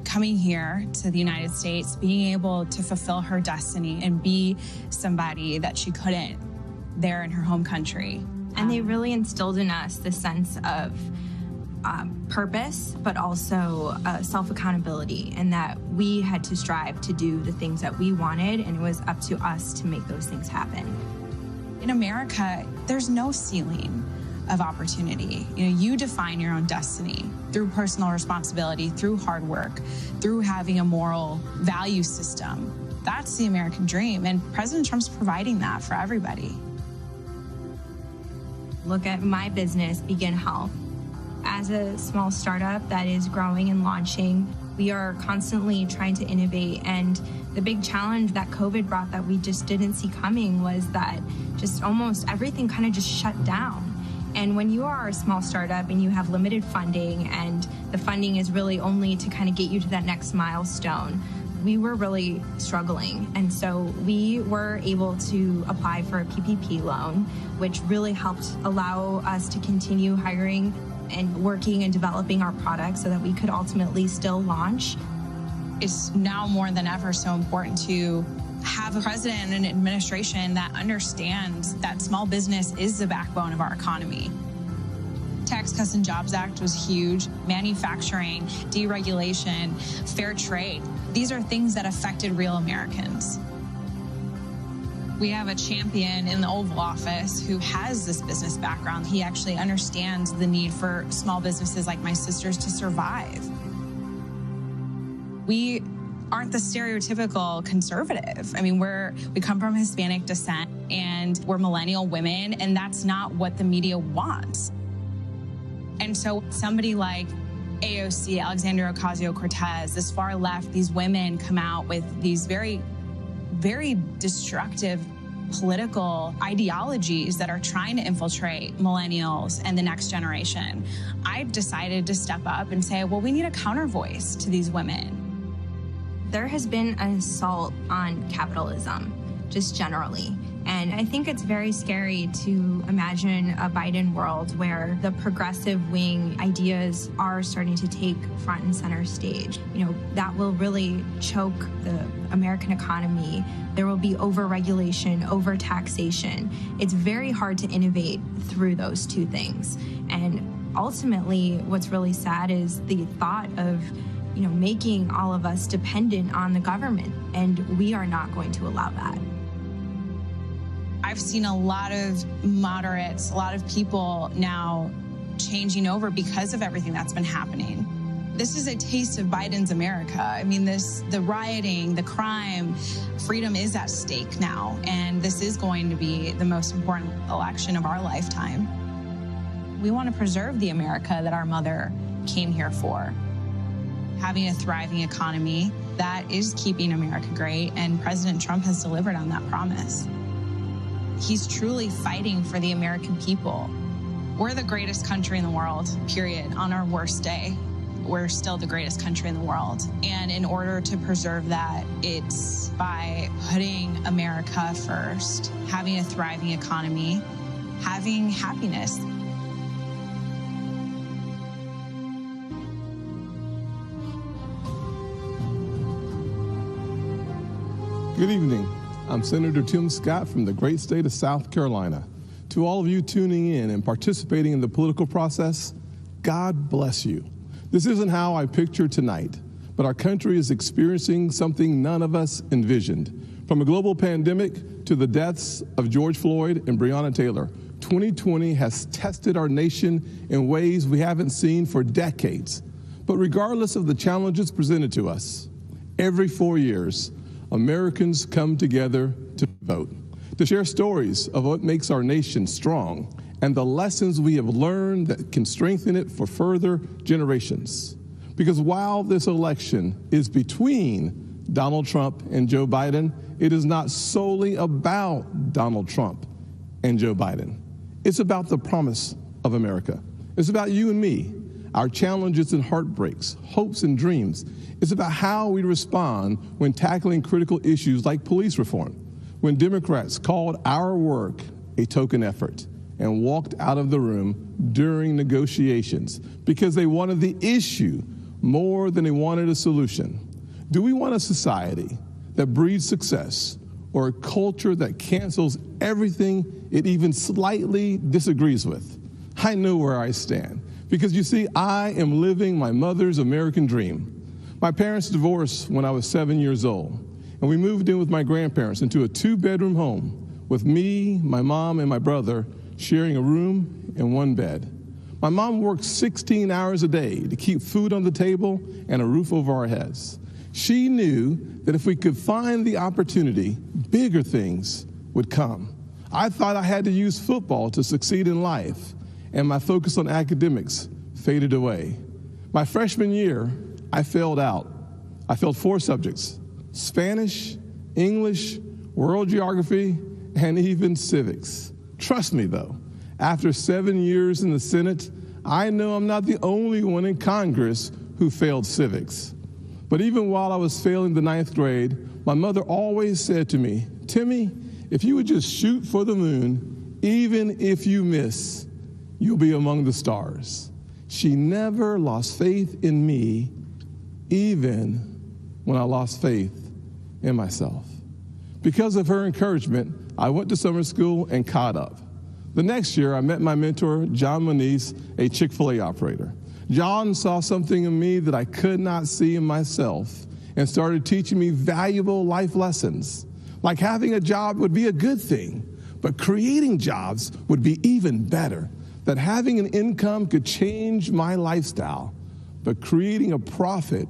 coming here to the United States, being able to fulfill her destiny and be somebody that she couldn't there in her home country. And they really instilled in us the sense of purpose, but also self-accountability, and that we had to strive to do the things that we wanted, and it was up to us to make those things happen. In America, there's no ceiling of opportunity. You know, you define your own destiny through personal responsibility, through hard work, through having a moral value system. That's the American dream, and President Trump's providing that for everybody. Look at my business, Begin Health. As a small startup that is growing and launching, we are constantly trying to innovate, and the big challenge that COVID brought that we just didn't see coming was that just almost everything kind of just shut down. And when you are a small startup and you have limited funding, and the funding is really only to kind of get you to that next milestone, we were really struggling. And so we were able to apply for a PPP loan, which really helped allow us to continue hiring and working and developing our products so that we could ultimately still launch. It's now more than ever so important to have a president and an administration that understands that small business is the backbone of our economy. Tax Cuts and Jobs Act was huge. Manufacturing, deregulation, fair trade. These are things that affected real Americans. We have a champion in the Oval Office who has this business background. He actually understands the need for small businesses like my sisters to survive. We aren't the stereotypical conservative. I mean, we come from Hispanic descent, and we're millennial women, and that's not what the media wants. And so somebody like AOC, Alexandria Ocasio-Cortez, this far left, these women come out with these very, very destructive political ideologies that are trying to infiltrate millennials and the next generation. I've decided to step up and say, well, we need a counter voice to these women. There has been an assault on capitalism, just generally. And I think it's very scary to imagine a Biden world where the progressive wing ideas are starting to take front and center stage. You know, that will really choke the American economy. There will be over-regulation, over-taxation. It's very hard to innovate through those two things. And ultimately, what's really sad is the thought of, you know, making all of us dependent on the government. And we are not going to allow that. I've seen a lot of moderates, a lot of people now changing over because of everything that's been happening. This is a taste of Biden's America. I mean, the rioting, the crime, freedom is at stake now, and this is going to be the most important election of our lifetime. We want to preserve the America that our mother came here for. Having a thriving economy, that is keeping America great, and President Trump has delivered on that promise. He's truly fighting for the American people. We're the greatest country in the world, period. On our worst day, we're still the greatest country in the world. And in order to preserve that, it's by putting America first, having a thriving economy, having happiness. Good evening. I'm Senator Tim Scott from the great state of South Carolina. To all of you tuning in and participating in the political process, God bless you. This isn't how I pictured tonight, but our country is experiencing something none of us envisioned. From a global pandemic to the deaths of George Floyd and Breonna Taylor, 2020 has tested our nation in ways we haven't seen for decades. But regardless of the challenges presented to us, every 4 years, Americans come together to vote, to share stories of what makes our nation strong and the lessons we have learned that can strengthen it for further generations. Because while this election is between Donald Trump and Joe Biden, it is not solely about Donald Trump and Joe Biden. It's about the promise of America. It's about you and me, our challenges and heartbreaks, hopes and dreams. It's about how we respond when tackling critical issues like police reform, when Democrats called our work a token effort and walked out of the room during negotiations because they wanted the issue more than they wanted a solution. Do we want a society that breeds success or a culture that cancels everything it even slightly disagrees with? I know where I stand because, you see, I am living my mother's American dream. My parents divorced when I was 7 years old, and we moved in with my grandparents into a 2-bedroom home with me, my mom, and my brother sharing a room and one bed. My mom worked 16 hours a day to keep food on the table and a roof over our heads. She knew that if we could find the opportunity, bigger things would come. I thought I had to use football to succeed in life, and my focus on academics faded away. My freshman year, I failed out. I failed 4 subjects: Spanish, English, world geography, and even civics. Trust me, though, after 7 years in the Senate, I know I'm not the only one in Congress who failed civics. But even while I was failing the 9th grade, my mother always said to me, "Timmy, if you would just shoot for the moon, even if you miss, you'll be among the stars." She never lost faith in me, even when I lost faith in myself. Because of her encouragement, I went to summer school and caught up. The next year, I met my mentor, John Moniz, a Chick-fil-A operator. John saw something in me that I could not see in myself and started teaching me valuable life lessons. Like having a job would be a good thing, but creating jobs would be even better. That having an income could change my lifestyle, but creating a profit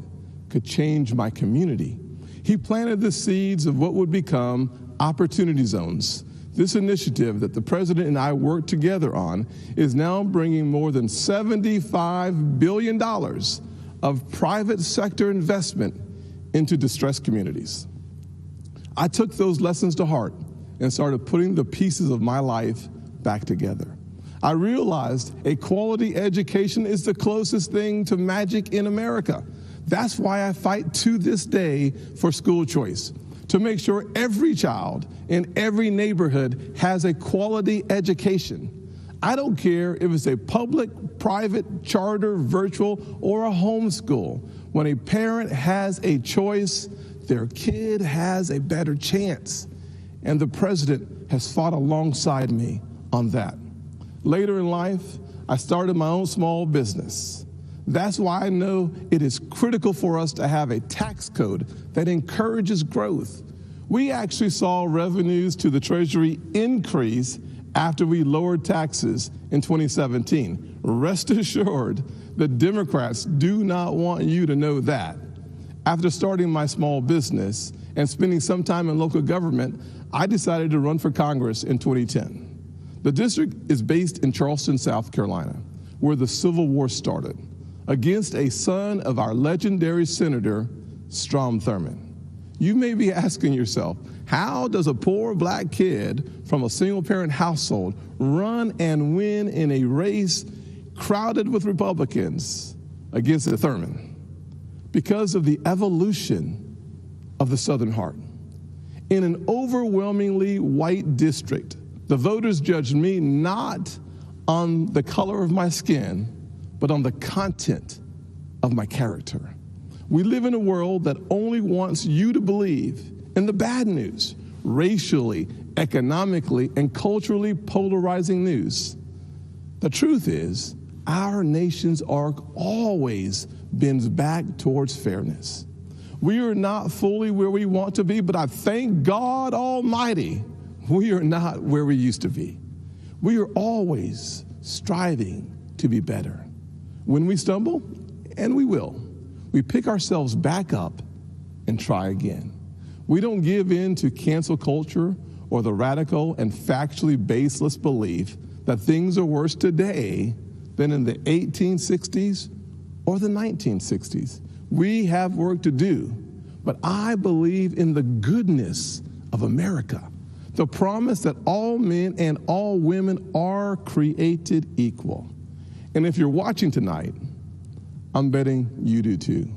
could change my community. He planted the seeds of what would become Opportunity Zones. This initiative that the president and I worked together on is now bringing more than $75 billion of private sector investment into distressed communities. I took those lessons to heart and started putting the pieces of my life back together. I realized a quality education is the closest thing to magic in America. That's why I fight to this day for school choice, to make sure every child in every neighborhood has a quality education. I don't care if it's a public, private, charter, virtual, or a homeschool. When a parent has a choice, their kid has a better chance. And the president has fought alongside me on that. Later in life, I started my own small business. That's why I know it is critical for us to have a tax code that encourages growth. We actually saw revenues to the Treasury increase after we lowered taxes in 2017. Rest assured, the Democrats do not want you to know that. After starting my small business and spending some time in local government, I decided to run for Congress in 2010. The district is based in Charleston, South Carolina, where the Civil War started, against a son of our legendary Senator, Strom Thurmond. You may be asking yourself, how does a poor black kid from a single-parent household run and win in a race crowded with Republicans against Thurmond? Because of the evolution of the Southern heart. In an overwhelmingly white district, the voters judged me not on the color of my skin, but on the content of my character. We live in a world that only wants you to believe in the bad news, racially, economically, and culturally polarizing news. The truth is, our nation's arc always bends back towards fairness. We are not fully where we want to be, but I thank God Almighty, we are not where we used to be. We are always striving to be better. When we stumble, and we will, we pick ourselves back up and try again. We don't give in to cancel culture or the radical and factually baseless belief that things are worse today than in the 1860s or the 1960s. We have work to do, but I believe in the goodness of America, the promise that all men and all women are created equal. And if you're watching tonight, I'm betting you do too.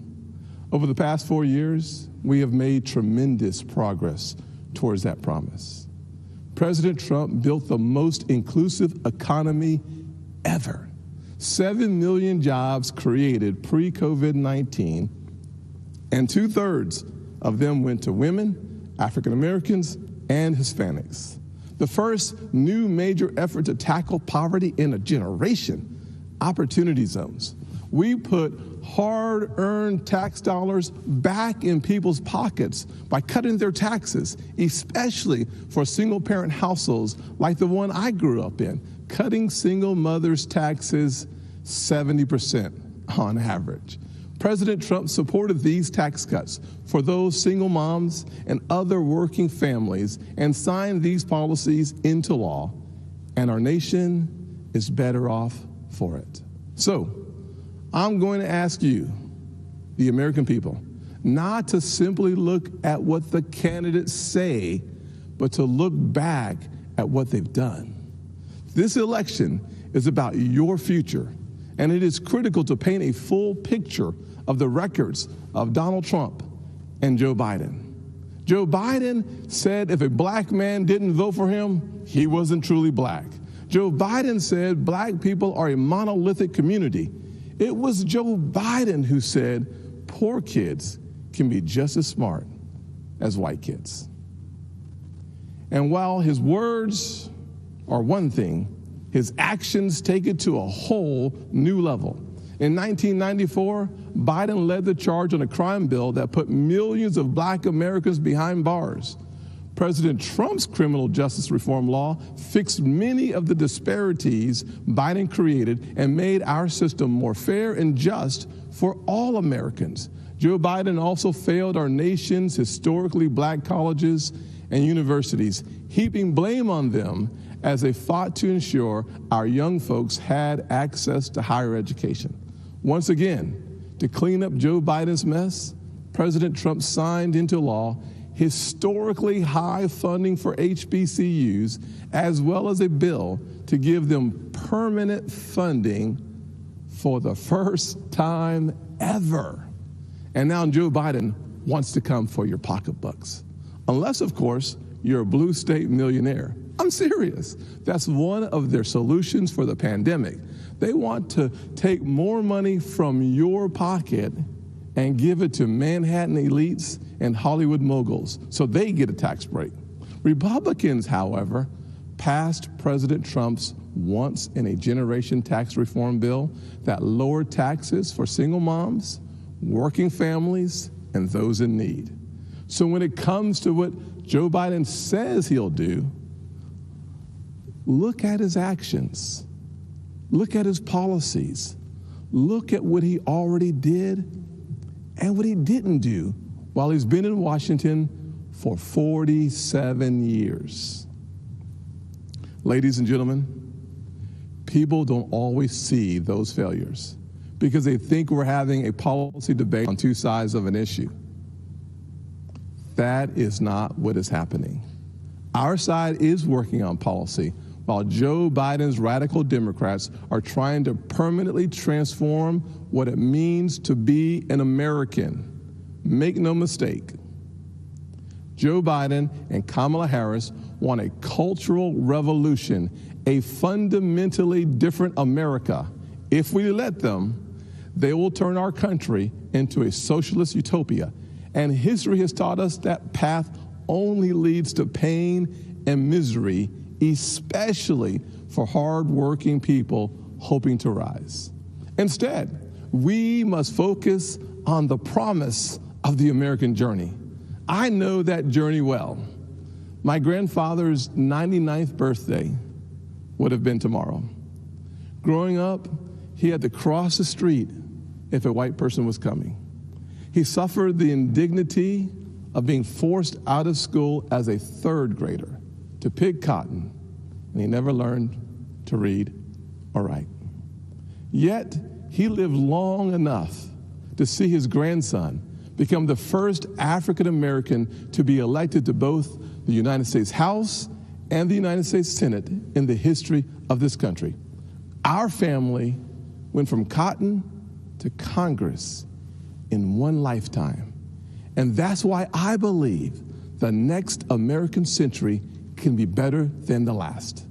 Over the past 4 years, we have made tremendous progress towards that promise. President Trump built the most inclusive economy ever. 7 million jobs created pre-COVID-19, and 2/3 of them went to women, African Americans, and Hispanics. The first new major effort to tackle poverty in a generation, opportunity zones. We put hard-earned tax dollars back in people's pockets by cutting their taxes, especially for single-parent households like the one I grew up in, cutting single mothers' taxes 70% on average. President Trump supported these tax cuts for those single moms and other working families and signed these policies into law, and our nation is better off for it. So, I'm going to ask you, the American people, not to simply look at what the candidates say, but to look back at what they've done. This election is about your future, and it is critical to paint a full picture of the records of Donald Trump and Joe Biden. Joe Biden said if a black man didn't vote for him, he wasn't truly black. Joe Biden said black people are a monolithic community. It was Joe Biden who said poor kids can be just as smart as white kids. And while his words are one thing, his actions take it to a whole new level. In 1994, Biden led the charge on a crime bill that put millions of black Americans behind bars. President Trump's criminal justice reform law fixed many of the disparities Biden created and made our system more fair and just for all Americans. Joe Biden also failed our nation's historically black colleges and universities, heaping blame on them as they fought to ensure our young folks had access to higher education. Once again, to clean up Joe Biden's mess, President Trump signed into law historically high funding for HBCUs, as well as a bill to give them permanent funding for the first time ever. And now Joe Biden wants to come for your pocketbooks. Unless, of course, you're a blue state millionaire. I'm serious. That's one of their solutions for the pandemic. They want to take more money from your pocket and give it to Manhattan elites and Hollywood moguls so they get a tax break. Republicans, however, passed President Trump's once-in-a-generation tax reform bill that lowered taxes for single moms, working families, and those in need. So when it comes to what Joe Biden says he'll do, look at his actions. Look at his policies. Look at what he already did and what he didn't do while he's been in Washington for 47 years. Ladies and gentlemen, people don't always see those failures because they think we're having a policy debate on two sides of an issue. That is not what is happening. Our side is working on policy, while Joe Biden's radical Democrats are trying to permanently transform what it means to be an American. Make no mistake, Joe Biden and Kamala Harris want a cultural revolution, a fundamentally different America. If we let them, they will turn our country into a socialist utopia. And history has taught us that path only leads to pain and misery, especially for hardworking people hoping to rise. Instead, we must focus on the promise of the American journey. I know that journey well. My grandfather's 99th birthday would have been tomorrow. Growing up, he had to cross the street if a white person was coming. He suffered the indignity of being forced out of school as a third grader to pick cotton, and he never learned to read or write. Yet, he lived long enough to see his grandson become the first African American to be elected to both the United States House and the United States Senate in the history of this country. Our family went from cotton to Congress in one lifetime. And that's why I believe the next American century can be better than the last.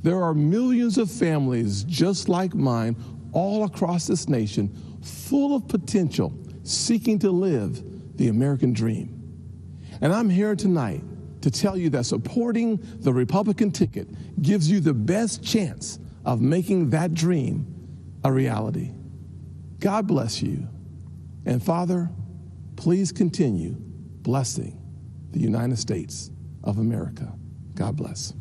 There are millions of families just like mine all across this nation, full of potential, seeking to live the American dream. And I'm here tonight to tell you that supporting the Republican ticket gives you the best chance of making that dream a reality. God bless you. And Father, please continue blessing the United States of America. God bless.